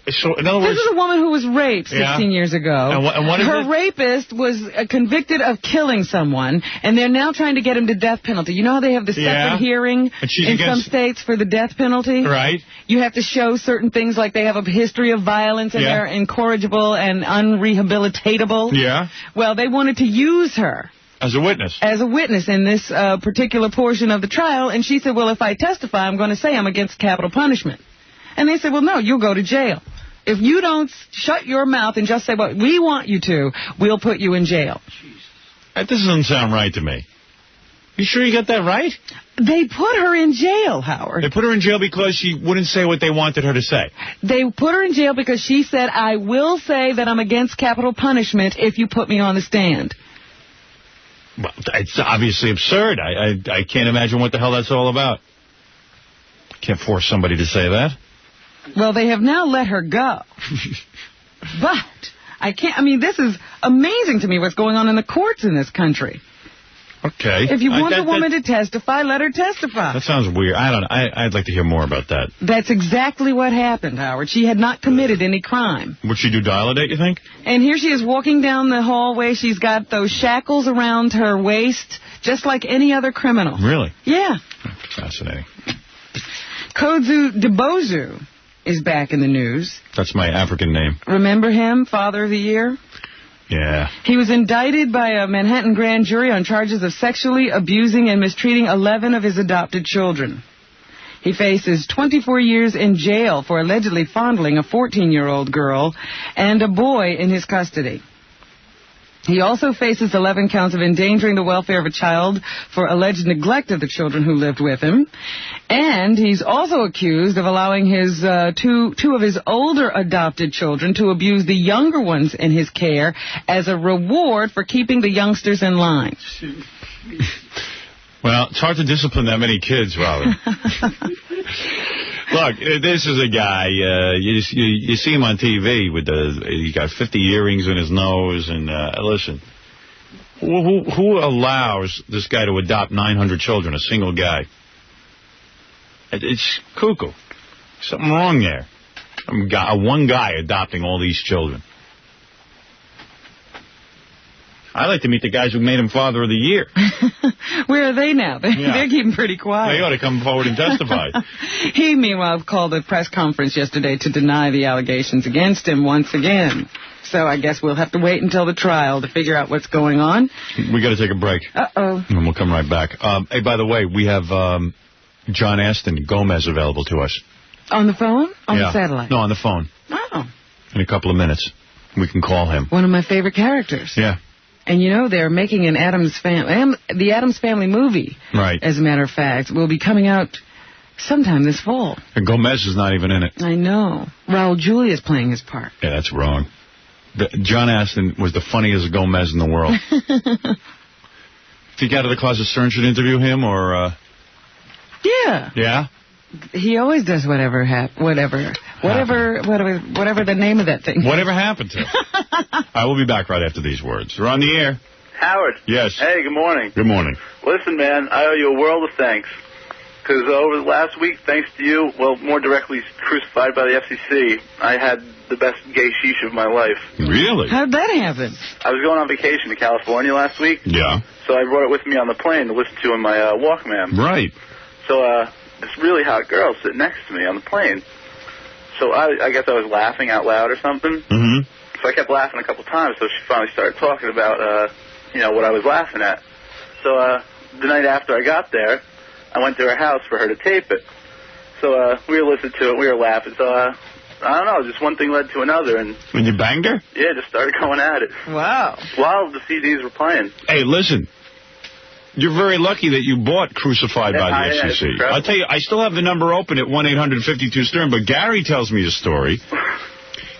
So in other words, this is a woman who was raped 16 years ago. And what is her rapist was convicted of killing someone, and they're now trying to get him to death penalty. You know how they have the separate hearing in some states for the death penalty? Right. You have to show certain things like they have a history of violence and they're incorrigible and unrehabilitatable. Yeah. Well, they wanted to use her. As a witness. As a witness in this particular portion of the trial, and she said, well, if I testify, I'm going to say I'm against capital punishment. And they said, well, no, you'll go to jail. If you don't shut your mouth and just say what we want you to, we'll put you in jail. That doesn't sound right to me. You sure you got that right? They put her in jail, Howard. They put her in jail because she wouldn't say what they wanted her to say. They put her in jail because she said, I will say that I'm against capital punishment if you put me on the stand. Well, it's obviously absurd. I can't imagine what the hell that's all about. Can't force somebody to say that. Well, they have now let her go. But I mean, this is amazing to me what's going on in the courts in this country. Okay. If you want the woman to testify, let her testify. That sounds weird. I don't know. I'd like to hear more about that. That's exactly what happened, Howard. She had not committed any crime. Would she do dial-a-date, you think? And here she is walking down the hallway. She's got those shackles around her waist, just like any other criminal. Really? Yeah. Fascinating. Deosu is back in the news. That's my African name. Remember him, Father of the Year? Yeah. He was indicted by a Manhattan grand jury on charges of sexually abusing and mistreating 11 of his adopted children. He faces 24 years in jail for allegedly fondling a 14-year-old girl and a boy in his custody. He also faces 11 counts of endangering the welfare of a child for alleged neglect of the children who lived with him. And he's also accused of allowing his two of his older adopted children to abuse the younger ones in his care as a reward for keeping the youngsters in line. Well, it's hard to discipline that many kids, Robin. Look, this is a guy, you see him on TV with he got 50 earrings in his nose, and listen, who allows this guy to adopt 900 children, a single guy? It's cuckoo. Something wrong there. One guy adopting all these children. I like to meet the guys who made him Father of the Year. Where are they now? They're keeping pretty quiet. They ought to come forward and testify. He, meanwhile, called a press conference yesterday to deny the allegations against him once again. So I guess we'll have to wait until the trial to figure out what's going on. We got to take a break. Uh-oh. And we'll come right back. Hey, by the way, we have John Aston Gomez available to us. On the phone? On the satellite? No, on the phone. Oh. In a couple of minutes. We can call him. One of my favorite characters. Yeah. And, you know, they're making an the Addams Family movie. Right. As a matter of fact, will be coming out sometime this fall. And Gomez is not even in it. I know. Raul Julia's playing his part. Yeah, that's wrong. John Aston was the funniest Gomez in the world. Think Out of the Closet Stern should interview him, or... Yeah. Yeah? He always does whatever the name of that thing. Whatever happened to him. I will be back right after these words. We're on the air. Howard. Yes. Hey, good morning. Good morning. Listen, man, I owe you a world of thanks. Because over the last week, thanks to you, well, more directly crucified by the FCC, I had the best gay sheesh of my life. Really? How'd that happen? I was going on vacation to California last week. Yeah. So I brought it with me on the plane to listen to in my Walkman. Right. So, this really hot girl sitting next to me on the plane. So I guess I was laughing out loud or something. Mm-hmm. So I kept laughing a couple times, so she finally started talking about, what I was laughing at. So the night after I got there, I went to her house for her to tape it. So we were listening to it, we were laughing. So, I don't know, just one thing led to another. And you banged her? Yeah, just started going at it. Wow. While the CDs were playing. Hey, listen. You're very lucky that you bought Crucified by the FCC. I'll tell you, I still have the number open at 1-800-52-STERN, but Gary tells me a story.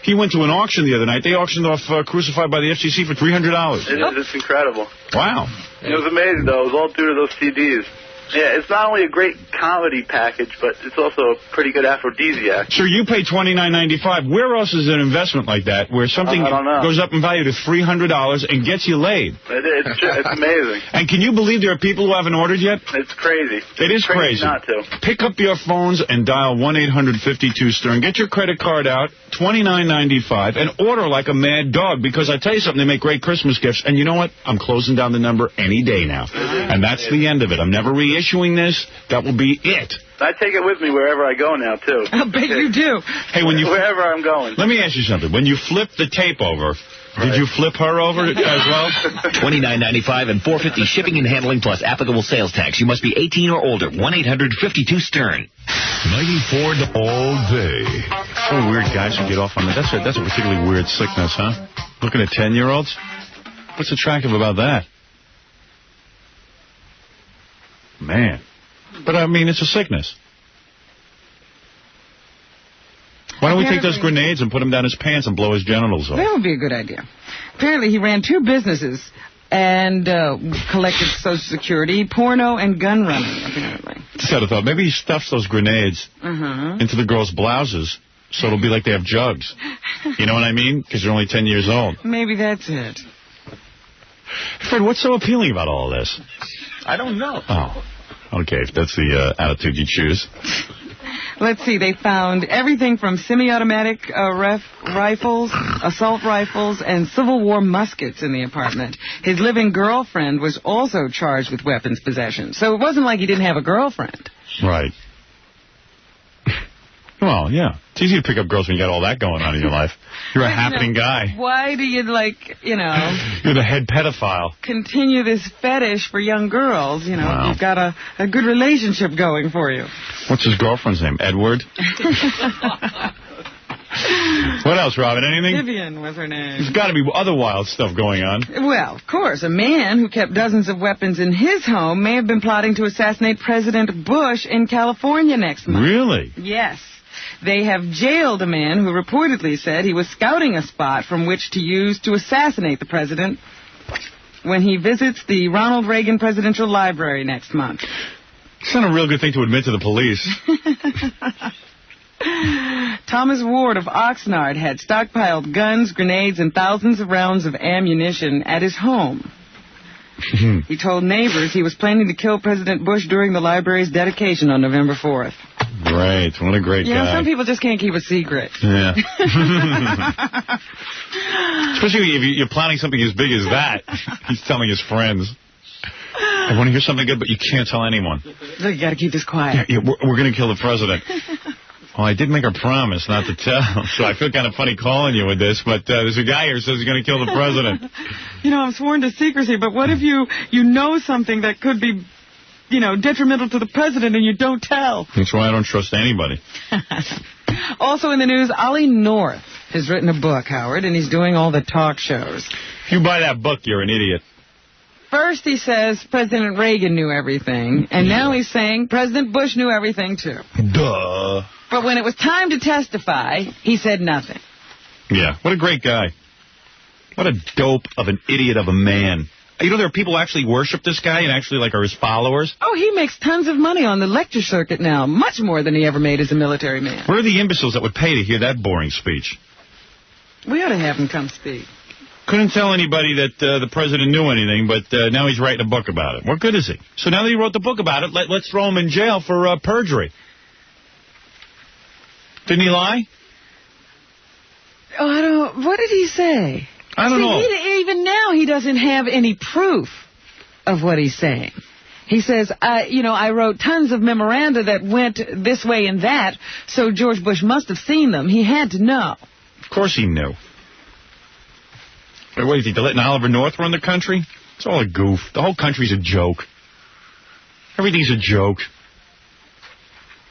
He went to an auction the other night. They auctioned off Crucified by the FCC for $300. It's incredible. Wow. It was amazing, though. It was all due to those CDs. Yeah, it's not only a great comedy package, but it's also a pretty good aphrodisiac. Sir, you pay $29.95. Where else is an investment like that, where something goes up in value to $300 and gets you laid? It's amazing. And can you believe there are people who haven't ordered yet? It's crazy. It is crazy. Not to. Pick up your phones and dial 1-800-52-STERN. Get your credit card out, $29.95, and order like a mad dog. Because I tell you something, they make great Christmas gifts. And you know what? I'm closing down the number any day now. And that's the end of it. I'm never reissuing this. That will be it. I take it with me wherever I go now, too. I bet you do. Hey, wherever I'm going. Let me ask you something. When you flipped the tape over, did you flip her over as well? $29.95 and $4.50 shipping and handling plus applicable sales tax. You must be 18 or older. 1-800-52-STERN. 94 all day. So weird guys who get off on that. That's a particularly weird sickness, huh? Looking at 10-year-olds? What's attractive about that? Man. But, I mean, it's a sickness. Why don't we take those grenades and put them down his pants and blow his genitals off? That would be a good idea. Apparently, he ran 2 businesses and collected Social Security, porno, and gun running, apparently. Just had a thought. Maybe he stuffs those grenades into the girls' blouses so it'll be like they have jugs. You know what I mean? Because they're only 10 years old. Maybe that's it. Fred, what's so appealing about all this? I don't know. Oh, okay, if that's the attitude you choose. Let's see, they found everything from semi-automatic rifles, assault rifles, and Civil War muskets in the apartment. His living girlfriend was also charged with weapons possession. So it wasn't like he didn't have a girlfriend. Right. Well, yeah. It's easy to pick up girls when you got all that going on in your life. You're a happening guy. Why do you, You're the head pedophile. Continue this fetish for young girls, Wow. You've got a good relationship going for you. What's his girlfriend's name? Edward? What else, Robin? Anything? Vivian was her name. There's got to be other wild stuff going on. Well, of course, a man who kept dozens of weapons in his home may have been plotting to assassinate President Bush in California next month. Really? Yes. They have jailed a man who reportedly said he was scouting a spot from which to use to assassinate the president when he visits the Ronald Reagan Presidential Library next month. It's not a real good thing to admit to the police. Thomas Ward of Oxnard had stockpiled guns, grenades, and thousands of rounds of ammunition at his home. He told neighbors he was planning to kill President Bush during the library's dedication on November 4th. Great. What a great guy. Some people just can't keep a secret. Yeah. Especially if you're planning something as big as that. He's telling his friends. I want to hear something good, but you can't tell anyone. Look, you got to keep this quiet. Yeah, we're going to kill the president. Well, I did make a promise not to tell, so I feel kind of funny calling you with this, but there's a guy here who says he's going to kill the president. I'm sworn to secrecy, but what if you know something that could be, detrimental to the president and you don't tell? That's why I don't trust anybody. Also in the news, Ollie North has written a book, Howard, and he's doing all the talk shows. If you buy that book, you're an idiot. First he says President Reagan knew everything, and now he's saying President Bush knew everything, too. Duh. But when it was time to testify, he said nothing. Yeah, what a great guy. What a dope of an idiot of a man. There are people who actually worship this guy and actually, are his followers. Oh, he makes tons of money on the lecture circuit now, much more than he ever made as a military man. Where are the imbeciles that would pay to hear that boring speech? We ought to have him come speak. Couldn't tell anybody that the president knew anything, but now he's writing a book about it. What good is he? So now that he wrote the book about it, let's throw him in jail for perjury. Didn't he lie? Oh, what did he say? I don't know. Even now he doesn't have any proof of what he's saying. He says, I wrote tons of memoranda that went this way and that, so George Bush must have seen them. He had to know. Of course he knew. What do you think, they're letting Oliver North run the country? It's all a goof. The whole country's a joke. Everything's a joke.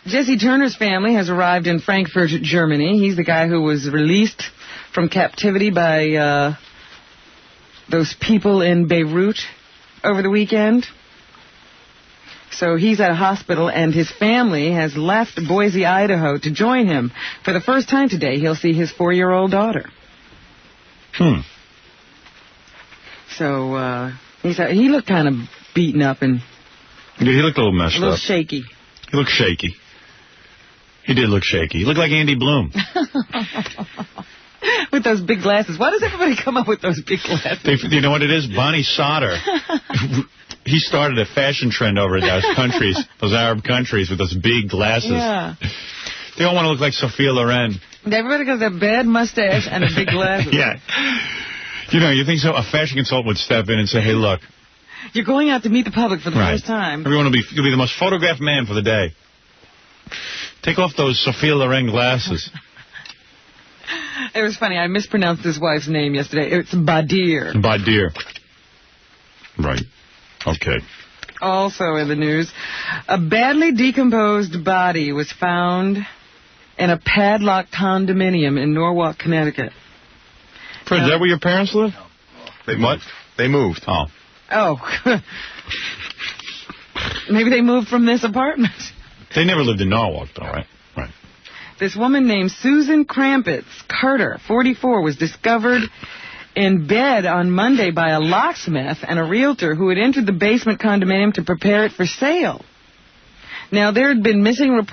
Jesse Turner's family has arrived in Frankfurt, Germany. He's the guy who was released from captivity by those people in Beirut over the weekend. So he's at a hospital, and his family has left Boise, Idaho to join him. For the first time today, he'll see his 4-year-old daughter. So he looked kind of beaten up and... Yeah, he looked a little messed up. A little shaky. He looked shaky. He did look shaky. He looked like Andy Bloom. With those big glasses. Why does everybody come up with those big glasses? You know what it is? Bonnie Sauter. He started a fashion trend over in those countries, those Arab countries, with those big glasses. Yeah. They all want to look like Sophia Loren. Everybody got that bad mustache and a big glasses. Yeah. You think so? A fashion consultant would step in and say, hey, look. You're going out to meet the public for the first time. Everyone you'll be the most photographed man for the day. Take off those Sophia Loren glasses. It was funny. I mispronounced his wife's name yesterday. It's Badir. Badir. Right. Okay. Also in the news, a badly decomposed body was found in a padlocked condominium in Norwalk, Connecticut. Fred, is that where your parents live? They moved. They moved. Oh. Maybe they moved from this apartment. They never lived in Norwalk, though, right? Right. This woman named Susan Krampitz Carter, 44, was discovered in bed on Monday by a locksmith and a realtor who had entered the basement condominium to prepare it for sale. Now, there had been missing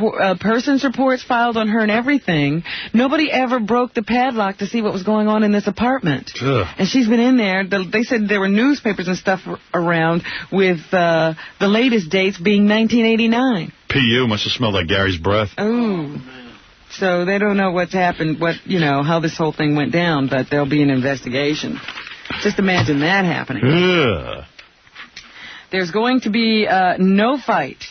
persons reports filed on her and everything. Nobody ever broke the padlock to see what was going on in this apartment. Ugh. And she's been in there. They said there were newspapers and stuff around with the latest dates being 1989. P.U. must have smelled like Gary's breath. Oh. So they don't know what's happened, how this whole thing went down, but there'll be an investigation. Just imagine that happening. Ugh. There's going to be no fight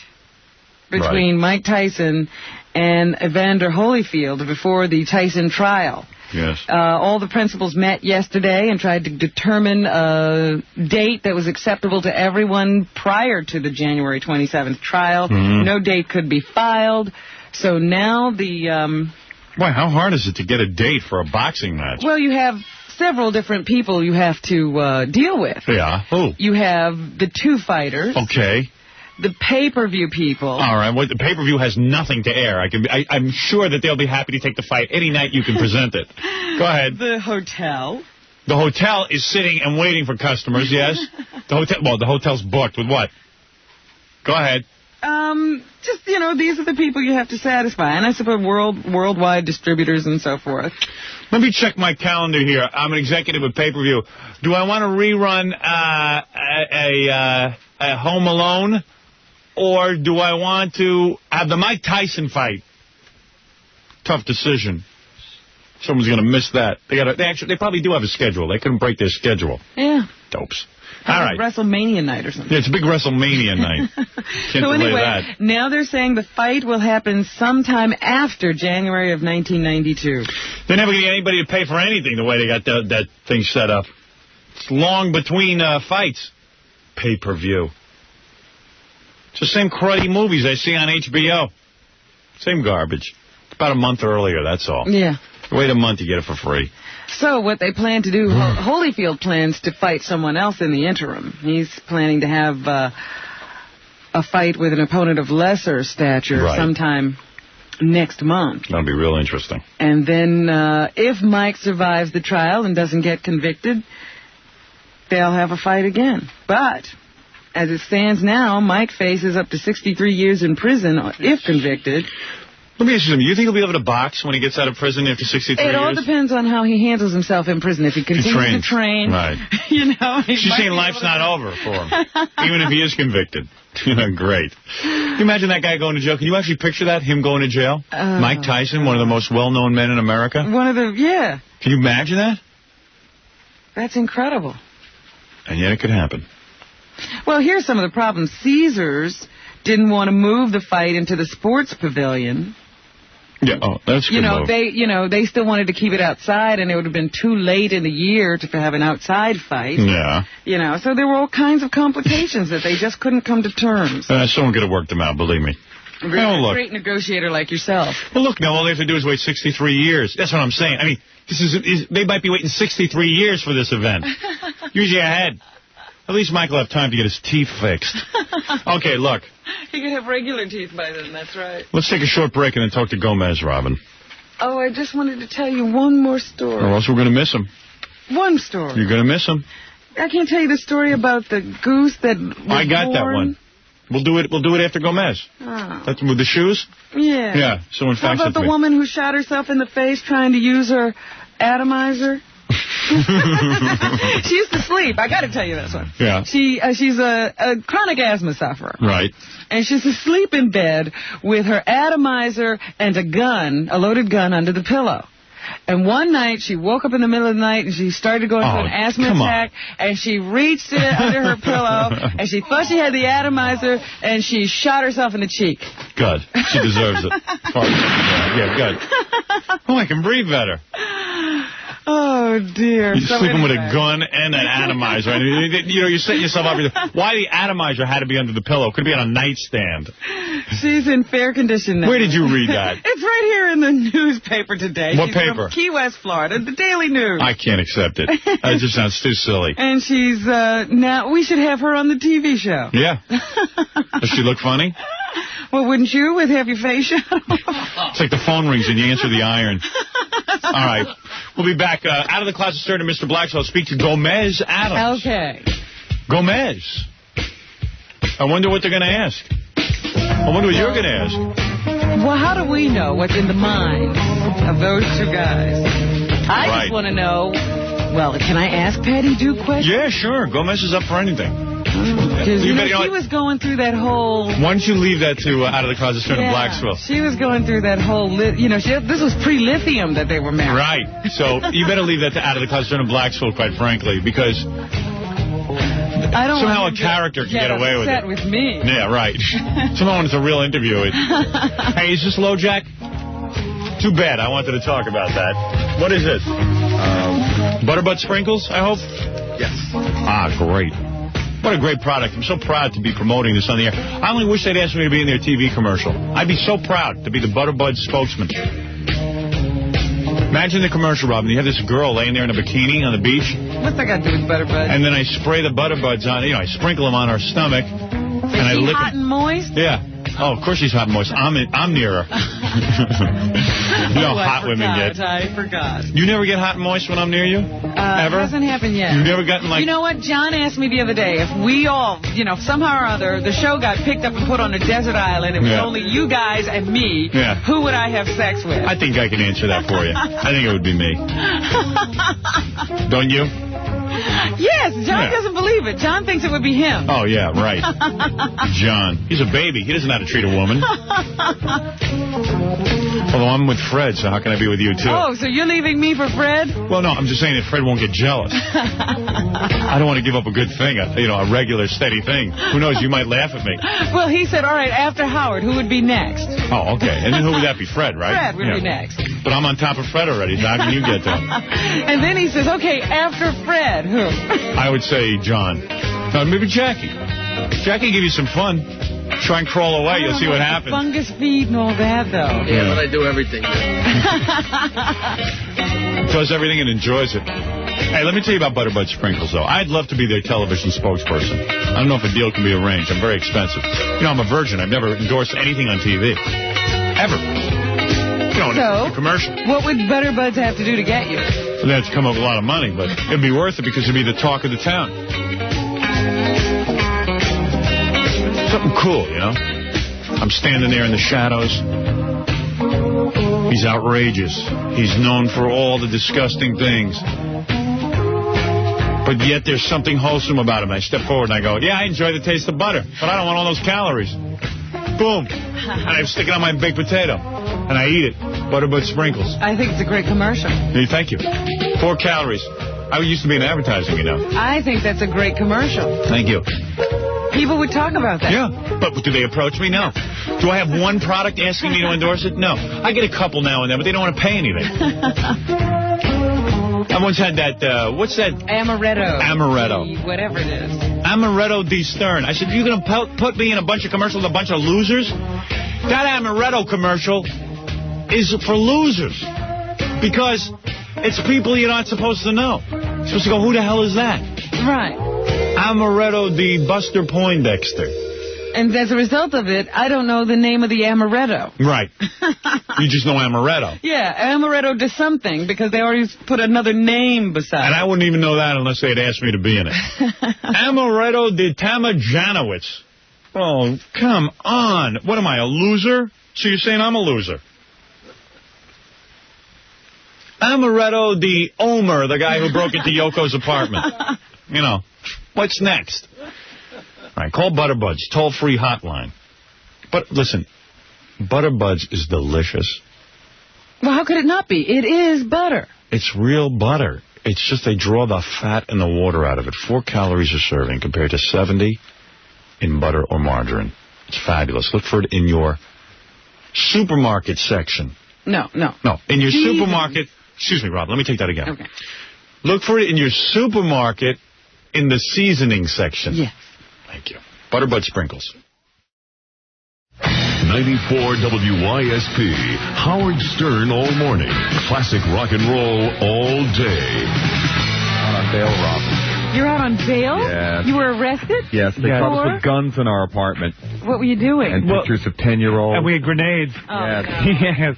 between Mike Tyson and Evander Holyfield before the Tyson trial. Yes. All the principals met yesterday and tried to determine a date that was acceptable to everyone prior to the January 27th trial. Mm-hmm. No date could be filed. So now the... Why, how hard is it to get a date for a boxing match? Well, you have several different people you have to deal with. Yeah. Who? You have the two fighters. Okay. The pay-per-view people. All right. Well, the pay-per-view has nothing to air. I'm sure that they'll be happy to take the fight any night you can present it. Go ahead. The hotel. The hotel is sitting and waiting for customers, yes? The hotel's booked with what? Go ahead. These are the people you have to satisfy. And I suppose worldwide distributors and so forth. Let me check my calendar here. I'm an executive at pay-per-view. Do I want to rerun a Home Alone? Or do I want to have the Mike Tyson fight? Tough decision. Someone's going to miss that. They probably do have a schedule. They couldn't break their schedule. Yeah. Dopes. All right. WrestleMania night or something. Yeah, it's a big WrestleMania night. Can't delay that. Now they're saying the fight will happen sometime after January of 1992. They're never going to get anybody to pay for anything the way they got that thing set up. It's long between fights. Pay-per-view. It's the same cruddy movies I see on HBO. Same garbage. It's about a month earlier, that's all. Yeah. Wait a month, you get it for free. So what they plan to do, Holyfield plans to fight someone else in the interim. He's planning to have a fight with an opponent of lesser stature sometime next month. That'll be real interesting. And then if Mike survives the trial and doesn't get convicted, they'll have a fight again. But as it stands now, Mike faces up to 63 years in prison if convicted. Let me ask you something. You think he'll be able to box when he gets out of prison after 63 years? It all depends on how he handles himself in prison. If he continues to train, right. She's saying life's not over for him, even if he is convicted. Great. Can you imagine that guy going to jail? Can you actually picture that, him going to jail? Mike Tyson, one of the most well-known men in America? Yeah. Can you imagine that? That's incredible. And yet it could happen. Well, here's some of the problems. Caesars didn't want to move the fight into the sports pavilion. Yeah, that's a good move. They still wanted to keep it outside, and it would have been too late in the year to have an outside fight. Yeah. So there were all kinds of complications that they just couldn't come to terms. Someone could have worked them out, believe me. A great negotiator like yourself. Well, look, now all they have to do is wait 63 years. That's what I'm saying. I mean, they might be waiting 63 years for this event. Use your head. At least Mike will have time to get his teeth fixed. Okay, look. He could have regular teeth by then, that's right. Let's take a short break and then talk to Gomez, Robin. Oh, I just wanted to tell you one more story. Or else we're going to miss him. One story. You're going to miss him. I can't tell you the story about the goose that was I got born. that one. We'll do it after Gomez. Oh. That's with the shoes? Yeah. Yeah. Someone How faxed about it to the me. woman who shot herself in the face trying to use her atomizer? She used to sleep. I got to tell you this one. Yeah. She's a chronic asthma sufferer. Right. And she's asleep in bed with her atomizer and a loaded gun under the pillow. And one night, she woke up in the middle of the night, and she started going through an asthma attack, and she reached it under her pillow, and she thought she had the atomizer, and she shot herself in the cheek. Good. She deserves it. Yeah, good. Oh, I can breathe better. Oh, dear. You're sleeping with a gun and an atomizer. You're setting yourself up. Why the atomizer had to be under the pillow? Could be on a nightstand. She's in fair condition now. Where did you read that? It's right here in the newspaper today. What She's paper? From Key West, Florida, the Daily News. I can't accept it. That just sounds too silly. And she's, now, we should have her on the TV show. Yeah. Does she look funny? Well, wouldn't you, with have your face shut off? It's like the phone rings and you answer the iron. All right. We'll be back out of the closet stern to Mr. Black, so I'll speak to Gomez Adams. Okay. Gomez. I wonder what they're going to ask. I wonder what you're going to ask. Well, how do we know what's in the mind of those two guys? I just want to know, well, can I ask Patty Duke questions? Yeah, sure. Gomez is up for anything. Because she was going through that whole... Why don't you leave that to Out of the Closet Stern and Blacksville? She was going through that whole... this was pre-lithium that they were married. Right. So you better leave that to Out of the Closet Stern and Blacksville, quite frankly, because... I don't somehow a character can get away with it. With me. Yeah, right. Somehow when it's a real interview. Hey, is this LoJack? Too bad. I wanted to talk about that. What is this? Butterbud sprinkles, I hope? Yes. Ah, great. What a great product. I'm so proud to be promoting this on the air. I only wish they'd asked me to be in their TV commercial. I'd be so proud to be the Butterbud spokesman. Imagine the commercial, Robin. You have this girl laying there in a bikini on the beach. What's that got to do with Butterbud? And then I spray the Butterbuds on, I sprinkle them on her stomach. Is she hot and moist? Yeah. Oh, of course she's hot and moist. I'm near her. Hot women get. I forgot. You never get hot and moist when I'm near you? Ever? It hasn't happened yet. You've never gotten like... You know what? John asked me the other day if we all, somehow or other, the show got picked up and put on a desert island. It was only you guys and me. Yeah. Who would I have sex with? I think I can answer that for you. I think it would be me. Don't you? Yes, John doesn't believe it. John thinks it would be him. Oh, yeah, right. John. He's a baby. He doesn't know how to treat a woman. Although I'm with Fred, so how can I be with you, too? Oh, so you're leaving me for Fred? Well, no, I'm just saying that Fred won't get jealous. I don't want to give up a good thing, a regular, steady thing. Who knows, you might laugh at me. Well, he said, all right, after Howard, who would be next? Oh, okay. And then who would that be? Fred, right? Fred would be next. But I'm on top of Fred already, so how can you get to him? And then he says, okay, after Fred, who? I would say John. No, maybe Jackie. Jackie give you some fun. Try and crawl away. You'll see what happens. Fungus feed and all that, though. Yeah, but I do everything. Does everything and enjoys it. Hey, let me tell you about Butterbud sprinkles, though. I'd love to be their television spokesperson. I don't know if a deal can be arranged. I'm very expensive. I'm a virgin. I've never endorsed anything on TV. Ever. So, a commercial. What would Butterbuds have to do to get you? Well, they'd have to come up with a lot of money, but it'd be worth it because it'd be the talk of the town. Something cool, I'm standing there in the shadows. He's outrageous. He's known for all the disgusting things. But yet there's something wholesome about him. I step forward and I go, yeah, I enjoy the taste of butter, but I don't want all those calories. Boom. And I stick it on my baked potato. And I eat it. Butterbud sprinkles. I think it's a great commercial. Thank you. 4 calories. I used to be in advertising, I think that's a great commercial. Thank you. People would talk about that. Yeah, but do they approach me? No. Do I have one product asking me to endorse it? No. I get a couple now and then, but they don't want to pay anything. I once had that, what's that? Amaretto. Whatever it is. Amaretto D. Stern. I said, you're going to put me in a bunch of commercials with a bunch of losers? That Amaretto commercial is for losers. Because it's people you're not supposed to know. You're supposed to go, who the hell is that? Right. Amaretto D. Buster Poindexter. And as a result of it, I don't know the name of the Amaretto. Right. You just know Amaretto. Yeah, Amaretto to something, because they already put another name beside And I wouldn't even know that unless they'd asked me to be in it. Amaretto de Tamajanowitz. Oh, come on. What am I, a loser? So you're saying I'm a loser? Amaretto de Omer, the guy who broke into Yoko's apartment. What's next? All right, call Butterbuds, toll-free hotline. But listen, Butterbuds is delicious. Well, how could it not be? It is butter. It's real butter. It's just they draw the fat and the water out of it. 4 calories a serving compared to 70 in butter or margarine. It's fabulous. Look for it in your supermarket section. No. In your supermarket. Excuse me, Rob. Let me take that again. Okay. Look for it in your supermarket in the seasoning section. Yes. Thank you. Butterbud sprinkles. 94 WYSP. Howard Stern all morning. Classic rock and roll all day. On bail, Robin. You're out on bail? Yes. You were arrested? Yes, they caught us with guns in our apartment. What were you doing? And pictures of 10-year-olds. And we had grenades. Oh, yes. Yes.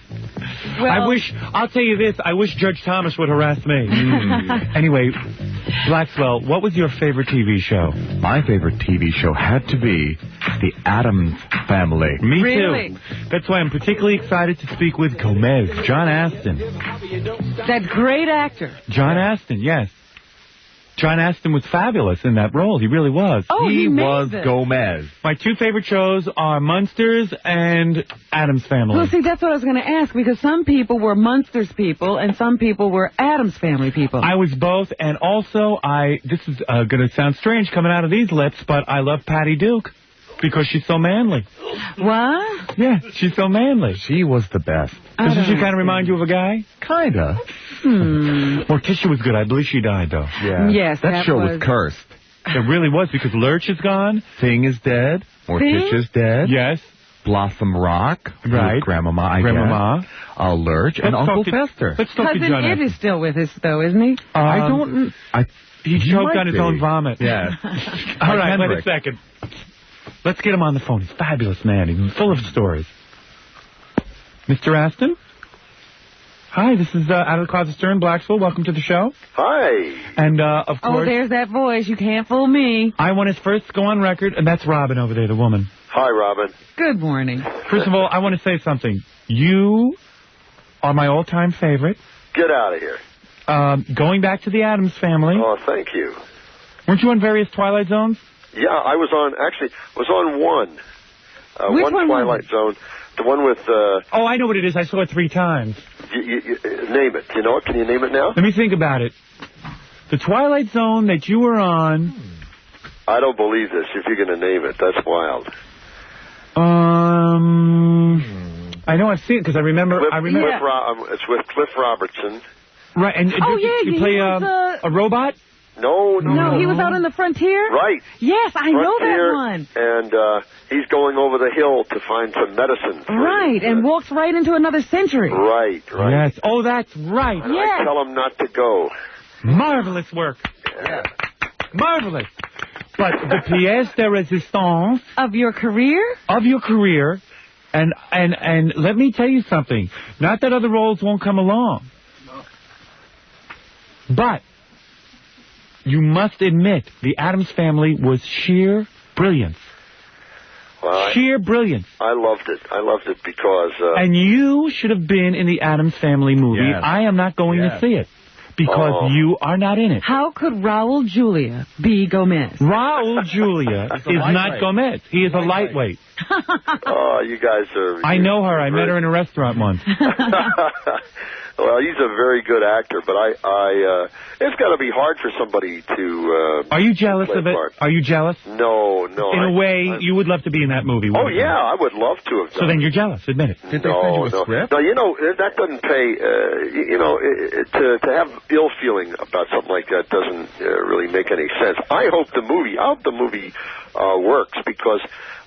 Well, I'll tell you this, I wish Judge Thomas would harass me. Anyway, Blackwell, what was your favorite TV show? My favorite TV show had to be The Addams Family. Me too. That's why I'm particularly excited to speak with Gomez, John Aston. That great actor. John Aston, yes. John Aston was fabulous in that role. He really was. Oh, he was Gomez. My two favorite shows are Munsters and Addams Family. Well, see, that's what I was going to ask, because some people were Munsters people and some people were Addams Family people. I was both, and also this is going to sound strange coming out of these lips, but I love Patty Duke because she's so manly. What? Yeah, she's so manly. She was the best. Doesn't she kind of remind you of a guy? Kinda. Morticia was good. I believe she died, though. Yeah. Yes, that show was cursed. It really was, because Lurch is gone. Thing is dead. Morticia's dead. Yes. Blossom Rock. Right. Grandmama, I guess. Lurch. And Uncle Fester. Let's talk to John Cousin Ed is still with us, though, isn't he? He choked on his own vomit. Yeah. All right, wait a second. Let's get him on the phone. He's a fabulous man. He's full of stories. Mr. Aston? Hi, this is Out of the Closet Stern, Blacksville. Welcome to the show. Hi. And, of course... Oh, there's that voice. You can't fool me. I want to first go on record, and that's Robin over there, the woman. Hi, Robin. Good morning. First of all, I want to say something. You are my all-time favorite. Get out of here. Going back to the Addams Family. Oh, thank you. Weren't you on various Twilight Zones? Yeah, I was on one. Which one Twilight Zone. The one with... Oh, I know what it is. I saw it 3 times. Name it. You know it? Can you name it now? Let me think about it. The Twilight Zone that you were on... I don't believe this, if you're going to name it. That's wild. I know I've seen it, because I remember... It's with Cliff Robertson. Right, and you play a robot? No, he was out on the frontier? Right. Yes, I know that one. And he's going over the hill to find some medicine. Right, and walks right into another century. Right. Yes. Oh, that's right. And I tell him not to go. Marvelous work. Yeah. Marvelous. But the pièce de résistance... Of your career? Of your career. And let me tell you something. Not that other roles won't come along. But... you must admit, the Addams Family was sheer brilliance. Well, sheer brilliance. I loved it. I loved it because... and you should have been in the Addams Family movie. Yes. I am not going to see it because you are not in it. How could Raul Julia be Gomez? Raul Julia is not Gomez. He is a lightweight. Oh, you guys are... I know her. I met her in a restaurant once. Well, he's a very good actor, but it's got to be hard for somebody to... Are you jealous of it? Are you jealous? No. In a way, you would love to be in that movie. Oh, yeah, I would love to have done. So then you're jealous, admit it. Did they send you a script? No, that doesn't pay... to have ill feeling about something like that doesn't really make any sense. I hope the movie works because...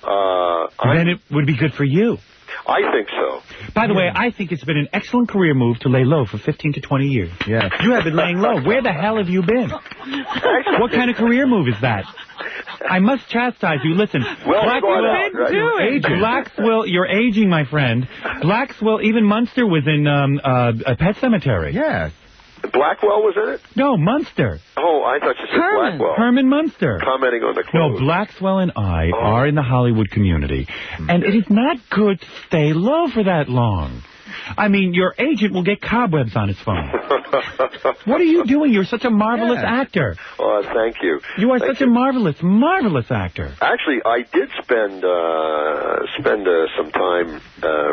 then it would be good for you. I think so. By the way, I think it's been an excellent career move to lay low for 15 to 20 years. Yeah. You have been laying low. Where the hell have you been? What kind of career move is that? I must chastise you. Listen, Blacksville, you're aging, my friend. Blacksville, even Munster was in a Pet Cemetery. Yes. Blackwell was in it? No, Munster. Oh, I thought you said Blackwell. Herman Munster. Commenting on the clothes. No, Blackswell and I are in the Hollywood community, and it is not good to stay low for that long. I mean, your agent will get cobwebs on his phone. What are you doing? You're such a marvelous actor. Oh, thank you. You are such a marvelous, marvelous actor. Actually, I did spend some time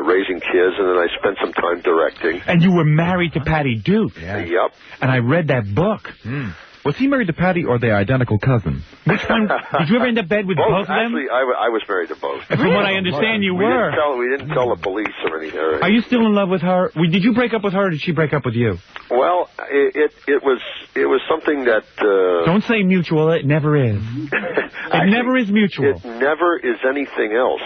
raising kids, and then I spent some time directing. And you were married to Patty Duke. Yeah. Yep. And I read that book. Was he married to Patty or their identical cousin? Which one? Did you ever end up in bed with both of them? Actually, I was married to both. And from what I understand, you were. We didn't tell the police or anything. Are you still in love with her? Did you break up with her, or did she break up with you? Well, it was something that... Don't say mutual. It never is. It never is mutual. It never is anything else.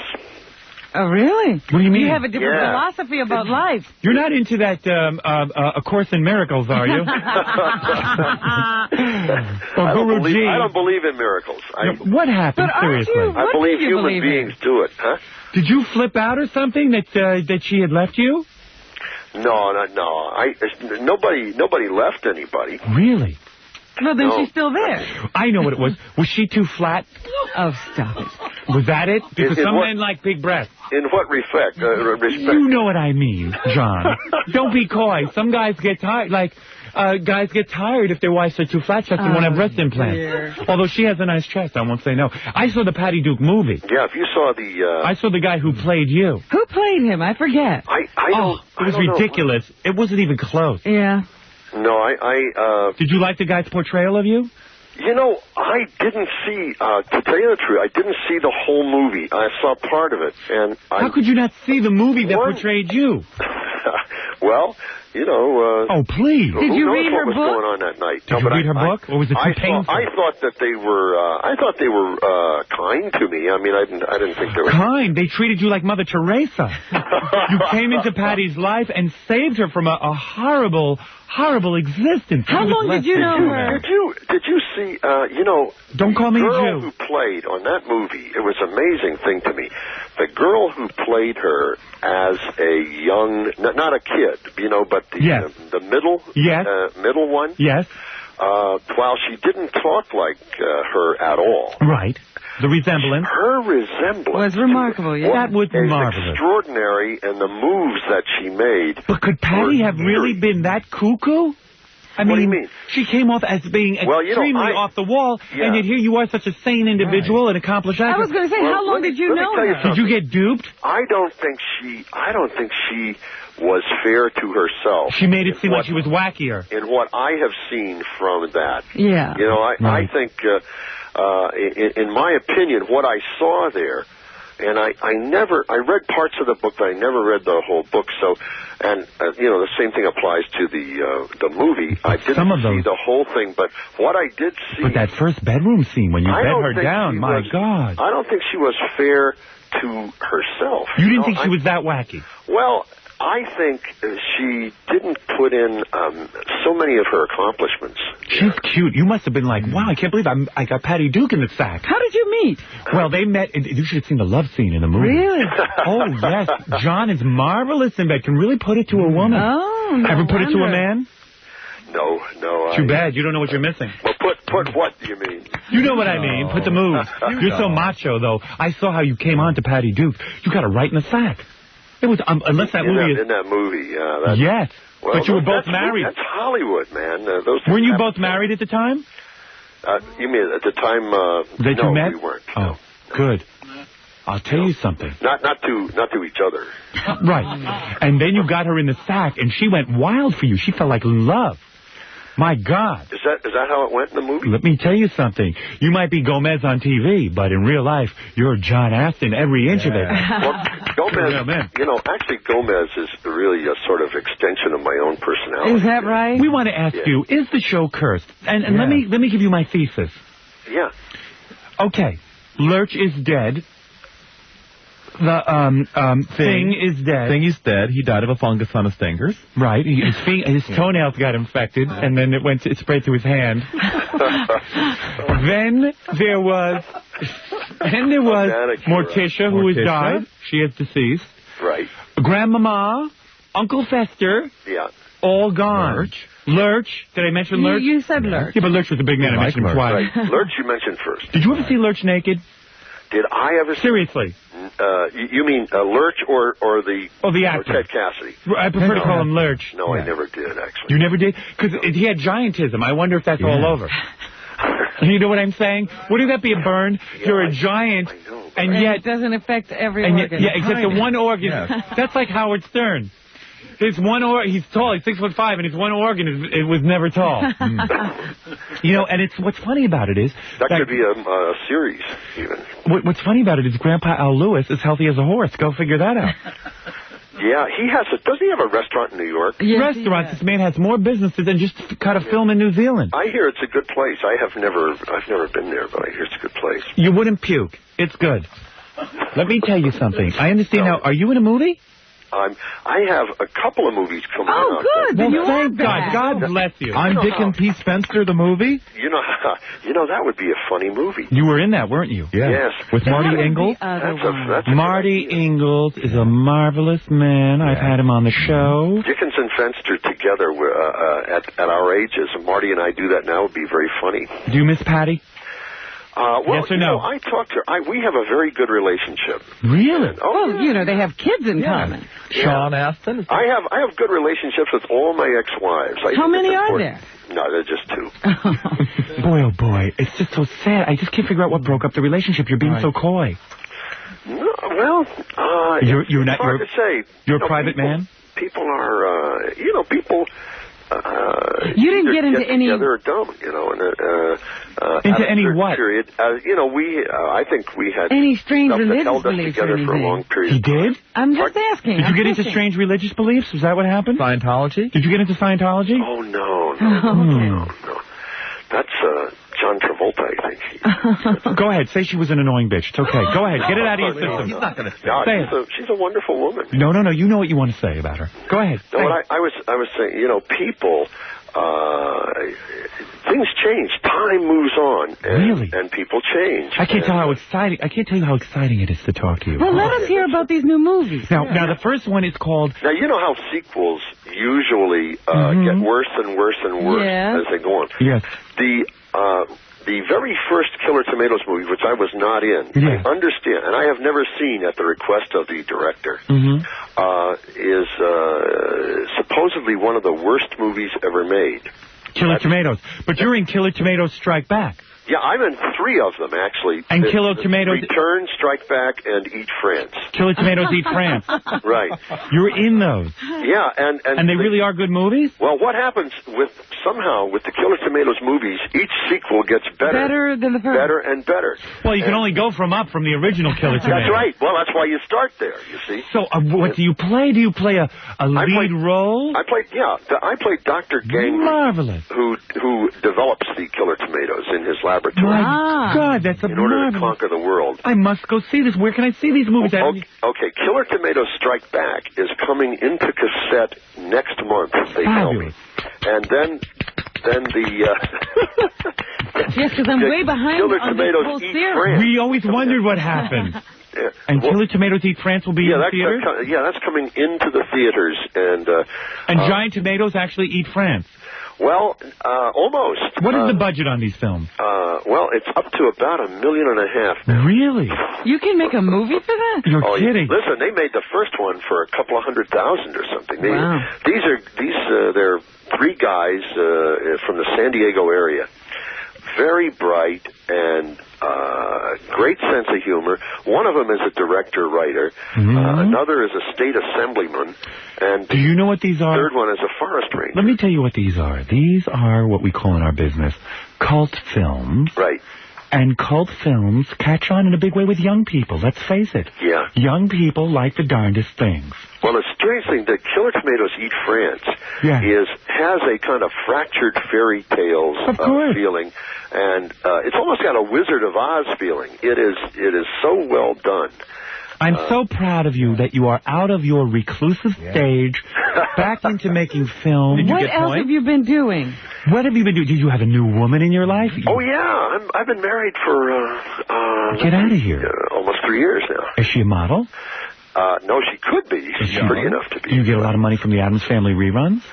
Oh, really? What do you mean? You have a different philosophy about life. You're not into that A Course in Miracles, are you? I don't believe in miracles. What happened, seriously? I believe human beings do it, huh? Did you flip out or something that she had left you? Nobody left anybody. Really? Well, then she's still there. I know what it was. Was she too flat? Oh, stop it. Was that it? Because some men like big breasts. In what respect? You know what I mean, John. Don't be coy. Some guys get tired. Guys get tired if their wives are too flat-chested and want to have breast implants. Dear. Although she has a nice chest, I won't say no. I saw the Patty Duke movie. Yeah, if you saw the... I saw the guy who played you. Who played him? I forget. It was ridiculous. It wasn't even close. Yeah. No, Did you like the guy's portrayal of you? You know, I didn't see, to tell you the truth, I didn't see the whole movie. I saw part of it. And How could you not see the movie that portrayed you? Well, you know... oh, please. Did you read her book? What was going on that night? Did you read her book? Or was it too painful? I thought that they were kind to me. I mean, I didn't think they were... Kind? They treated you like Mother Teresa. You came into Patty's life and saved her from a horrible existence. How long did you know her? Did you see, Don't call me a Jew. The girl Jew. who played on that movie, it was an amazing thing to me. The girl who played her as a young, not a kid, but the middle one. Yes. While she didn't talk like her at all. Right. The resemblance. Her resemblance was remarkable, yeah. That was marvelous. Extraordinary, and the moves that she made. But could Patty have really been that cuckoo? I mean, what do you mean? She came off as being extremely off the wall, and yet here you are, such a sane individual and accomplished actor. I was going to say, how long did you know her? Did you get duped? I don't think she was fair to herself. She made it seem like she was wackier. In what I have seen from that. Yeah. I think, in my opinion, what I saw there, and I read parts of the book, but I never read the whole book. So, and the same thing applies to the movie. I didn't see the whole thing, but what I did see. But that first bedroom scene when you bed her down, my God! I don't think she was fair to herself. You didn't think she was that wacky? Well, I think she didn't put in so many of her accomplishments. She's cute. You must have been like, wow, I can't believe I got Patty Duke in the sack. How did you meet? Well, they met. You should have seen the love scene in the movie. Really? Oh, yes. John is marvelous in bed. Can really put it to a woman. Oh, no Ever put it to a man? No. Too bad. You don't know what you're missing. Well, put what do you mean? You know what I mean. Put the moves. You're so macho, though. I saw how you came on to Patty Duke. You got her right in the sack. It was unless that movie in that movie. Yes, well, but you were both married. That's Hollywood, man. Weren't you both married at the time? You mean at the time? That you met? We weren't. Oh, good. I'll tell you something. Not to each other. Right. And then you got her in the sack, and she went wild for you. She felt like love. My God. Is that how it went in the movie? Let me tell you something. You might be Gomez on TV, but in real life, you're John Aston every inch of it. Well, Gomez, actually Gomez is really a sort of extension of my own personality. Is that right? We want to ask you, is the show cursed? And let me give you my thesis. Yeah. Okay. Lurch is dead. The Thing is dead. Thing is dead. He died of a fungus on his fingers. Right. His toenails got infected, and then it sprayed through his hand. Then there was Morticia, who has died. She is deceased. Right. Grandmama, Uncle Fester. Yeah. All gone. Lurch. Did I mention Lurch? You said Lurch. Yeah, but Lurch was a big man. I mentioned him twice. Right. Lurch you mentioned first. Did you ever see Lurch naked? Did I ever? Seriously. You mean Lurch or the? Oh, the actor. Or Ted Cassidy. I prefer to call him Lurch. No, I never did, actually. You never did? Because he had giantism. I wonder if that's all over. You know what I'm saying? Wouldn't that be a burn? You're a giant, and yet... it doesn't affect every organ. Yeah, except the one organ. That's like Howard Stern. His he's tall, he's 6'5", and his one organ it was never tall. And what's funny about it is... That could be a series, even. What's funny about it is Grandpa Al Lewis is healthy as a horse. Go figure that out. Yeah, doesn't he have a restaurant in New York? Yes, restaurants. This man has more businesses than just cut a film in New Zealand. I hear it's a good place. I've never been there, but I hear it's a good place. You wouldn't puke. It's good. Let me tell you something. I understand now. Are you in a movie? I have a couple of movies coming out. Oh, good. Well, you thank God. God bless you. I'm Dick and Pete Spencer, the movie? You know, that would be a funny movie. You were in that, weren't you? Yeah. Yes. With Marty Ingalls? That's Marty Ingalls is a marvelous man. I've had him on the show. Dickens and Fenster together at our ages. Marty and I do that now. It would be very funny. Do you miss Patty? Well, yes or no? I talked to her. We have a very good relationship. Really? And, they have kids in common. John Aston? I have good relationships with all my ex-wives. How many are there? No, they're just 2. Boy, oh boy, it's just so sad. I just can't figure out what broke up the relationship. You're being so coy. No, well, you're not. It's hard to say. You're a private man. People are, people. You didn't get into any together or don't, into any what? Period, I think we had any strange religious held us beliefs together for a long period. He did? I'm just asking. Did you get into strange religious beliefs? Was that what happened? Scientology? Did you get into Scientology? Oh no. That's John Travolta, I think. Go ahead. Say she was an annoying bitch. It's okay. Go ahead. Get it out of your system. He's not going to say it. She's a wonderful woman. No. You know what you want to say about her. Go ahead. No, what I was saying, people, things change. Time moves on. And people change. I can't tell you how exciting it is to talk to you. Well, let us hear about these new movies. Now, the first one is called... Now, you know how sequels usually get worse and worse and worse as they go on. Yes. The very first Killer Tomatoes movie, which I was not in, I understand, and I have never seen at the request of the director, is supposedly one of the worst movies ever made. Killer Tomatoes. But you're in Killer Tomatoes Strike Back. Yeah, I'm in 3 of them, actually. And Killer Tomatoes... Return, Strike Back, and Eat France. Killer Tomatoes Eat France. Right. You're in those. Yeah, and they really are good movies? Well, what happens with the Killer Tomatoes movies, each sequel gets better. Better than the first. Better and better. Well, you can only go from the original Killer Tomatoes. That's right. Well, that's why you start there, you see. So, what do you play? Do you play a lead role? I played Dr. Gangrene. Marvelous. Who develops the Killer Tomatoes in his laboratory. My God, that's in order to conquer the world. I must go see this. Where can I see these movies? Okay, Killer Tomatoes Strike Back is coming into cassette next month, they tell me. And then the... yes, because I'm way behind Killer on Tomatoes this whole Eat series. France. We always wondered what happened. And Killer Tomatoes Eat France will be in the theaters? That's coming into the theaters. And Giant Tomatoes actually eat France? Well, almost. What is the budget on these films? Well, it's up to about $1.5 million now. Really? You can make a movie for that? You're kidding. Listen, they made the first one for a couple of $100,000 or something. Wow. They're 3 guys from the San Diego area. Very bright and great sense of humor. One of them is a director-writer. Another is a state assemblyman. And do you know what these are? The third one is a forest ranger. Let me tell you what these are. These are what we call in our business cult films. Right. And cult films catch on in a big way with young people. Let's face it. Yeah. Young people like the darndest things. Well, the strange thing, the Killer Tomatoes Eat France has a kind of fractured fairy tales feeling, and it's almost got a Wizard of Oz feeling. It is so well done. I'm so proud of you that you are out of your reclusive stage, back into making film. What else have you been doing? What have you been doing? Do you have a new woman in your life? Oh, yeah. I've been married for... Get out of here. Almost 3 years now. Is she a model? No, she could be. She's pretty enough to be. Do you get a lot of money from the Addams Family reruns?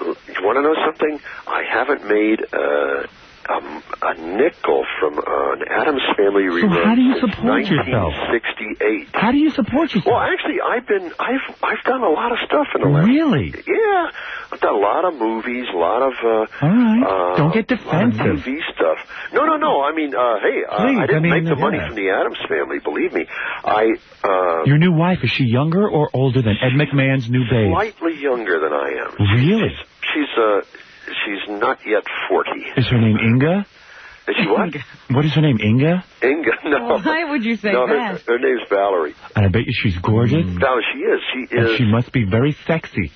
You want to know something? I haven't made a nickel from an Addams Family rerun. So how do you support yourself? 1968. How do you support yourself? Well, actually, I've done a lot of stuff in the last. Really? Yeah, I've done a lot of movies, a lot of. All right. Don't get defensive. TV stuff. No. I mean, hey, please, I didn't make the money from the Addams Family. Believe me, Your new wife, is she younger or older than Ed McMahon's new babe? Slightly younger than I am. Really? She's not yet 40. Is her name Inga? Is she what? What is her name, Inga? Inga, no. Why would you say that? No, her name's Valerie. And I bet you she's gorgeous. No, she is. She is. And she must be very sexy.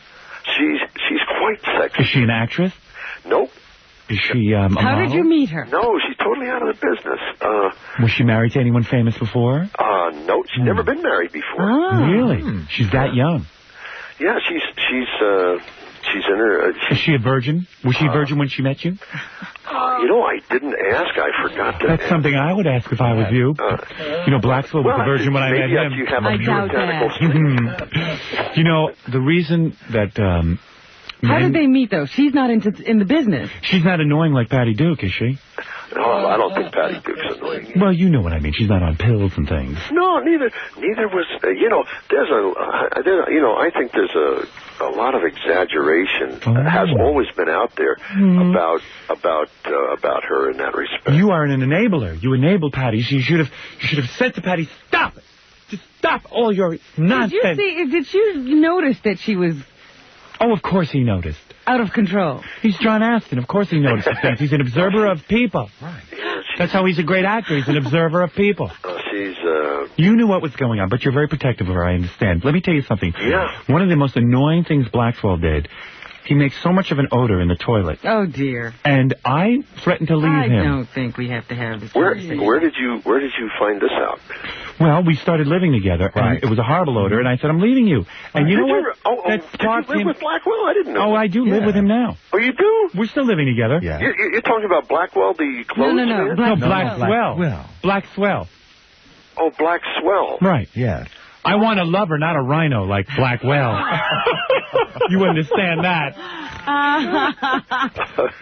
She's quite sexy. Is she an actress? Nope. Is she a model? How did you meet her? No, she's totally out of the business. Was she married to anyone famous before? No, she's never been married before. Oh. Really? She's that young? Yeah, she's in her... Is she a virgin? Was she a virgin when she met you? I didn't ask. I forgot to That's ask. something I would ask if I was you. Blaxwell was a virgin when I met him. You have a puritanical the reason that... How did they meet, though? She's not in the business. She's not annoying like Patty Duke, is she? No, I don't think Patty Duke's annoying. Well, you know what I mean. She's not on pills and things. No, neither was... I think there's a lot of exaggeration has always been out there about her in that respect. You are an enabler. You enable Patty. So you should have said to Patty, stop it. Just stop all your nonsense. Did you notice that she was... Oh, of course he noticed. Out of control. He's John Aston. Of course he notices things. He's an observer of people. Right. That's how he's a great actor. He's an observer of people. You knew what was going on, but you're very protective of her, I understand. Let me tell you something. Yeah. One of the most annoying things Blackwell did, he makes so much of an odor in the toilet. Oh, dear. And I threatened to leave him. I don't think we have to have this Where did you find this out? Well, we started living together, and it was a horrible odor, and I said, I'm leaving you. And you know what? Did you live with Blackwell? I didn't know. Oh, I do live with him now. Oh, you do? We're still living together. Yeah. You're talking about Blackwell, the clothes man? No, Blackswell. Blackswell. Oh, Blackswell. Right. Yeah. I want a lover, not a rhino like Blackwell. You understand that.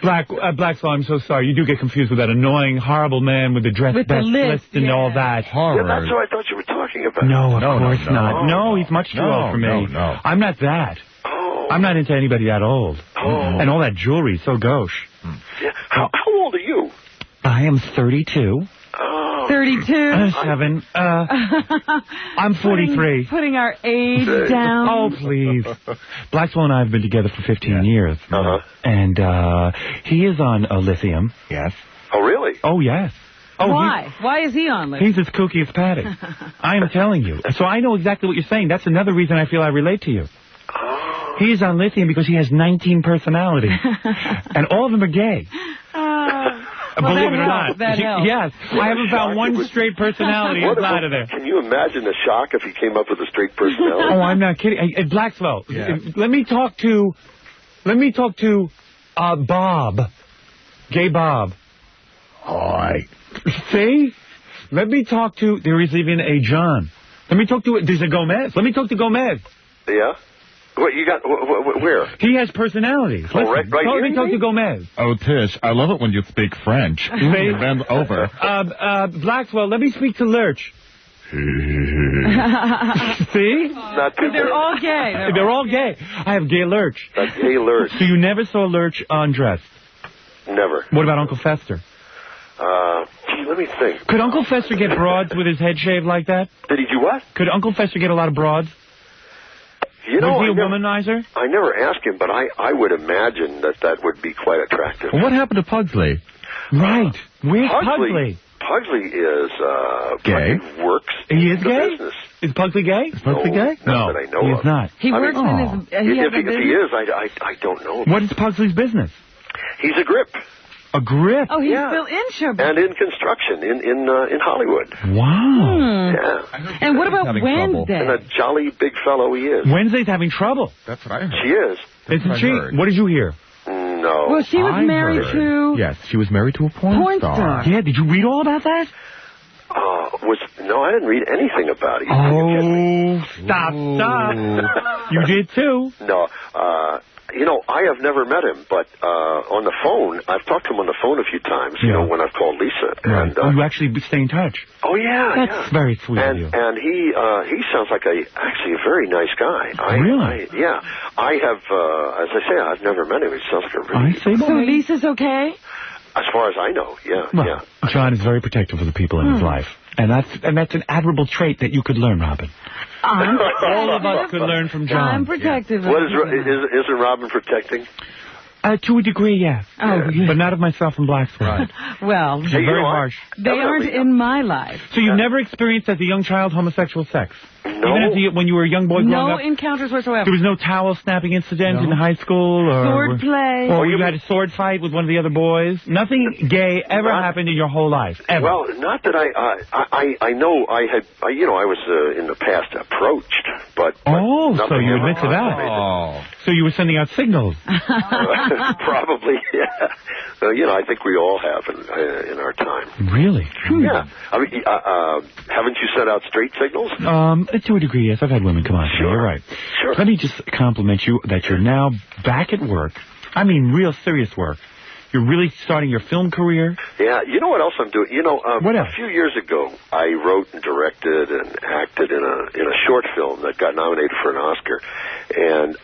Blackwell, I'm so sorry. You do get confused with that annoying, horrible man with the dress with best list and all that. Yeah, that's what I thought you were talking about. No, of course not. No, he's much too old for me. No. I'm not that. Oh. I'm not into anybody that old. Oh. And all that jewelry, so gauche. Yeah. How old are you? I am 32. 32. 7. I'm 43. Putting our age down. Oh, please. Blackwell and I have been together for 15 years. And he is on lithium. Yes. Oh, really? Oh, yes. Oh, why? Why is he on lithium? He's as kooky as Patty. I am telling you. So I know exactly what you're saying. That's another reason I feel I relate to you. Oh. He is on lithium because he has 19 personalities. And all of them are gay. Believe it or not. Yes. I haven't found one straight personality inside of there. Can you imagine the shock if he came up with a straight personality? Oh, I'm not kidding. Hey, Blackwell, let me talk to Bob. Gay Bob. All right. See? Let me talk to, there is even a John. Let me talk to, there's a Gomez. Let me talk to Gomez. Yeah? What you got? Where? He has personalities. Oh, right let me talk to Gomez. Oh, Tish, I love it when you speak French. Bend over. Blackwell, let me speak to Lurch. See? Not too They're bad. all gay. They're all gay. I have gay Lurch. That's gay Lurch. So you never saw Lurch undressed? Never. What about Uncle Fester? Gee, let me think. Could Uncle Fester get broads with his head shaved like that? Did he do what? Could Uncle Fester get a lot of broads? You know, was he a womanizer? I never asked him, but I would imagine that would be quite attractive. Well, what happened to Pugsley? Right. Where's Pugsley? Pugsley is gay. Works. He is gay? Business. Is Pugsley gay? Is Pugsley gay? No, that I know he of. is not. He works in his... If he is, I don't know. What is Pugsley's business? He's a grip. A grip? Oh, he's still in show business. And in construction in Hollywood. Wow. Yeah. And what about Wednesday? And a jolly big fellow he is. Wednesday's having trouble. That's what I heard. She is. Isn't she? What did you hear? No. Well, she was married to... Yes, she was married to a porn star. Yeah, did you read all about that? No, I didn't read anything about it. Oh, stop. You did too. No, I have never met him, but on the phone, I've talked to him on the phone a few times, you know, when I've called Lisa. Right. And, you actually stay in touch? Oh, yeah. That's very sweet of you. And he sounds like actually a very nice guy. Really? I have, as I say, I've never met him. He sounds like a really... So Lisa's okay? As far as I know, yeah. John is very protective of the people in his life. And that's an admirable trait that you could learn, Robin. All of us could learn from John. I'm protective. What isn't Robin protecting? To a degree, yes. Oh, yeah. But not of myself and Blackswell. Right. Well, they're very harsh. They aren't in my life. So you've never experienced as a young child homosexual sex? No. Even when you were a young boy growing up? No encounters whatsoever. There was no towel snapping incident in high school? Or sword play. Or you had a sword fight with one of the other boys? Nothing gay ever happened in your whole life, ever? Well, not that I know I had, I was in the past approached, but so you admit to that. So you were sending out signals. Probably, yeah. I think we all have in our time. Really? Yeah. I mean, haven't you sent out straight signals? To a degree, yes. I've had women come on. Sure. You're right. Sure. Let me just compliment you that you're now back at work. I mean, real serious work. You're really starting your film career. Yeah. You know what else I'm doing? What else? A few years ago, I wrote and directed and acted in a short film that got nominated for an Oscar. And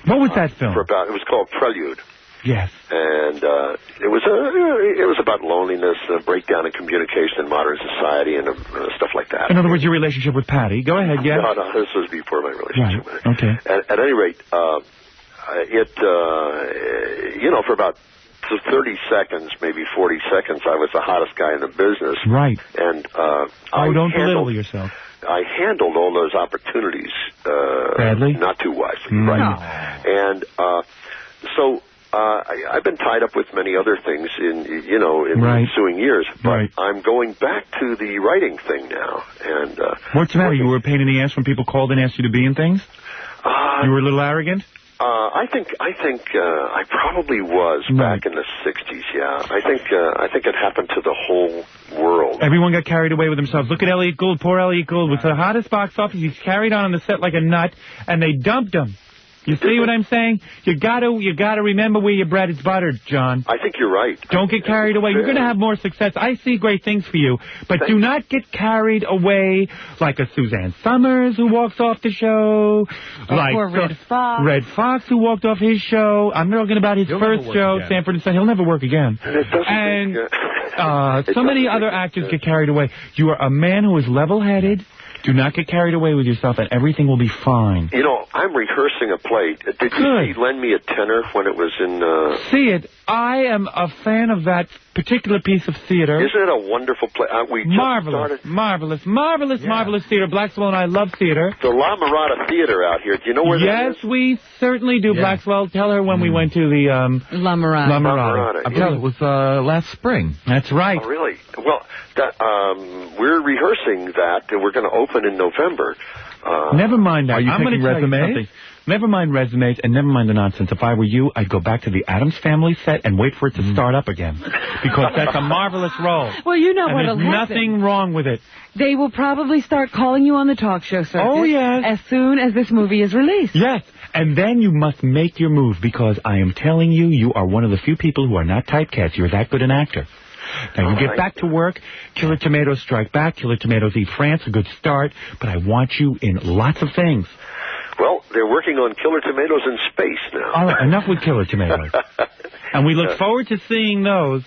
what was that film? It was called Prelude. Yes. And it was about loneliness, breakdown in communication in modern society, and stuff like that. In other words, your relationship with Patty. Go ahead, yeah. No, this was before my relationship with her. Okay. At any rate, for about 30 seconds, maybe 40 seconds, I was the hottest guy in the business. Right. And don't belittle yourself. I handled all those opportunities badly, not too wisely, right? And so I've been tied up with many other things in the ensuing years, but I'm going back to the writing thing now. And what's the matter? You were a pain in the ass when people called and asked you to be in things? You were a little arrogant? I think I probably was back in the 60s, yeah. I think it happened to the whole world. Everyone got carried away with themselves. Look at Elliot Gould. Poor Elliot Gould was the hottest box office. He's carried on the set like a nut, and they dumped him. You see what I'm saying? You gotta remember where your bread is buttered, John. I think you're right. Don't get carried away. You're going to have more success. I see great things for you, but do not get carried away like a Suzanne Summers who walks off the show, like Red Fox. Red Fox who walked off his show. I'm talking about his first show, Sanford and Son. He'll never work again. And so many other actors get carried away. You are a man who is level-headed. Do not get carried away with yourself, and everything will be fine. I'm rehearsing a play. Did you lend me a tenor when it was in... See it. I am a fan of that particular piece of theater. Isn't it a wonderful play? We just started... Marvelous theater. Blackswell and I love theater. The La Mirada Theater out here. Do you know where that is? Yes, we certainly do. Yeah. Blackswell, tell her when we went to the... La Mirada. La Mirada. I believe it was last spring. That's right. Oh, really? Well, we're rehearsing that, and we're going to open in November. Never mind that. Are you taking resumes? Never mind resumes and never mind the nonsense. If I were you, I'd go back to the Addams Family set and wait for it to start up again. Because that's a marvelous role. Well, you know what'll happen. There's nothing wrong with it. They will probably start calling you on the talk show circuit. Oh, yes. As soon as this movie is released. Yes. And then you must make your move, because I am telling you, you are one of the few people who are not typecast. You're that good an actor. Now, you get back to work. Killer Tomatoes Strike Back. Killer Tomatoes Eat France. A good start. But I want you in lots of things. Well, they're working on Killer Tomatoes in space now. All right, enough with Killer Tomatoes. And we look forward to seeing those.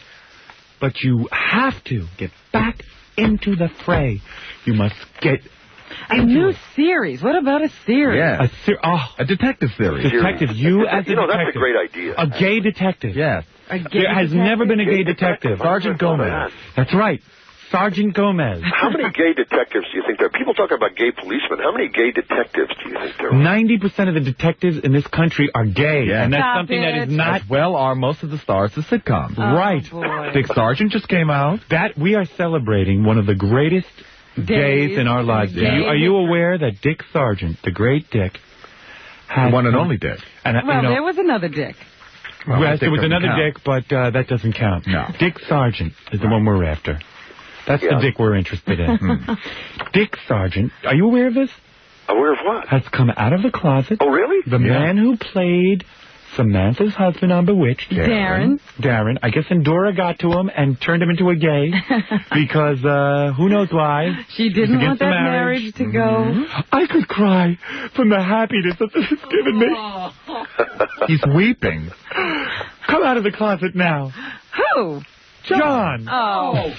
But you have to get back into the fray. You must get... A new series. What about a series? Yeah. A detective series. Detective. You as a detective. That's a great idea. A gay detective. Yes. There has never been a gay detective. Sergeant Gomez. That's right. Sergeant Gomez. How many gay detectives do you think there are? People talk about gay policemen. How many gay detectives do you think there are? 90% of the detectives in this country are gay. Yeah. And that's something that is not... As well are most of the stars of sitcoms. Right. Boy. Big Sergeant just came out. That we are celebrating one of the greatest days in our lives. Are you aware that Dick Sargent, the great Dick... The one and only Dick. And, there was another Dick. Well, yes, there was another Dick, but that doesn't count. No. Dick Sargent is the one we're after. That's the Dick we're interested in. Dick Sargent, are you aware of this? Aware of what? Has come out of the closet. Oh, really? The man who played Samantha's husband on Bewitched. Darren. I guess Endora got to him and turned him into a gay. Because, who knows why. She didn't want that marriage to go. I could cry from the happiness that this has given me. He's weeping. Come out of the closet now. Who? John. Oh.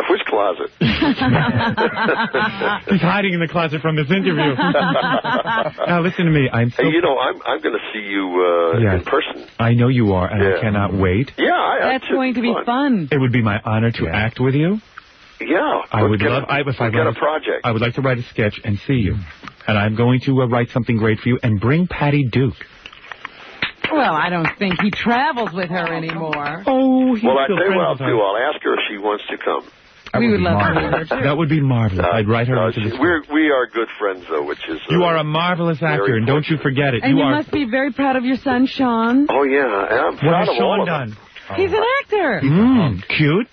Which closet? He's hiding in the closet from this interview. Now, listen to me. I'm going to see you in person. I know you are, and I cannot wait. Yeah, that's going to be fun. It would be my honor to act with you. Yeah. I would love... If I get a project. I would like to write a sketch and see you. And I'm going to write something great for you and bring Patty Duke. Well, I don't think he travels with her anymore. Oh, he's Well, I tell you what I'll do. I'll ask her if she wants to come. We would love to meet her, too. That would be marvelous. I'd write her into this. We are good friends, though, which is... You are a marvelous actor, and don't you forget it. And you must be very proud of your son, Sean. Oh, yeah. I'm proud of all of them. What has Sean done? He's an actor. Cute.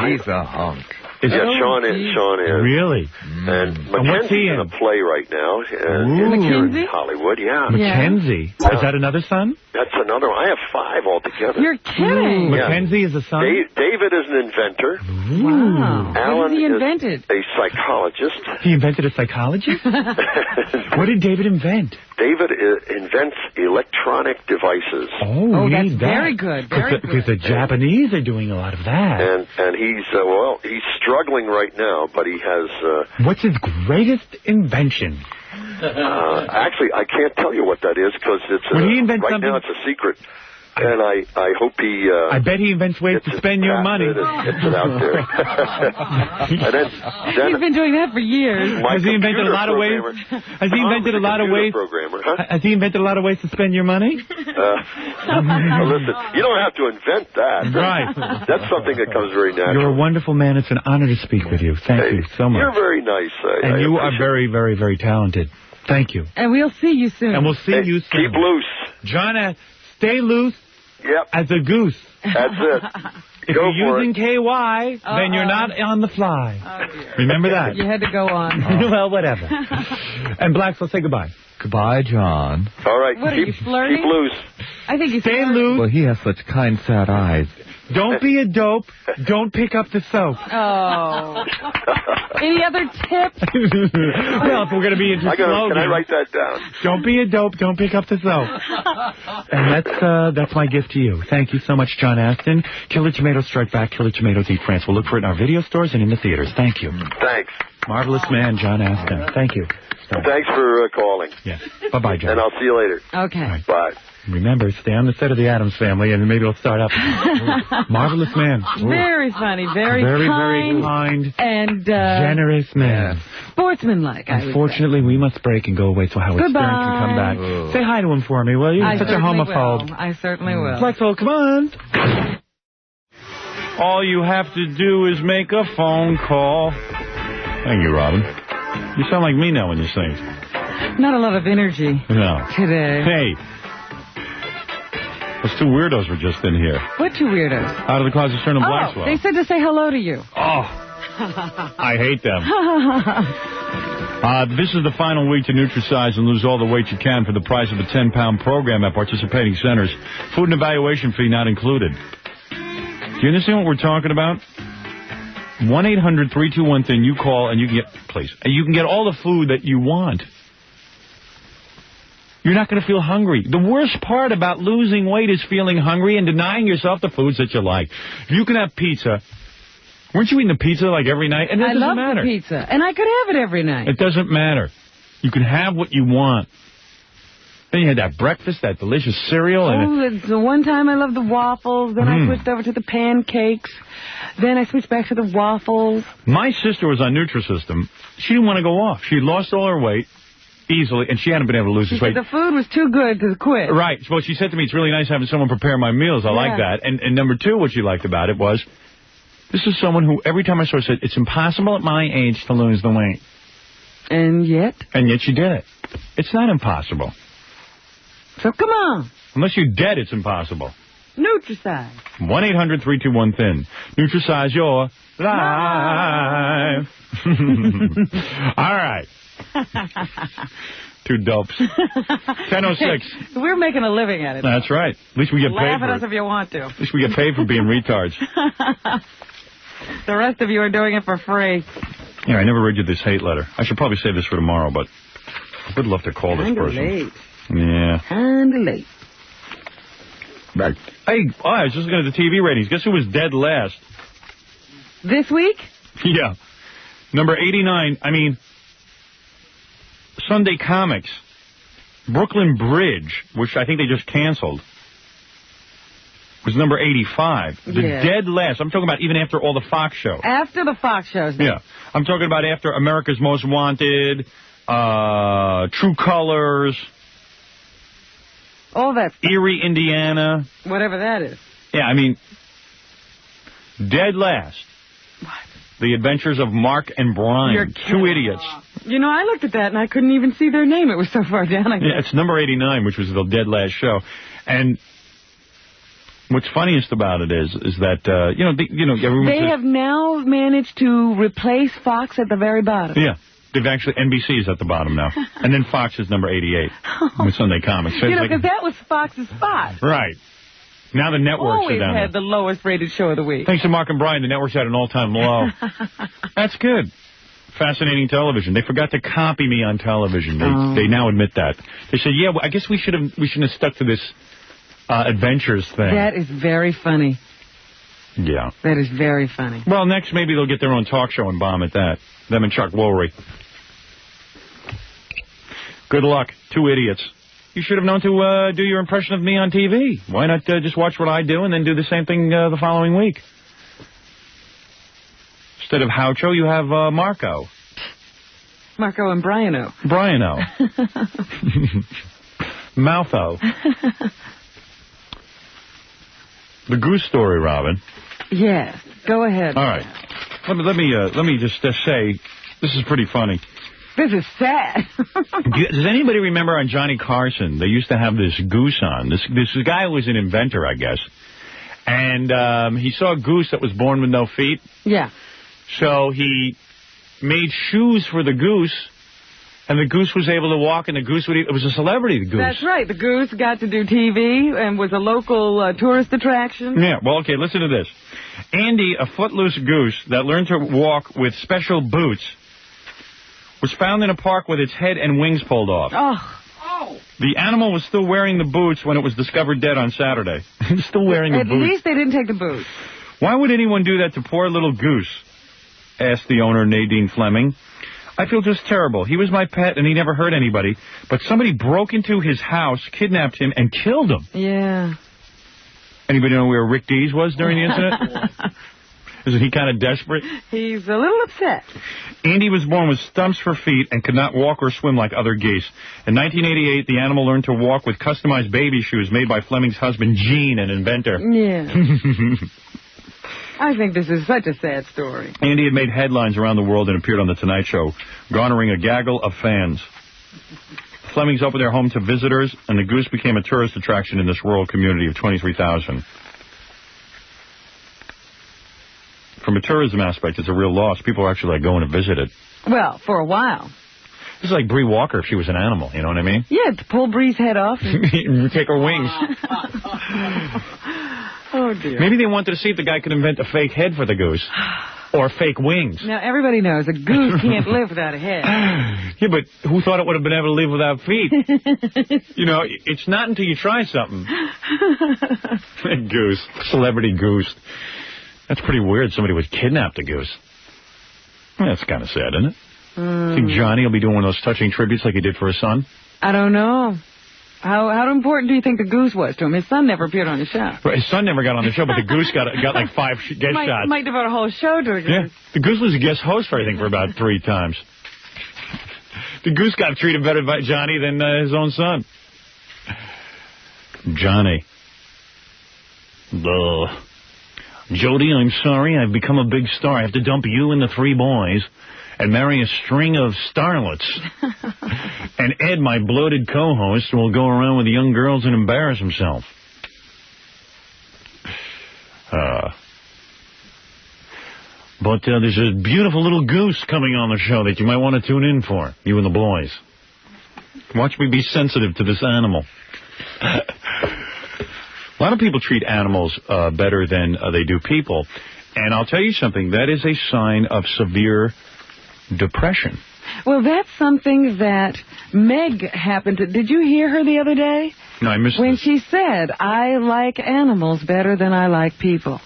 He's a hunk. Sean is. Really? And Mackenzie's in a play right now in Hollywood, yeah. Mackenzie? Yeah. Is that another son? That's another one. I have 5 altogether. You're kidding. Mackenzie is a son? David is an inventor. Wow. Alan what has he invented? Is a psychologist. He invented a psychologist? What did David invent? David invents electronic devices. Oh, that's very good. Very good. Because the Japanese are doing a lot of that. And he's, he's struggling right now, but he has... What's his greatest invention? Actually, I can't tell you what that is, because it's now it's a secret. And I hope he... I bet he invents ways to spend your money. Gets it out there. And then he's been doing that for years. Has he invented a lot of ways? Has he invented a lot of ways? Has he invented a lot of ways to spend your money? Listen, you don't have to invent that. Right. That's something that comes very natural. You're a wonderful man. It's an honor to speak with you. Thank you so much. You're very nice. And you are very, very, very talented. Thank you. And we'll see you soon. And we'll see you soon. Keep loose. John, stay loose. Yep. As a goose. That's it. If you're using KY, then you're not on the fly. Oh, dear. Remember that. You had to go on. Well, whatever. And Blacks, let's say goodbye. Goodbye, John. All right. What, are you flirting? Keep loose. I think he's Stay loose. Well, he has such kind, sad eyes. Don't be a dope. Don't pick up the soap. Oh. Any other tips? Well, if we're going to be into slogans. Can I write that down? Don't be a dope. Don't pick up the soap. And that's my gift to you. Thank you so much, John Aston. Killer Tomatoes Strike Back. Killer Tomatoes Eat France. We'll look for it in our video stores and in the theaters. Thank you. Thanks. Marvelous man, John Aston. Thank you. Thanks for calling. Yes. Bye-bye, John. And I'll see you later. Okay. Right. Bye. Remember, stay on the set of The Addams Family, and maybe it'll start up. Marvelous man. Very funny, very kind, and generous man. Sportsmanlike, Unfortunately, we must break and go away so Howard Stern can come back. Say hi to him for me, will you? He's such a homophobe. I certainly will. Flexel, come on. All you have to do is make a phone call. Thank you, Robin. You sound like me now when you sing. Not a lot of energy. No. Today. Hey. Those 2 weirdos were just in here. What 2 weirdos? Out of the Closet, Stern and Blackwell. They said to say hello to you. Oh. I hate them. This is the final week to Nutrisize and lose all the weight you can for the price of a 10-pound program at participating centers. Food and evaluation fee not included. Do you understand what we're talking about? 1-800-321-THIN. You call and you can get all the food that you want. You're not going to feel hungry. The worst part about losing weight is feeling hungry and denying yourself the foods that you like. If you can have pizza. Weren't you eating the pizza like every night? And it doesn't matter. I love the pizza, and I could have it every night. It doesn't matter. You can have what you want. Then you had that breakfast, that delicious cereal. It's the one time I loved the waffles. Then I switched over to the pancakes. Then I switched back to the waffles. My sister was on Nutrisystem. She didn't want to go off. She had lost all her weight easily, and she hadn't been able to lose this weight. The food was too good to quit. Right. Well, she said to me, it's really nice having someone prepare my meals. I like that. And number 2, what she liked about it was, this is someone who, every time I saw her, said, it's impossible at my age to lose the weight. And yet? And yet she did it. It's not impossible. So come on. Unless you're dead, it's impossible. Nutrisize. 1-800-321-THIN. Nutrisize your life. All right. 2 dopes. 10:06. We're making a living at it. That's right. At least we get paid for it. Laugh at us if you want to. At least we get paid for being retards. The rest of you are doing it for free. Yeah, I never read you this hate letter. I should probably save this for tomorrow, but I would love to call this person. Late. Yeah. Kinda late. Right. Hey, I was just looking at the TV ratings. Guess who was dead last? This week? Yeah. Number 89, Sunday Comics. Brooklyn Bridge, which I think they just canceled. was number 85. The dead last. I'm talking about even after all the Fox shows. After the Fox shows. Yeah. I'm talking about after America's Most Wanted, True Colors. All that stuff. Erie, Indiana. Whatever that is. Yeah, I mean, dead last. What? The Adventures of Mark and Brian. Two idiots. You know, I looked at that and I couldn't even see their name. It was so far down. Yeah, it's number 89, which was the dead last show. And what's funniest about it is that, everyone they have now managed to replace Fox at the very bottom. Yeah. They've actually, NBC is at the bottom now. And then Fox is number 88 with Sunday Comics. So because that was Fox's spot. Right. Now the networks Always are down had there. the lowest rated show of the week. Thanks to Mark and Brian, the network's at an all-time low. That's good. Fascinating television. They forgot to copy me on television. They now admit that. They said, yeah, well, I guess we shouldn't have stuck to this Adventures thing. That is very funny. Yeah. That is very funny. Well, next maybe they'll get their own talk show and bomb at that. Them and Chuck Woolery. Good luck. Two idiots. You should have known to do your impression of me on TV. Why not just watch what I do and then do the same thing the following week? Instead of Houcho, you have Marco. Marco and Briano. Briano. Moutho. The Goose story, Robin. Yes. Go ahead. All right. Let me just say, this is pretty funny. This is sad. Does anybody remember on Johnny Carson, they used to have this goose on? This guy was an inventor, I guess. And he saw a goose that was born with no feet. Yeah. So he made shoes for the goose, and the goose was able to walk, and the goose would eat. It was a celebrity, the goose. That's right. The goose got to do TV and was a local tourist attraction. Yeah. Well, okay, listen to this. Andy, a footloose goose that learned to walk with special boots, was found in a park with its head and wings pulled off. Oh. The animal was still wearing the boots when it was discovered dead on Saturday. Still wearing the boots. At least they didn't take the boots. Why would anyone do that to poor little Goose? Asked the owner, Nadine Fleming. I feel just terrible. He was my pet and he never hurt anybody, but somebody broke into his house, kidnapped him, and killed him. Yeah. Anybody know where Rick Dees was during the incident? Isn't he kind of desperate? He's a little upset. Andy was born with stumps for feet and could not walk or swim like other geese. In 1988, the animal learned to walk with customized baby shoes made by Fleming's husband, Gene, an inventor. Yeah. I think this is such a sad story. Andy had made headlines around the world and appeared on The Tonight Show, garnering a gaggle of fans. Fleming's opened their home to visitors, and the goose became a tourist attraction in this rural community of 23,000. From a tourism aspect, it's a real loss. People are actually going to visit it. Well, for a while. This is like Bree Walker if she was an animal, you know what I mean? Yeah, to pull Bree's head off. And take her wings. Oh, dear. Maybe they wanted to see if the guy could invent a fake head for the goose. Or fake wings. Now, everybody knows a goose can't live without a head. Yeah, but who thought it would have been able to live without feet? You know, it's not until you try something. Goose. Celebrity goose. That's pretty weird. Somebody was kidnapped a goose. That's kind of sad, isn't it? Think Johnny will be doing one of those touching tributes like he did for his son? I don't know. How important do you think the goose was to him? His son never appeared on the show. Right, his son never got on the show, but the goose got like 5 guest shots. Might devote a whole show to a goose. Yeah, the goose was a guest host for, I think, for about 3 times. The goose got treated better by Johnny than his own son. Johnny. Ugh. Jody, I'm sorry. I've become a big star. I have to dump you and the 3 boys and marry a string of starlets. And Ed, my bloated co-host, will go around with the young girls and embarrass himself. But there's a beautiful little goose coming on the show that you might want to tune in for, you and the boys. Watch me be sensitive to this animal. A lot of people treat animals better than they do people. And I'll tell you something, that is a sign of severe depression. Well, that's something that Meg happened to... Did you hear her the other day? No, I missed When this. she said, I like animals better than I like people.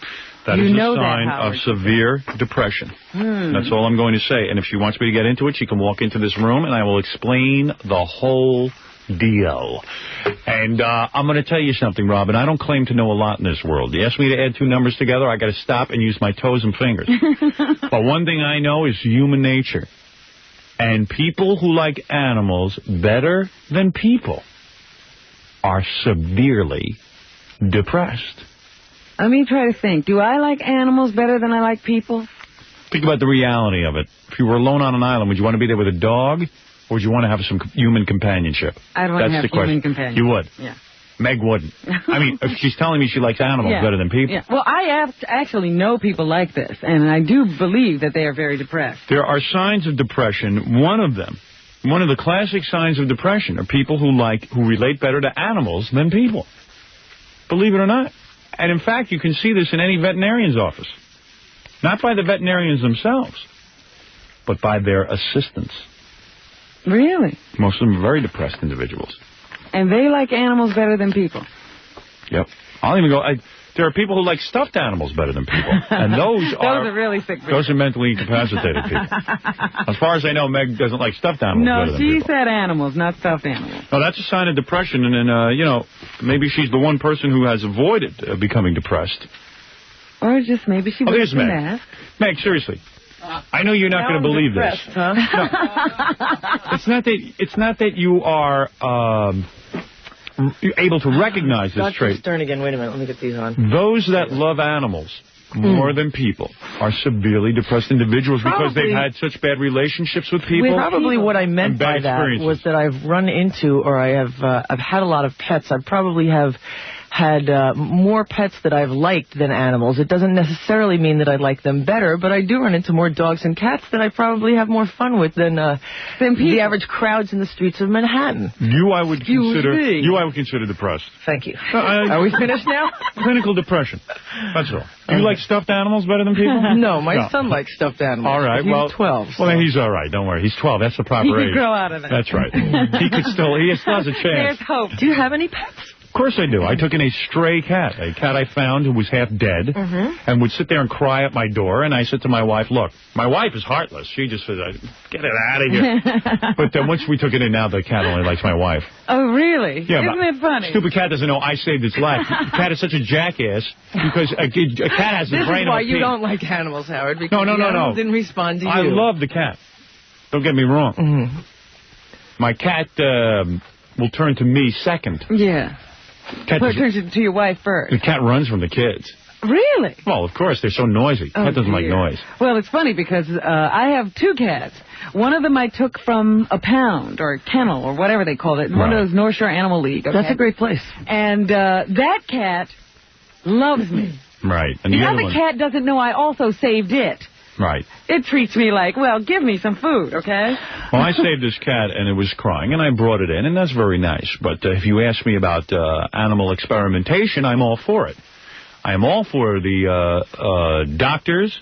That is a sign of severe depression. That's all I'm going to say. And if she wants me to get into it, she can walk into this room and I will explain the whole deal. And I'm going to tell you something, Robin. I don't claim to know a lot in this world. You ask me to add two numbers together, I got to stop and use my toes and fingers. But one thing I know is human nature. And people who like animals better than people are severely depressed. Let me try to think. Do I like animals better than I like people? Think about the reality of it. If you were alone on an island, would you want to be there with a dog, or would you want to have some human companionship? I'd want to have human companionship. You would? Yeah. Meg wouldn't. I mean, if she's telling me she likes animals better than people. Yeah. Well, I actually know people like this, and I do believe that they are very depressed. There are signs of depression. One of the classic signs of depression are people who relate better to animals than people. Believe it or not. And in fact, you can see this in any veterinarian's office. Not by the veterinarians themselves, but by their assistants. Really? Most of them are very depressed individuals. And they like animals better than people. Yep. I'll even go... There are people who like stuffed animals better than people. And those are really sick people. Those are mentally incapacitated people. As far as I know, Meg doesn't like stuffed animals better than people. No, she said animals, not stuffed animals. Well, that's a sign of depression. And then, maybe she's the one person who has avoided becoming depressed. Or just maybe she wears a mask. Meg, seriously. I know you're not going to believe this. Huh? No. It's not that you are... able to recognize this trait. Dr. Stern again. Wait a minute. Let me get these on. Those that love animals more than people are severely depressed individuals because they've had such bad relationships with people. Probably what I meant by that was that I've run into, or I've had a lot of pets. I probably have had more pets that I've liked than animals. It doesn't necessarily mean that I like them better, but I do run into more dogs and cats that I probably have more fun with than the average crowds in the streets of Manhattan. I would consider depressed. Thank you. Are we finished now? Clinical depression. That's all. Do you like stuffed animals better than people? No, my son likes stuffed animals. All right, he's 12. So. Well, he's all right. Don't worry. He's 12. That's the proper age. He could grow out of it. That's right. He still has a chance. There's hope. Do you have any pets? Of course I do. I took in a stray cat, a cat I found who was half dead, and would sit there and cry at my door, and I said to my wife, look, my wife is heartless. She just says, get it out of here. But then once we took it in, now the cat only likes my wife. Oh, really? Yeah, isn't it funny? Stupid cat doesn't know I saved its life. The cat is such a jackass because a cat has a brain. This is why you don't like animals, Howard, because no. the animals didn't respond to you. I love the cat. Don't get me wrong. My cat will turn to me second. Yeah. Turn to your wife first. The cat runs from the kids. Really? Well, of course, they're so noisy. Cat doesn't like noise. Well, it's funny because I have two cats. One of them I took from a pound or a kennel or whatever they called it. One of those North Shore Animal League. Okay? That's a great place. And that cat loves me. Right. And the other cat doesn't know I also saved it. Right. It treats me like, well, give me some food, okay? Well, I saved this cat, and it was crying, and I brought it in, and that's very nice. But if you ask me about animal experimentation, I'm all for it. I am all for the doctors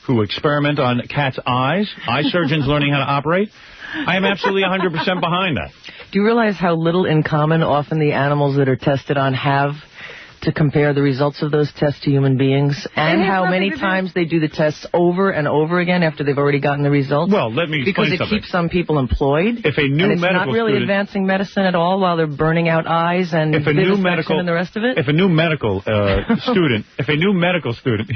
who experiment on cats' eyes, eye surgeons learning how to operate. I am absolutely 100% behind that. Do you realize how little in common often the animals that are tested on have to compare the results of those tests to human beings, and how many times they do the tests over and over again after they've already gotten the results? Well, let me explain something. Because it keeps some people employed. If a new it's not really advancing medicine at all while they're burning out eyes and vivisection and the rest of it. If a new medical student,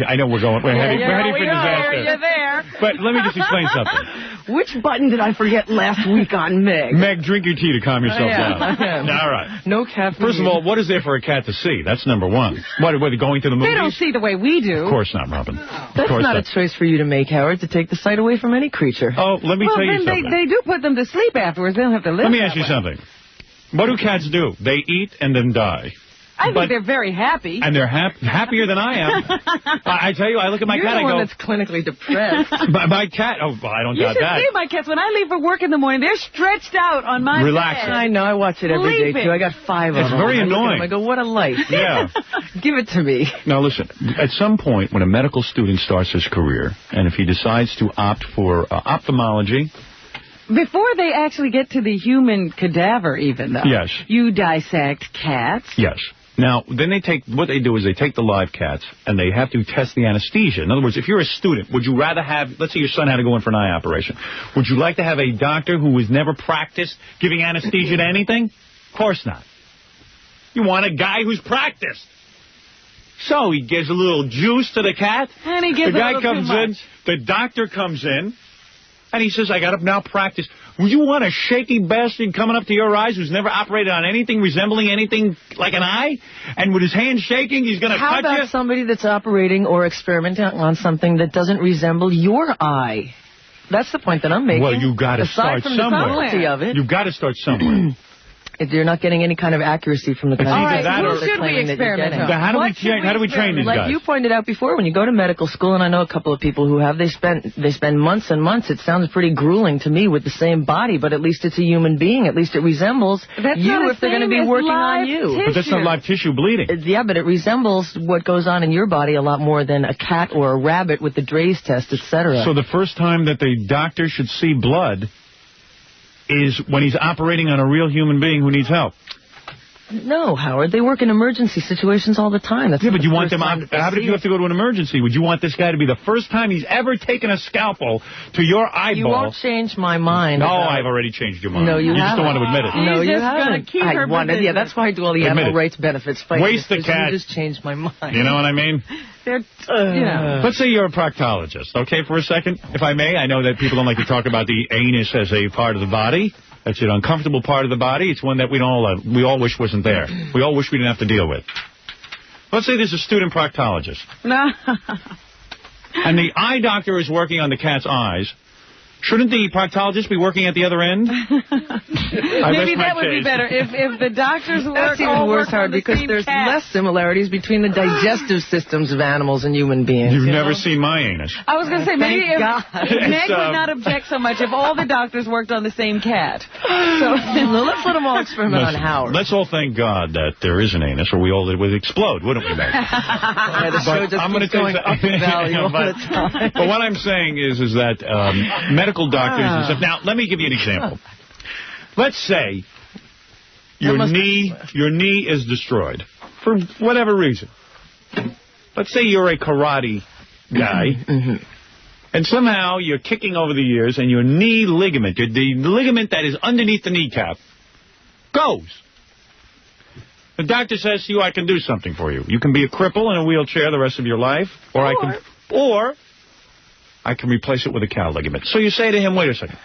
I know we're heading for disaster. You're there. But let me just explain something. Which button did I forget last week on Meg? Meg, drink your tea to calm yourself down. All right. No caffeine. First of all, what is there for a cat to see? That's number one. What, are they going to the movies? They don't see the way we do. Of course not, Robin. That's not a choice for you to make, Howard, to take the sight away from any creature. Oh, let me tell you something. They do put them to sleep afterwards. They don't have to live. Let me ask you something. What do cats do? They eat and then die. I think they're very happy. And they're happier than I am. I tell you, I look at my cat, I go... You're the one that's clinically depressed. My cat, I don't doubt that. You should see my cats. When I leave for work in the morning, they're stretched out on my bed. I know, I watch it every day, too. I got 5 of them. It's very annoying. I go, what a life. Yeah. Give it to me. Now, listen, at some point, when a medical student starts his career, and if he decides to opt for ophthalmology... Before they actually get to the human cadaver, even, though. Yes. You dissect cats. Yes. Now, then what they do is they take the live cats and they have to test the anesthesia. In other words, if you're a student, would you rather have, let's say your son had to go in for an eye operation, would you like to have a doctor who has never practiced giving anesthesia to anything? Of course not. You want a guy who's practiced. So he gives a little juice to the cat. And he gives the guy a little comes too in. much. The doctor comes in. And he says, I got to now practice. Would you want a shaky bastard coming up to your eyes who's never operated on anything resembling anything like an eye? And with his hand shaking, he's going to cut you? How about somebody that's operating or experimenting on something that doesn't resemble your eye? That's the point that I'm making. Well, you got to start somewhere. You've got to start somewhere. If you're not getting any kind of accuracy from the kind of who should we experiment on? How do we train these guys? Like you pointed out before, when you go to medical school, and I know a couple of people who have, they spend months and months. It sounds pretty grueling to me with the same body, but at least it's a human being. At least it resembles you if they're going to be working on you. But that's not live tissue bleeding. Yeah, but it resembles what goes on in your body a lot more than a cat or a rabbit with the Dre's test, etc. So the first time that the doctor should see blood is when he's operating on a real human being who needs help. No, Howard. They work in emergency situations all the time. That's but you want them... How about if you have to go to an emergency? Would you want this guy to be the first time he's ever taken a scalpel to your eyeball? You won't change my mind. No, I've already changed your mind. No, you just don't want to admit it. No, you haven't. Yeah, that's why I do all the animal rights benefits fighting. Waste the cat. You just changed my mind. You know what I mean? Let's say you're a proctologist, okay, for a second, if I may. I know that people don't like to talk about the anus as a part of the body. That's an uncomfortable part of the body. It's one that we all wish wasn't there. We all wish we didn't have to deal with. Let's say there's a student proctologist. And the eye doctor is working on the cat's eyes. Shouldn't the proctologist be working at the other end? Maybe that would be better. If the doctors work... That's even worse, Howard, because there's less similarities between the digestive systems of animals and human beings. You've never seen my anus. I was going to say, maybe if Meg would not object so much if all the doctors worked on the same cat. So let's let them all experiment on Howard. Let's all thank God that there is an anus, or we all would explode, wouldn't we, Meg? The show just keeps going up in value all the time. But what I'm saying is that medical doctors and stuff. Now, let me give you an example. Let's say your knee is destroyed for whatever reason. Let's say you're a karate guy, and somehow you're kicking over the years, and your knee ligament, the ligament that is underneath the kneecap, goes. The doctor says to you, I can do something for you. You can be a cripple in a wheelchair the rest of your life, or I can replace it with a cow ligament. So you say to him, wait a second.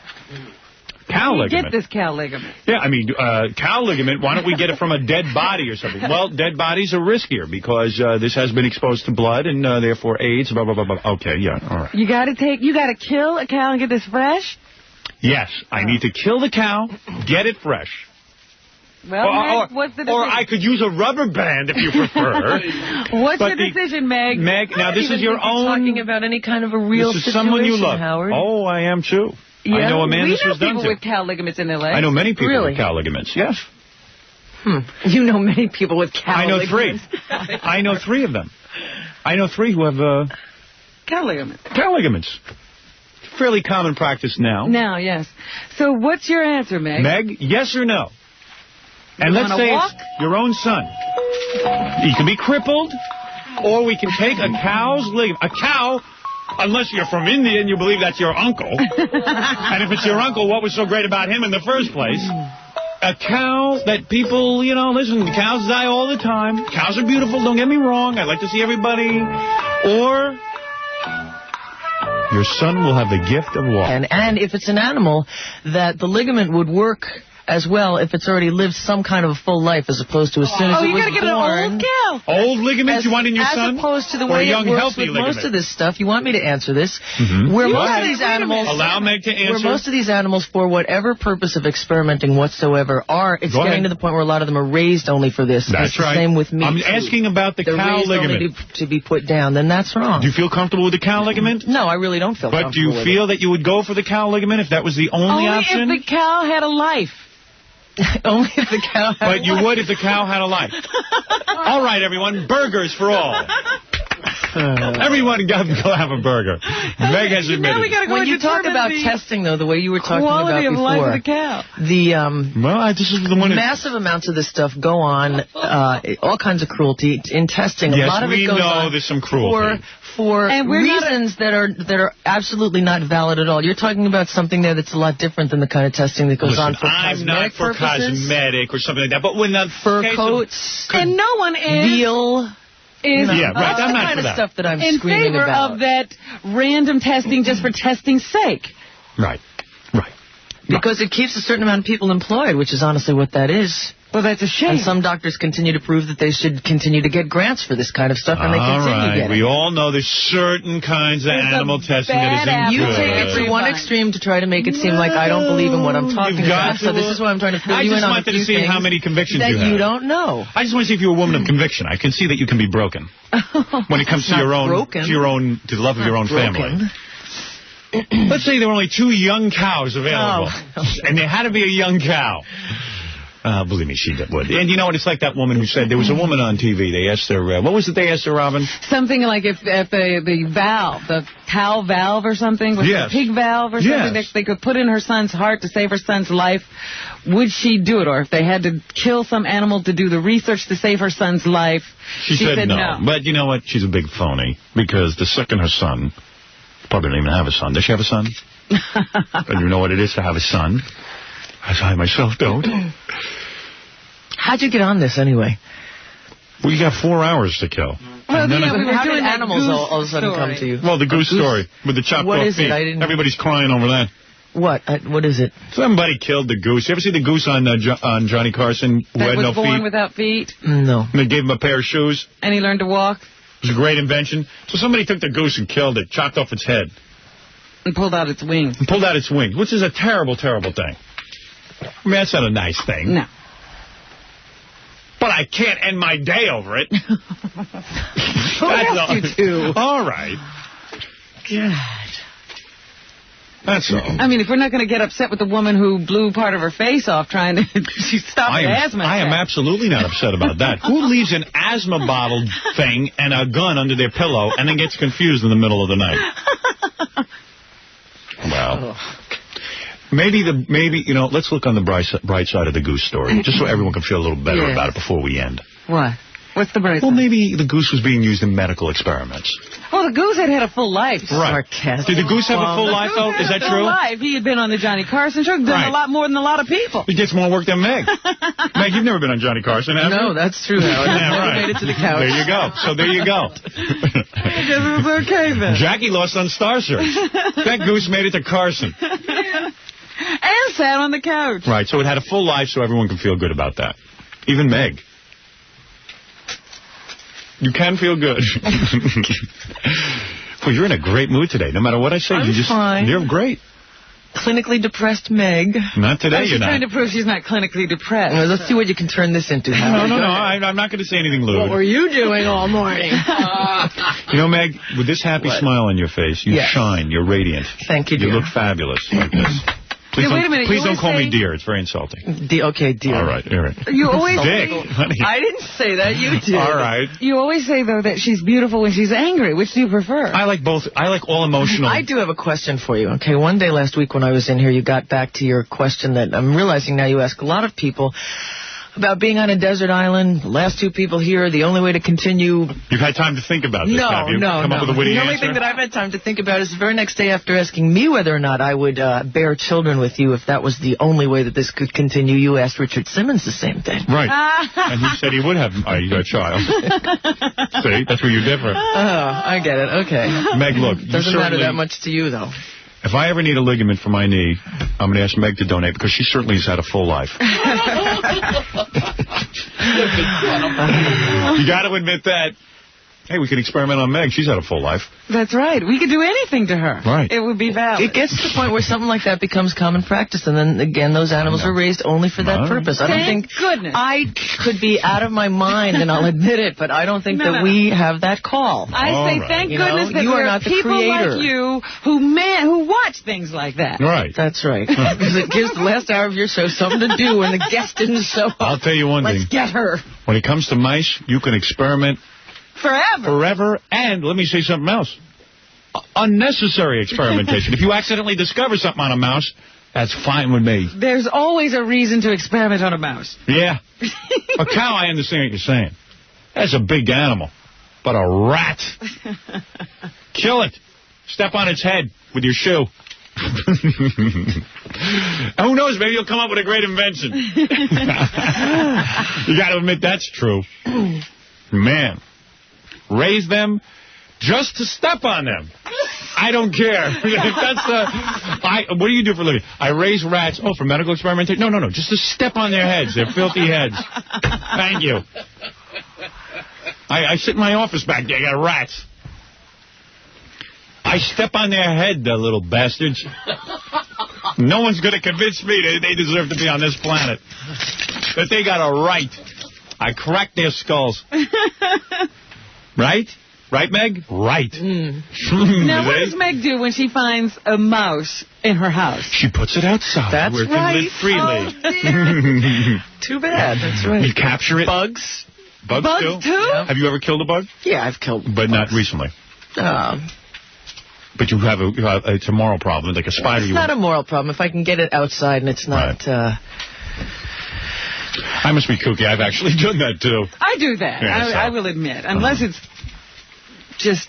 Cow ligament? Get this cow ligament. Yeah, I mean, cow ligament, why don't we get it from a dead body or something? Well, dead bodies are riskier because this has been exposed to blood and therefore AIDS, blah, blah, blah, blah. Okay, yeah, all right. You got to kill a cow and get this fresh? Yes, I need to kill the cow, get it fresh. Well, Meg, what's the decision? Or I could use a rubber band if you prefer. What's your decision, Meg? Meg, now this is your own... talking about any kind of a real situation, someone you love. Howard. Oh, I am too. Yeah. I know a man this was done to. We know people with cow ligaments in their legs. I know many people with cow ligaments, yes. You know many people with cow ligaments. I know three of them. I know three who have... cow ligaments. Cow ligaments. Fairly common practice now. Now, yes. So what's your answer, Meg? Meg, yes or no? And let's say it's your own son. He can be crippled, or we can take a cow's ligament. A cow, unless you're from India and you believe that's your uncle. And if it's your uncle, what was so great about him in the first place? A cow that people, listen, cows die all the time. Cows are beautiful, don't get me wrong. I like to see everybody. Or your son will have the gift of walking. And if it's an animal, that the ligament would work as well if it's already lived some kind of a full life as opposed to as soon as it was born. Oh, you got to get an old cow. Old ligaments you want in your son? As opposed to the way it works with most of this stuff. You want me to answer this? Where most of these animals... Allow Meg to answer. Where most of these animals, for whatever purpose of experimenting whatsoever, it's getting to the point where a lot of them are raised only for this. That's right. The same with meat. I'm asking about the cow ligament. Only to be put down, then that's wrong. Do you feel comfortable with the cow ligament? No, I really don't feel comfortable with it. But do you feel that you would go for the cow ligament if that was the only option? Only if the cow had a life. Only if the cow had a life. But you would if the cow had a life. All right, everyone. Burgers for all. Everyone go have a burger. Meg has admitted. When you talk about testing, though, the way you were talking about before, quality of life of the cow. This is the one. Massive amounts of this stuff go on. All kinds of cruelty in testing. Yes, a lot of it goes on there's some cruelty for reasons that are absolutely not valid at all. You're talking about something there that's a lot different than the kind of testing that goes on for cosmetic purposes. I'm not for cosmetic or something like that, but when the fur coats and no one is veal. Is yeah, right. That's I'm the not kind for of stuff that I'm in screaming favor about. of that random testing just for testing's sake. Right. Because it keeps a certain amount of people employed, which is honestly what that is. Well, that's a shame. And some doctors continue to prove that they should continue to get grants for this kind of stuff, and they continue getting it. We all know there's certain kinds of animal testing that isn't You good. take it to one extreme to try to make it seem like I don't believe in what I'm talking about. So this is why I'm trying to fill you in on a few things. I just wanted to see how many convictions you have. That you don't know. I just want to see if you're a woman of conviction. I can see that you can be broken when it comes to your own, to the love of your own family. Let's say there were only 2 young cows available, and there had to be a young cow. Believe me, she would. And you know what? It's like that woman who said, there was a woman on TV. They asked her, what was it they asked her, Robin? Something like if the valve, the cow valve or something, was the pig valve or something that they could put in her son's heart to save her son's life, would she do it? Or if they had to kill some animal to do the research to save her son's life, she said no. But you know what? She's a big phony, because the second her son, probably don't even have a son. Does she have a son? And you know what it is to have a son? As I myself don't. How'd you get on this anyway? We got 4 hours to kill. Well, how did animals all of a sudden come to you? Well, the goose story with the chopped off feet. Everybody's crying over that. What? What is it? Somebody killed the goose. You ever see the goose on Johnny Carson who had no feet? That was born without feet? No. And they gave him a pair of shoes. And he learned to walk? It was a great invention. So somebody took the goose and killed it, chopped off its head. And pulled out its wings. Which is a terrible, terrible thing. I mean, that's not a nice thing. No. But I can't end my day over it. Who asked you to? All right. God. That's all. I mean, if we're not going to get upset with the woman who blew part of her face off trying to stop an asthma attack. I am absolutely not upset about that. Who leaves an asthma bottle thing and a gun under their pillow and then gets confused in the middle of the night? Well... Maybe, let's look on the bright side of the goose story, just so everyone can feel a little better about it before we end. What? What's the bright side? Well, maybe the goose was being used in medical experiments. Well, the goose had a full life. Right. Did the goose have a full life, though? Is that true? Life. He had been on the Johnny Carson show, done a lot more than a lot of people. He gets more work than Meg. Meg, you've never been on Johnny Carson, have you? No, that's true, Howard. Yeah, never made it to the couch. There you go. So there you go. I guess it was okay, then. Jackie lost on Star Search. That goose made it to Carson. And sat on the couch. Right, so it had a full life so everyone can feel good about that. Even Meg. You can feel good. Well, you're in a great mood today. No matter what I say, you're great. Clinically depressed Meg. Not today, you're not. She's trying to prove she's not clinically depressed. Well, let's see what you can turn this into. No, I'm not going to say anything lewd. What were you doing all morning? You know, Meg, with this happy smile on your face, you shine, you're radiant. Thank you, dear. You look fabulous like this. Please, wait a minute. Please don't call me dear. It's very insulting. Okay, dear. All right. You always Dick, honey. I didn't say that. You did. All right. You always say, though, that she's beautiful when she's angry. Which do you prefer? I like both. I like all emotional. I do have a question for you. Okay, one day last week when I was in here, you got back to your question that I'm realizing now you ask a lot of people about being on a desert island. The last 2 people here, the only way to continue... You've had time to think about this, have you? Come up with a witty answer? The only thing that I've had time to think about is the very next day after asking me whether or not I would bear children with you if that was the only way that this could continue. You asked Richard Simmons the same thing. Right. And he said he would have a child. See? That's where you differ. Oh, I get it. Okay. Meg, look. Doesn't matter that much to you, though. If I ever need a ligament for my knee, I'm going to ask Meg to donate because she certainly has had a full life. You got to admit that. Hey, we can experiment on Meg. She's had a full life. That's right. We could do anything to her. Right. It would be valid. It gets to the point where something like that becomes common practice, and then, again, those animals are raised only for that purpose. I don't think... goodness. I could be out of my mind, and I'll admit it, but I don't think that we have that call. I say thank goodness that you there are not the people creator. like you who watch things like that. Right. That's right. Because it gives the last hour of your show something to do when the guest didn't show up. I'll tell you one thing. Let's get her. When it comes to mice, you can experiment Forever. Forever. And let me say something else. Unnecessary experimentation. If you accidentally discover something on a mouse, that's fine with me. There's always a reason to experiment on a mouse. Yeah. A cow, I understand what you're saying. That's a big animal. But a rat. Kill it. Step on its head with your shoe. Who knows? Maybe you'll come up with a great invention. You got to admit that's true. Man. Raise them just to step on them. I don't care. What do you do for a living? I raise rats. Oh, for medical experimentation? No. Just to step on their heads. Their filthy heads. Thank you. I sit in my office back there. I got rats. I step on their head, the little bastards. No one's going to convince me they deserve to be on this planet. That they got a right. I crack their skulls. Right? Right, Meg? Right. Now, what does Meg do when she finds a mouse in her house? She puts it outside. That's where it right. can live freely. Oh, too bad. That's right. You capture it. Bugs. Bugs too? Yeah. Have you ever killed a bug? Yeah, I've killed bugs. But not recently. But you have it's a moral problem, like a spider. It's not a moral problem. If I can get it outside and it's not... Right. I must be kooky. I've actually done that, too. I do that. Yeah, I will admit. Unless it's just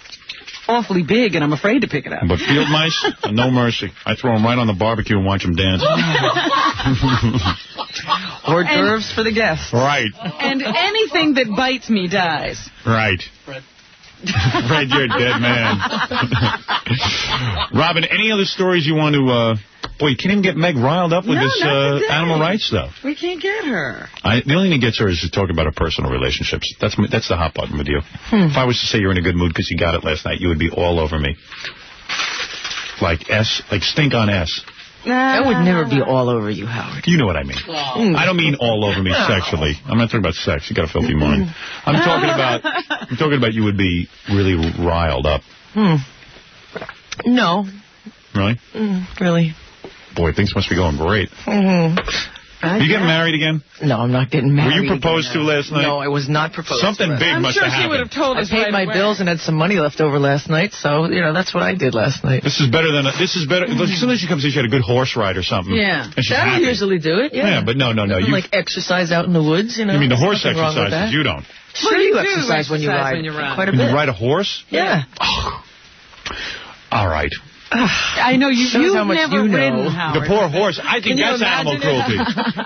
awfully big and I'm afraid to pick it up. But field mice, no mercy. I throw them right on the barbecue and watch them dance. Hors d'oeuvres for the guests. Right. And anything that bites me dies. Right. Fred, you're a dead man. Robin, any other stories you want to... Boy, you can't even get Meg riled up with this animal rights stuff. We can't get her. The only thing that gets her is to talk about her personal relationships. That's the hot button with you. If I was to say you're in a good mood because you got it last night, you would be all over me. Like stink on S. I would never be all over you, Howard. You know what I mean. I don't mean all over me sexually. I'm not talking about sex. You got a filthy mind. I'm talking about you would be really riled up. No. Really? Really. Boy, things must be going great. You getting married again? No, I'm not getting married. Were you proposed to last night? No, I was not proposed Something to. big must have happened. I'm sure she would have told us. I paid my bills and had some money left over last night, so, that's what I did last night. This is better. As soon as she comes in, she had a good horse ride or something. Yeah. And she's That'll happy. usually do it, Yeah, but no. You like exercise out in the woods, You mean the horse exercises? You don't. Sure, you exercise when you ride. Quite a bit. You ride a horse? Yeah. Oh. All right. I know you've never ridden, Howard. The poor horse. I think that's animal cruelty.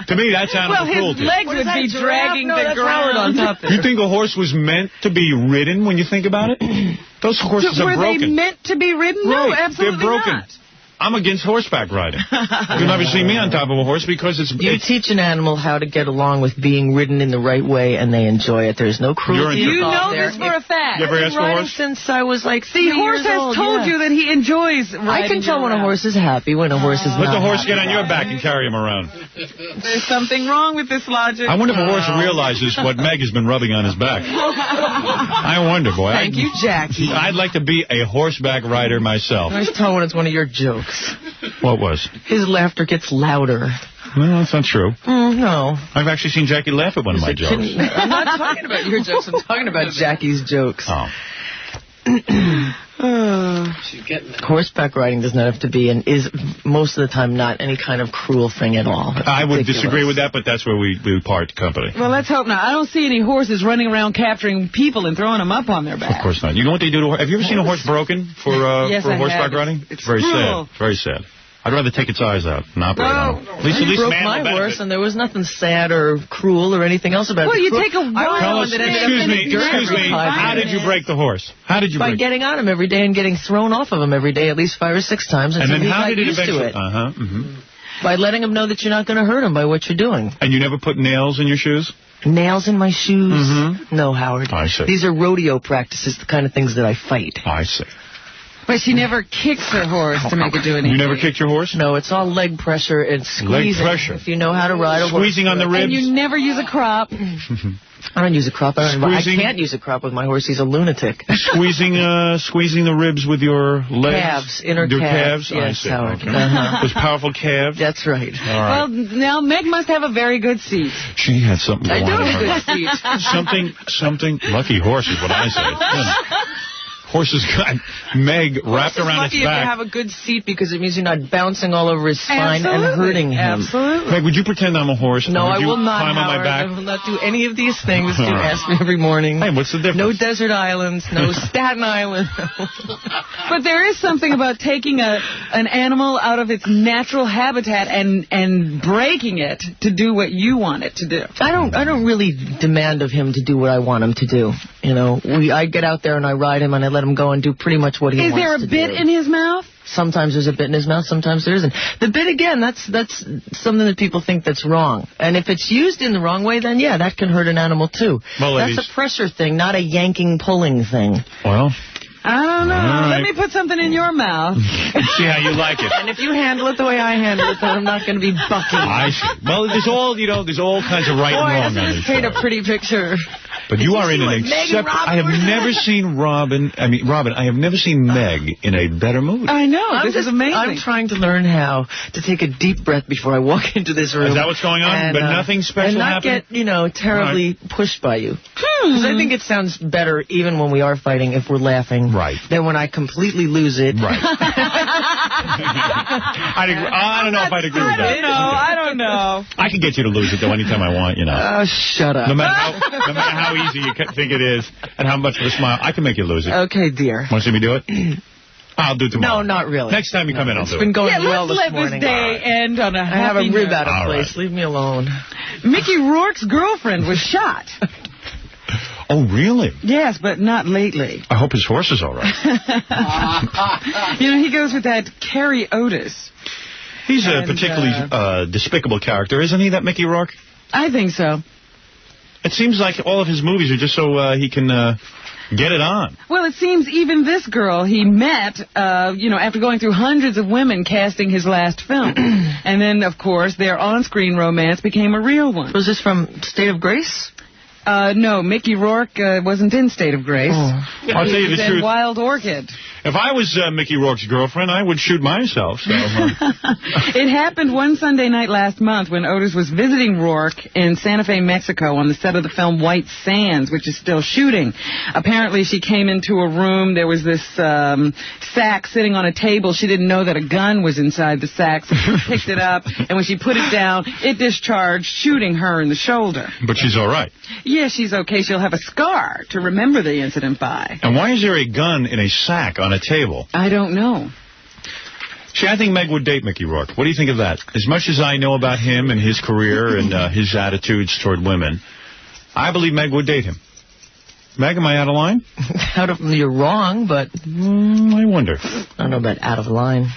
To me, that's animal cruelty. Well, his legs would be dragging the ground on top there. You think a horse was meant to be ridden when you think about it? Those horses are broken. Were they meant to be ridden? Right. No, absolutely They're broken. not. I'm against horseback riding. You'll never see me on top of a horse because You teach an animal how to get along with being ridden in the right way, and they enjoy it. There's no cruelty. You know this for a fact. You ever asked for a horse? Since I was like 3 The horse years has old, told you that he enjoys riding. I can tell when a horse is happy, when a horse is not. Let the horse happy. get on your back and carry him around. There's something wrong with this logic. I wonder if a horse realizes what Meg has been rubbing on his back. I wonder, boy. Thank you, Jackie. I'd like to be a horseback rider myself. I always tell when it's one of your jokes. What was? His laughter gets louder. No, that's not true. No. I've actually seen Jackie laugh at one of my jokes. I'm not talking about your jokes. I'm talking about Jackie's jokes. Oh. Horseback riding does not have to be and is most of the time not any kind of cruel thing at all. I would disagree with that, but that's where we part company. Well, let's hope not. I don't see any horses running around capturing people and throwing them up on their back. Of course not. You know what they do to horse? Have you ever seen a horse broken for yes, horseback riding? It's very cruel. sad. Very sad. I'd rather take its eyes out and operate on it. At least broke man my horse, and there was nothing sad or cruel or anything else about it. Well, you take a wild excuse me. How did you break the horse? How did you break? By getting on him every day and getting thrown off of him every day at least 5 or 6 times until he got used to it. By letting him know that you're not going to hurt him by what you're doing. And you never put nails in your shoes? Nails in my shoes? No, Howard. I see. These are rodeo practices, the kind of things that I fight. I see. But she never kicks her horse to make it do anything. You never kicked your horse? No, it's all leg pressure and squeezing. Leg pressure. If you know how to ride a horse. Squeezing on the ribs. And you never use a crop. I don't use a crop. I can't use a crop with my horse. He's a lunatic. Squeezing the ribs with your legs? Calves, inner calves. Yes, Howard. Okay. Those powerful calves? That's right. All right. Well, now Meg must have a very good seat. She had something going on. I do have a good seat. Something. Lucky horse is what I say. Horses got Meg wrapped around his back. Lucky if you have a good seat because it means you're not bouncing all over his spine and hurting him. Absolutely. Meg, would you pretend I'm a horse? No, I will not, climb on my back? I will not do any of these things you ask me every morning. Hey, what's the difference? No desert islands, no Staten Island. But there is something about taking an animal out of its natural habitat and breaking it to do what you want it to do. I don't really demand of him to do what I want him to do. You know, I get out there and I ride him and I let him go and do pretty much what he wants to do. Is there a bit in his mouth? Sometimes there's a bit in his mouth, sometimes there isn't. The bit, again, that's something that people think that's wrong. And if it's used in the wrong way, then yeah, that can hurt an animal too. Well, that's a pressure thing, not a yanking, pulling thing. Well, I don't know. Right. Let me put something in your mouth. See how you like it. And if you handle it the way I handle it, then I'm not going to be bucking. I see. Well, there's all kinds of right and wrong on this. Paint a pretty picture. But you are in an exceptional... I have never seen Robin, I have never seen Meg in a better mood. I know. This is amazing. I'm trying to learn how to take a deep breath before I walk into this room. Is that what's going on? And, but nothing special happened? And not get, terribly pushed by you. Because I think it sounds better even when we are fighting if we're laughing. Right. Than when I completely lose it. Right. I don't know if I'd agree with that. I don't know. I can get you to lose it, though, anytime I want, Oh, shut up. No matter how easy you think it is and how much of a smile, I can make you lose it. Okay, dear. Want to see me do it? I'll do it tomorrow. No, not really. Next time you come in, I'll do it. It's been going well this let's morning. let this day end on a happy I have a rib out of All place. Right. Leave me alone. Mickey Rourke's girlfriend was shot. Oh, really? Yes, but not lately. I hope his horse is all right. He goes with that Carrie Otis. He's a particularly despicable character, isn't he, that Mickey Rourke? I think so. It seems like all of his movies are just so he can get it on. Well, it seems even this girl he met, after going through hundreds of women casting his last film. And then, of course, their on-screen romance became a real one. Was this from State of Grace? No, Mickey Rourke wasn't in State of Grace. Oh. I'll tell you the truth. He was in Wild Orchid. If I was Mickey Rourke's girlfriend, I would shoot myself. So, It happened one Sunday night last month when Otis was visiting Rourke in Santa Fe, Mexico, on the set of the film White Sands, which is still shooting. Apparently, she came into a room. There was this sack sitting on a table. She didn't know that a gun was inside the sack, so she picked it up, and when she put it down, it discharged, shooting her in the shoulder. But she's all right. Yeah, she's okay. She'll have a scar to remember the incident by. And why is there a gun in a sack on a table? I don't know. See, I think Meg would date Mickey Rourke. What do you think of that? As much as I know about him and his career and his attitudes toward women, I believe Meg would date him. Meg, am I out of line? You're wrong, but... I wonder. I don't know about out of line.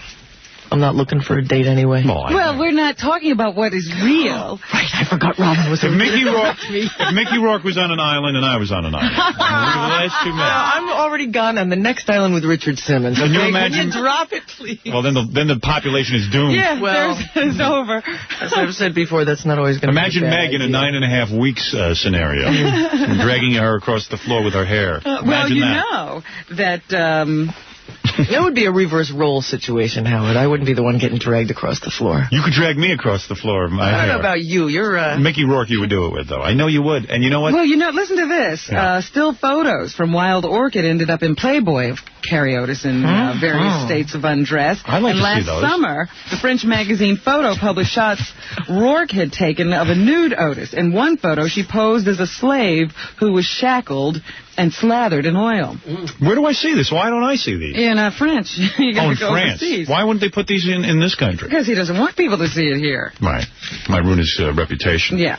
I'm not looking for a date anyway. Well, we're not talking about what is real. Right, I forgot Robin was if Mickey Rourke was on an island and I was on an island. The last 2 men. I'm already gone on the next island with Richard Simmons. Can you imagine? Can you drop it, please? Well, then the population is doomed. Yeah, well, it's over. As I've said before, that's not always going to be Imagine Meg in a 9.5 weeks scenario, dragging her across the floor with her hair. Well, you know that... It would be a reverse role situation, Howard. I wouldn't be the one getting dragged across the floor. You could drag me across the floor of my hair. I don't know about you. You're Mickey Rourke you would do it with, though. I know you would. And you know what? Well, listen to this. Yeah. Still photos from Wild Orchid ended up in Playboy of Carrie Otis in various states of undress. I'd like and to see those. last summer, the French magazine Photo published shots Rourke had taken of a nude Otis. In one photo, she posed as a slave who was shackled and slathered in oil. Where do I see this? Why don't I see these? In French. You gotta in go France. overseas. Why wouldn't they put these in this country? Because he doesn't want people to see it here. Right. Might ruin his reputation. Yeah.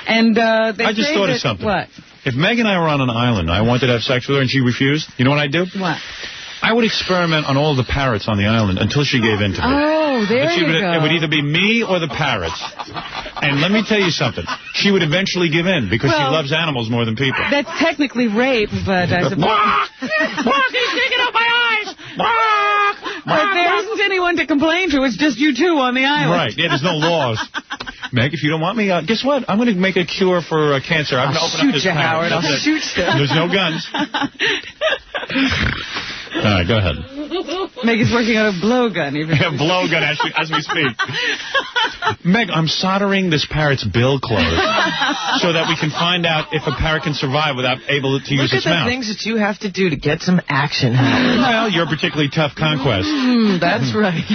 And I just thought of something. What? If Meg and I were on an island, I wanted to have sex with her and she refused, you know what I'd do? What? I would experiment on all the parrots on the island until she gave in to me. Oh, there you go. It would either be me or the parrots. And let me tell you something. She would eventually give in because she loves animals more than people. That's technically rape, but I suppose... Mark, he's taking out my eyes! But there isn't anyone to complain to. It's just you two on the island. Right. Yeah, there's no laws. Meg, if you don't want me, guess what? I'm going to make a cure for cancer. I'm going to open up this Howard. I'll shoot you. There's no guns. All right, go ahead. Meg is working on a blowgun. Blowgun as we speak. Meg, I'm soldering this parrot's bill closed so that we can find out if a parrot can survive without able to use its mouth. Look at the things that you have to do to get some action, Howard. Well, you're a particularly tough conquest. That's right.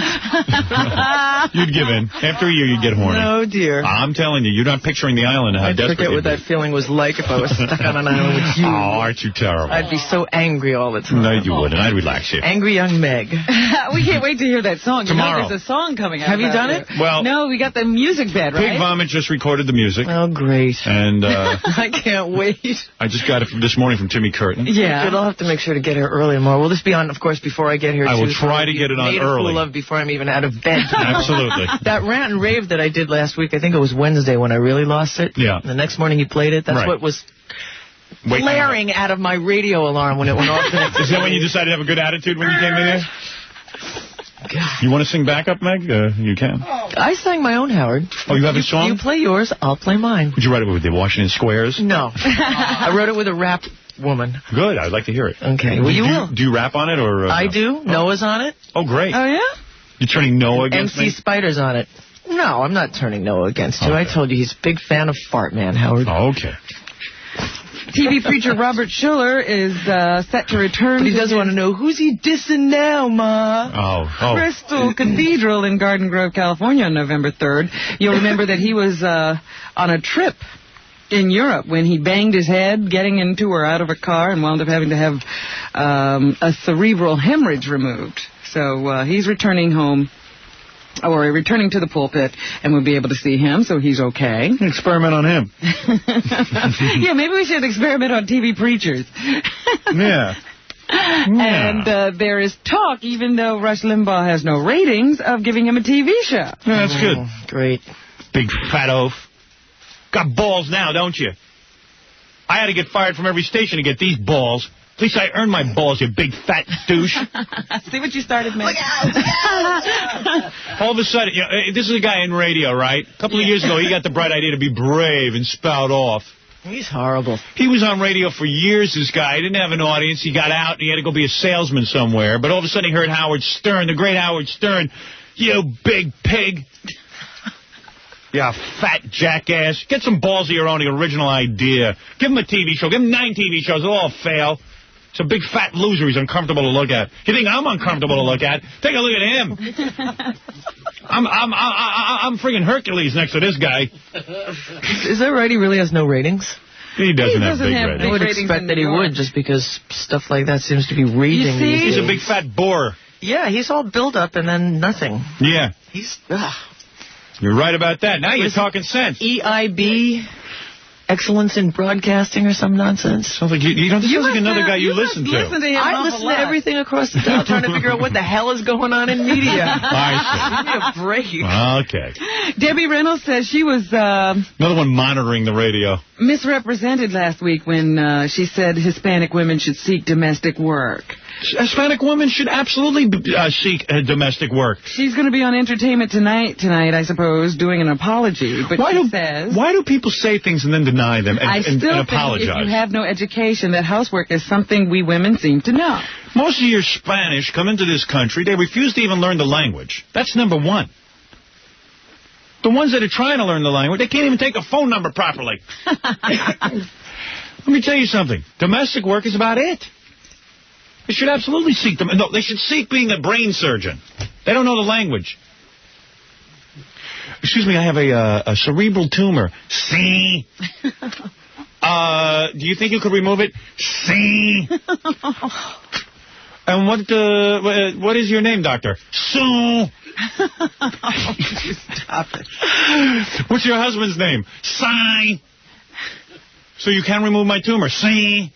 You'd give in. After a year, you'd get horny. Oh, dear. I'm telling you, you're not picturing the island and how desperate I forget what that feeling was like if I was stuck on an island with you. Oh, aren't you terrible? I'd be so angry all the time. No, you wouldn't. I'd relax you. Angry young Meg. We can't wait to hear that song. Tomorrow. You know, there's a song coming out. Have you done it? Well, no, we got the music bed, right? Pig Vomit just recorded the music. Oh, great. And I can't wait. I just got it this morning from Timmy Curtin. Yeah. Good, I'll have to make sure to get here early tomorrow. Will this be on, of course, before I get here, I will try to get it on early. Made a fool of before I'm even out of bed. Absolutely. That rant and rave that I did last week, I think it was Wednesday when I really lost it. Yeah. The next morning you played it. That's what was blaring out of my radio alarm when it went off. Is that when you decided to have a good attitude when you came in here? God. You want to sing backup, Meg? You can. I sang my own, Howard. Oh, you have a song? You play yours, I'll play mine. Would you write it with the Washington Squares? No. I wrote it with a rap woman. Good. I'd like to hear it. Okay. Well, you will. Do you rap on it? Or? I do. Noah's on it. Oh, great. Oh, yeah? You're turning Noah against me? MC Spider's on it. No, I'm not turning Noah against you. I told you he's a big fan of Fart Man, Howard. Oh, okay. TV preacher Robert Schuller is set to return. But he doesn't want to know, who's he dissing now, Ma? Oh. Crystal Cathedral in Garden Grove, California on November 3rd. You'll remember that he was on a trip in Europe when he banged his head getting into or out of a car and wound up having to have a cerebral hemorrhage removed. So he's returning home. Or returning to the pulpit, and we'll be able to see him, so he's okay. Experiment on him. Yeah, maybe we should experiment on TV preachers. Yeah. And there is talk, even though Rush Limbaugh has no ratings, of giving him a TV show. Yeah, that's good. Great. Big fat oaf. Got balls now, don't you? I had to get fired from every station to get these balls. At least I earned my balls, you big fat douche. See what you started, man. All of a sudden, this is a guy in radio, right? A couple of years ago, he got the bright idea to be brave and spout off. He's horrible. He was on radio for years, this guy. He didn't have an audience. He got out, and he had to go be a salesman somewhere. But all of a sudden, he heard Howard Stern, the great Howard Stern. You big pig. You fat jackass. Get some balls of your own, an original idea. Give him a TV show. Give him 9 TV shows. They'll all fail. It's a big fat loser. He's uncomfortable to look at. You think I'm uncomfortable to look at? Take a look at him. I'm friggin' Hercules next to this guy. Is that right? He really has no ratings? He doesn't have big ratings. I would expect that he would, just because stuff like that seems to be raging. He's a big fat bore. Yeah, he's all built up and then nothing. Yeah. He's... You're right about that. Now you're talking sense. EIB... Excellence in Broadcasting or some nonsense. Sounds like this sounds like another guy you listen to. I listen to everything across the top, trying to figure out what the hell is going on in media. I see. Give me a break. Okay. Debbie Reynolds says she was... another one monitoring the radio. Misrepresented last week when she said Hispanic women should seek domestic work. Hispanic women should absolutely seek domestic work. She's going to be on Entertainment Tonight, I suppose, doing an apology. But why do people say things and then deny them and apologize? I still think if you have no education, that housework is something we women seem to know. Most of your Spanish come into this country, they refuse to even learn the language. That's number one. The ones that are trying to learn the language, they can't even take a phone number properly. Let me tell you something. Domestic work is about it. They should absolutely seek them. No, they should seek being a brain surgeon. They don't know the language. Excuse me, I have a cerebral tumor. See? Do you think you could remove it? See? And what is your name, doctor? Sue. Stop it. What's your husband's name? Si. So you can remove my tumor. Si.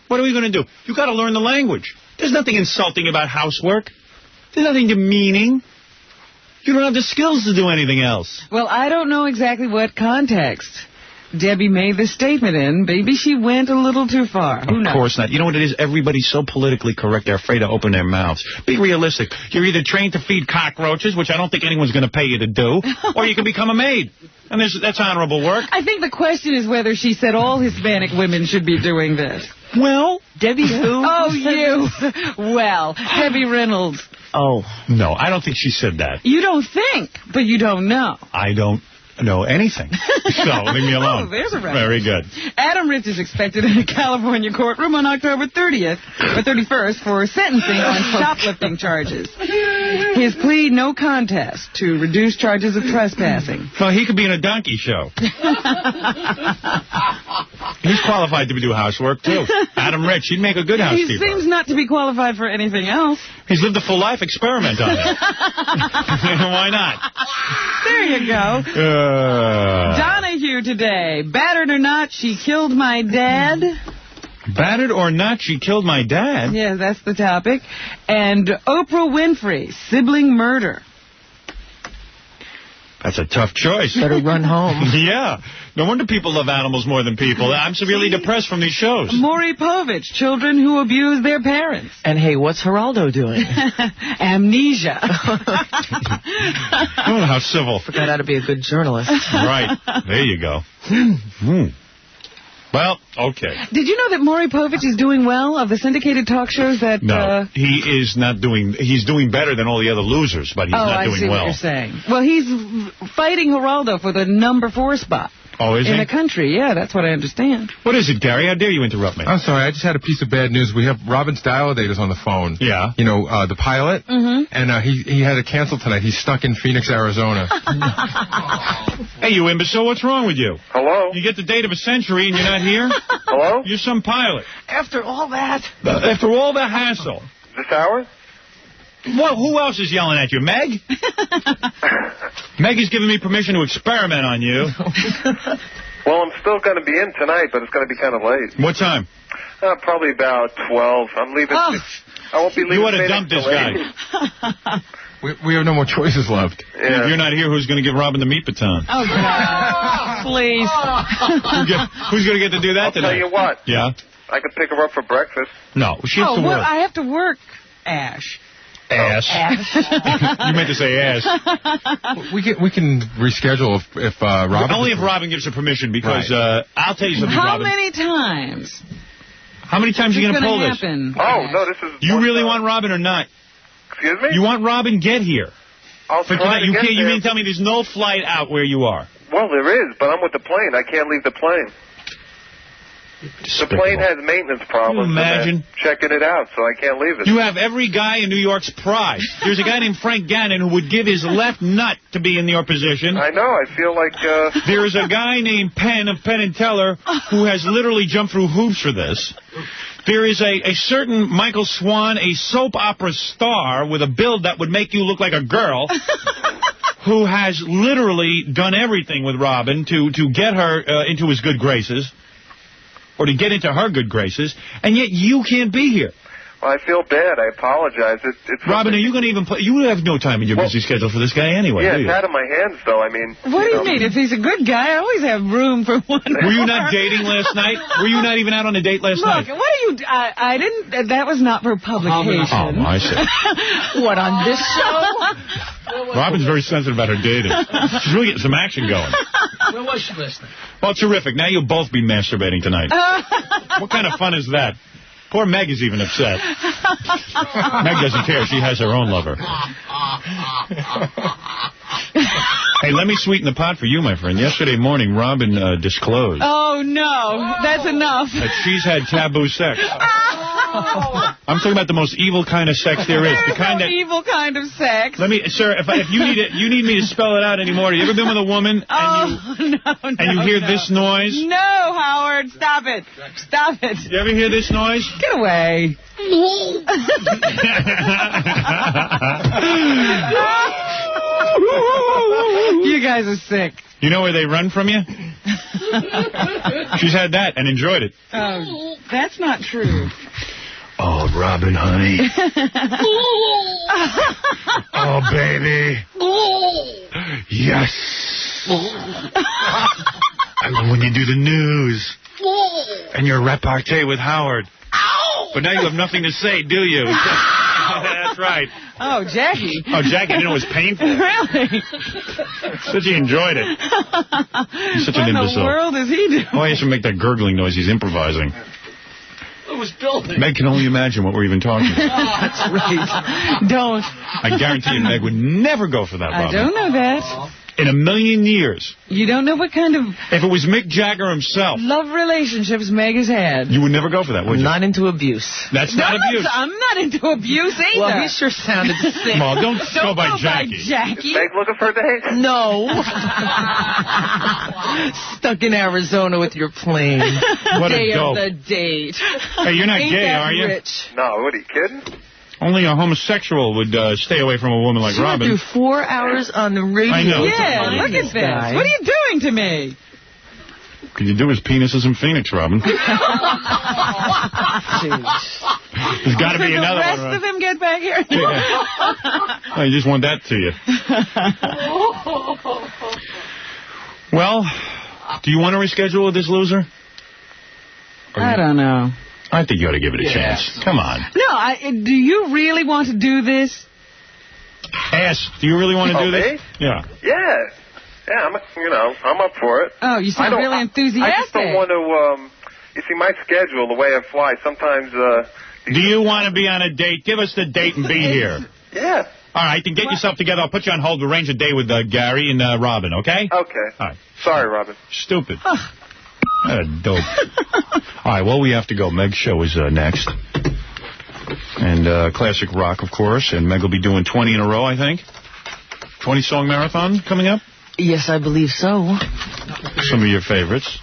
What are we going to do? You got to learn the language. There's nothing insulting about housework. There's nothing demeaning. You don't have the skills to do anything else. Well, I don't know exactly what context Debbie made this statement in, maybe she went a little too far. Who knows? Of course not. You know what it is? Everybody's so politically correct, they're afraid to open their mouths. Be realistic. You're either trained to feed cockroaches, which I don't think anyone's going to pay you to do, or you can become a maid. And that's honorable work. I think the question is whether she said all Hispanic women should be doing this. Well, Debbie who? Oh, you. Well, Debbie Reynolds. Oh. No, I don't think she said that. You don't think, but you don't know. I don't know anything. So, leave me alone. Oh, there's a reference. Very good. Adam Rich is expected in a California courtroom on October 30th or 31st for sentencing on shoplifting charges. His plea, no contest, to reduce charges of trespassing. Well, he could be in a donkey show. He's qualified to do housework, too. Adam Rich, he'd make a good housekeeper. He seems not to be qualified for anything else. He's lived a full life. Experiment on it. Why not? There you go. Donahue today. Battered or not, she killed my dad. Battered or not, she killed my dad? Yeah, that's the topic. And Oprah Winfrey, sibling murder. That's a tough choice. Better run home. Yeah. No wonder people love animals more than people. I'm severely depressed from these shows. Maury Povich, children who abuse their parents. And hey, what's Geraldo doing? Amnesia. Oh, how civil. Forgot how to be a good journalist. Right. There you go. Well, okay. Did you know that Maury Povich is doing well of the syndicated talk shows that... No, he is not doing... He's doing better than all the other losers, but he's not doing well. Oh, I see what you're saying. Well, he's fighting Geraldo for the number 4 spot. Oh, is he? In the country, yeah, that's what I understand. What is it, Gary? How dare you interrupt me? I'm sorry, I just had a piece of bad news. We have Robin's Dilatators on the phone. Yeah. You know, the pilot. Mm-hmm. And he had to cancel tonight. He's stuck in Phoenix, Arizona. Hey, you imbecile, what's wrong with you? Hello? You get the date of a century and you're not here? Hello? You're some pilot. After all that. After all the hassle. This hour? Well, who else is yelling at you? Meg? Meg is giving me permission to experiment on you. Well, I'm still going to be in tonight, but it's going to be kind of late. What time? Probably about 12. I'm leaving. I won't be leaving. You ought to dump this guy. We have no more choices left. Yeah. If you're not here, who's going to give Robin the meat baton? Oh, God. Please. Who's going to get to do that today? I'll tell you what. Yeah? I could pick her up for breakfast. No, she has to work. I have to work, Ash. Ass. You meant to say ass. We can reschedule if Robin... Only if Robin gives her permission, because I'll tell you something, How Robin. many times? How many times are you going to pull this? Oh, no, this is... You really want Robin or not? Excuse me? You want Robin, get here. I'll try to you get can't. there. You mean tell me there's no flight out where you are? Well, there is, but I'm with the plane. I can't leave the plane. The plane has maintenance problems. Imagine checking it out, so I can't leave it. You have every guy in New York's pride. There's a guy named Frank Gannon who would give his left nut to be in your position. I know. I feel like... There is a guy named Penn of Penn & Teller who has literally jumped through hoops for this. There is a certain Michael Swan, a soap opera star with a build that would make you look like a girl, who has literally done everything with Robin to get her into his good graces. Or to get into her good graces, and yet you can't be here. Well, I feel bad. I apologize. It's Robin, are you going to even play? You have no time in your busy schedule for this guy anyway, yeah, do you? it's out of my hands, though. I mean... What do you mean? If he's a good guy, I always have room for one. Were you not dating last night? Were you not even out on a date last night? Look, what are you... I didn't... That was not for publication. Oh, I see. What, on this show? Robin's very sensitive about her dating. She's really getting some action going. Where was she listening? Well, terrific. Now you'll both be masturbating tonight. What kind of fun is that? Poor Meg is even upset. Meg doesn't care. She has her own lover. Hey, let me sweeten the pot for you, my friend. Yesterday morning, Robin disclosed. Oh, no. That's enough. That she's had taboo sex. I'm talking about the most evil kind of sex there is. There's The kind no that evil kind of sex. Let me, sir, if you need it, you need me to spell it out anymore. Have you ever been with a woman and you hear this noise? No, Howard, stop it. Stop it. You ever hear this noise? Get away. You guys are sick. You know where they run from you? She's had that and enjoyed it. Oh, that's not true. Oh, Robin, honey. Oh, baby. Yes. I love when you do the news. And your repartee with Howard. Ow! But now you have nothing to say, do you? That's right. Oh, Jackie. Oh, Jackie, I didn't know it was painful. Really? Said he enjoyed it. He's such an imbecile. What in the world is he doing? Oh, he has to make that gurgling noise. He's improvising. It was building. Meg can only imagine what we're even talking about. That's right. Don't. I guarantee you Meg would never go for that, Robin. I don't know that. In a million years. You don't know what kind of... If it was Mick Jagger himself... love relationships Meg has had. You would never go for that, would you? Not into abuse. That's not abuse. I'm not into abuse either. Well, he sure sounded sick. Well, don't go by Jackie. Is Meg looking for a date? No. Stuck in Arizona with your plane. What Day a dope. of the date. Hey, you're not Ain't gay, that are you? Rich? No, what are you kidding? Only a homosexual would stay away from a woman like She went Robin. through 4 hours on the radio. I know. Yeah, look at this. Guy. What are you doing to me? Could you do his penises in Phoenix, Robin? There's got to be another one. The rest of them get back here? I just want that to you. Well, do you want to reschedule with this loser? I don't know. I think you ought to give it a chance. Come on. No, do you really want to do this? Ask, do you really want to do this? Me? Yeah. Yeah, I'm up for it. Oh, you sound really enthusiastic. I just don't want to, you see, my schedule, the way I fly, sometimes... do you want to be on a date? Give us the date and be here. Yeah. All right, then get yourself together. I'll put you on hold. Arrange a day with Gary and Robin, okay? Okay. All right. Sorry, Robin. Stupid. What a dope. All right, well, we have to go. Meg's show is next. And classic rock, of course. And Meg will be doing 20 in a row, I think. 20-song marathon coming up? Yes, I believe so. Some of your favorites.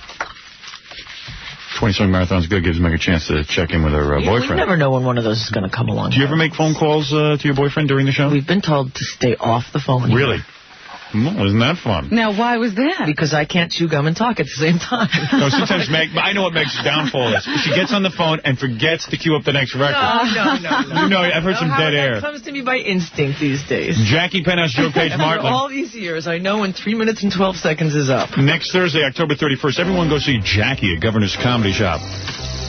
20-song marathon's good. Gives Meg a chance to check in with her boyfriend. You never know when one of those is going to come along. Do you ever make phone calls to your boyfriend during the show? We've been told to stay off the phone. Really? Isn't that fun? Now, why was that? Because I can't chew gum and talk at the same time. No, sometimes Meg, I know what Meg's downfall is. She gets on the phone and forgets to queue up the next record. No. You know, I've heard some dead air. It comes to me by instinct these days. Jackie Penthouse, Joe Page, Martling. After all these years, I know when 3 minutes and 12 seconds is up. Next Thursday, October 31st, everyone go see Jackie at Governor's Comedy Shop.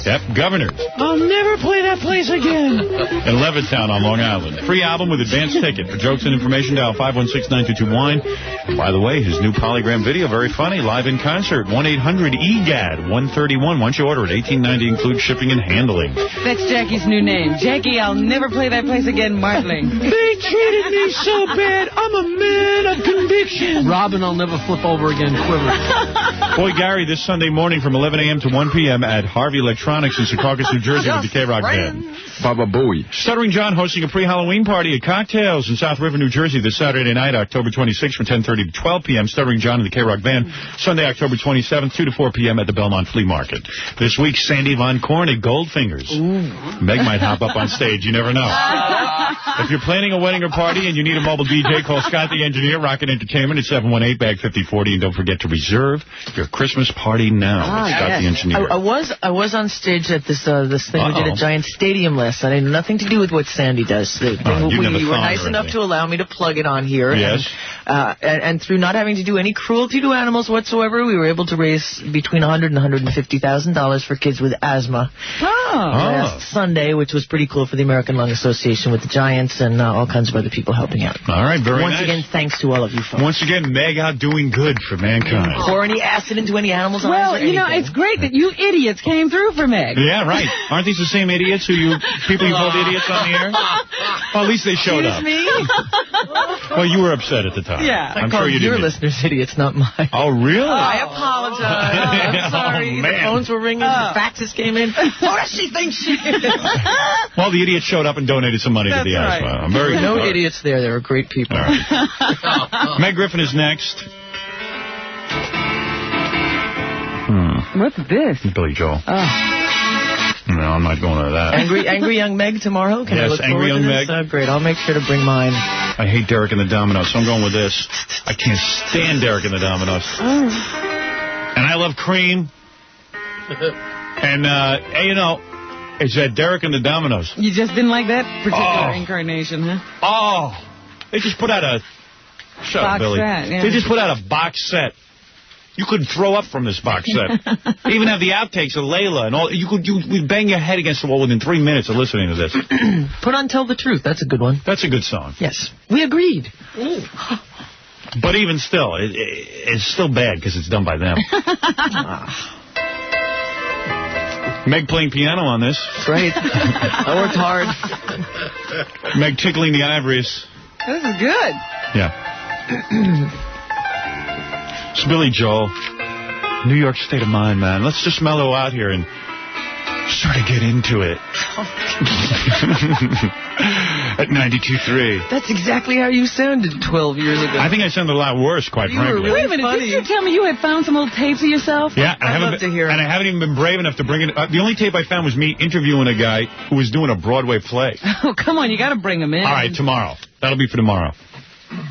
Yep, Governor. I'll never play that place again. In Levittown on Long Island. Free album with advance ticket. For jokes and information, dial 516-922-WINE. By the way, his new polygram video, very funny, live in concert. 1-800-EGAD-131. Once you order it, $18.90 includes shipping and handling. That's Jackie's new name. Jackie, I'll never play that place again, Martling. They treated me so bad. I'm a man of conviction. Robin, I'll never flip over again, quiver. Boy, Gary, this Sunday morning from 11 a.m. to 1 p.m. at Harvey Electronics in Secaucus, New Jersey with the K-Rock Band. Baba Booey. Stuttering John hosting a pre-Halloween party at Cocktails in South River, New Jersey this Saturday night, October 26th from 10:30 to 12 p.m. Stuttering John and the K-Rock Band. Sunday, October 27th, 2 to 4 p.m. at the Belmont Flea Market. This week, Sandy Von Korn at Goldfingers. Ooh. Meg might hop up on stage. You never know. If you're planning a wedding or party and you need a mobile DJ, call Scott the Engineer, Rocket Entertainment at 718-BAG-5040. And don't forget to reserve your Christmas party now. Scott the Engineer. I was on stage at this thing we did at Giant Stadium last night. It had nothing to do with what Sandy does. You were nice enough to allow me to plug it on here. Yes. And through not having to do any cruelty to animals whatsoever, we were able to raise between $100,000 and $150,000 for kids with asthma. Last Sunday, which was pretty cool for the American Lung Association with the Giants and all kinds of other people helping out. All right, very nice. Once again, thanks to all of you folks. Once again, Meg out doing good for mankind. Pour any acid into any animals' eyes. Well, you know, it's great that you idiots came through for Meg. Yeah, right. Aren't these the same idiots people you called idiots on the air? Well, at least they showed up. Me? Well, you were upset at the time. Yeah. I'm sure you did. Your listeners idiots, not mine. Oh, really? I apologize. I'm sorry. Man. The phones were ringing. The faxes came in. What does she think she is? Well, the idiots showed up and donated some money to the asthma. I'm very no idiots there. They were great people. All right. Meg Griffin is next. What's this? Billy Joel. Oh. No, I'm not going to that. Angry Young Meg tomorrow? Can I look Angry Young Meg. Great. I'll make sure to bring mine. I hate Derek and the Dominoes, so I'm going with this. I can't stand Derek and the Dominoes. Oh. And I love cream. And, you know, it's that Derek and the Dominoes. You just didn't like that particular incarnation, huh? Oh. They just put out a... Shut up, Billy. Set, yeah. They just put out a box set You could throw up from this box set. They even have the outtakes of Layla and all. You'd bang your head against the wall within 3 minutes of listening to this. Put on Tell the Truth. That's a good one. That's a good song. Yes. We agreed. But even still, it's still bad because it's done by them. Meg playing piano on this. Great. I worked hard. Meg tickling the ivories. This is good. Yeah. It's Billy Joel. New York State of Mind, man. Let's just mellow out here and sort of get into it. At 92.3. That's exactly how you sounded 12 years ago. I think I sounded a lot worse, quite frankly. Really Wait a minute, funny. didn't you tell me you had found some old tapes of yourself? Yeah, I'd love to hear it. And I haven't even been brave enough to bring it. The only tape I found was me interviewing a guy who was doing a Broadway play. Oh, come on, you got to bring him in. All right, tomorrow. That'll be for tomorrow.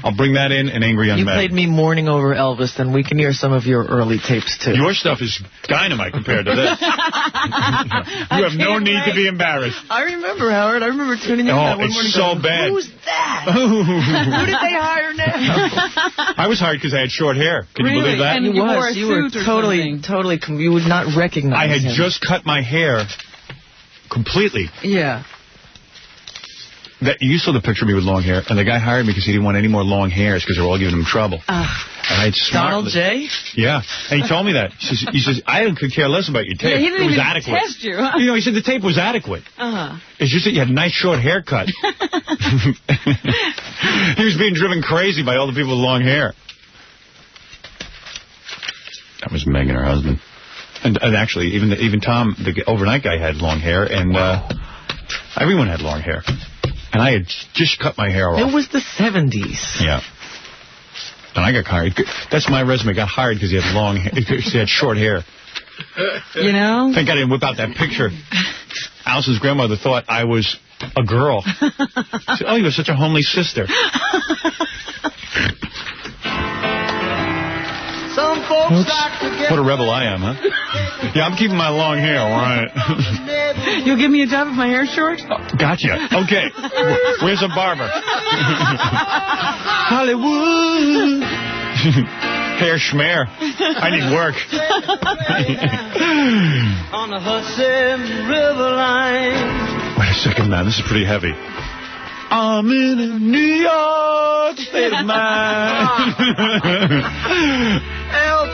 I'll bring that in and Angry Young You Meg. played me Mourning Over Elvis, then we can hear some of your early tapes, too. Your stuff is dynamite compared to this. You have no need to be embarrassed. I remember, Howard. I remember tuning in that one morning. It's so bad. Who's that? Who did they hire now? I was hired because I had short hair. Can you believe that? And you wore a suit or totally, you would not recognize I had him. just cut my hair completely. Yeah. You saw the picture of me with long hair, and the guy hired me because he didn't want any more long hairs because they were all giving him trouble. And I had Donald J? Yeah, and he told me that. He says I could care less about your tape. Yeah, he didn't it was even adequate. test you. Huh? He said the tape was adequate. It's just that you had a nice short haircut. He was being driven crazy by all the people with long hair. That was Meg and her husband. And actually, even Tom, the overnight guy, had long hair, and everyone had long hair. And I had just cut my hair off. It was the 70s. Yeah. And I got hired. That's my resume. Got hired because he had long hair. He had short hair. You know? Thank God I didn't whip out that picture. Alice's grandmother thought I was a girl. She said, oh, you were such a homely sister. Some folks like to get... What a rebel I am, huh? Yeah, I'm keeping my long hair, all right. You'll give me a job if my hair's short? Gotcha. Okay. Where's a barber? Hollywood. Hair schmear. I need work. On the Hudson River line. Wait a second, man. This is pretty heavy. I'm in a New York state of mind. Help.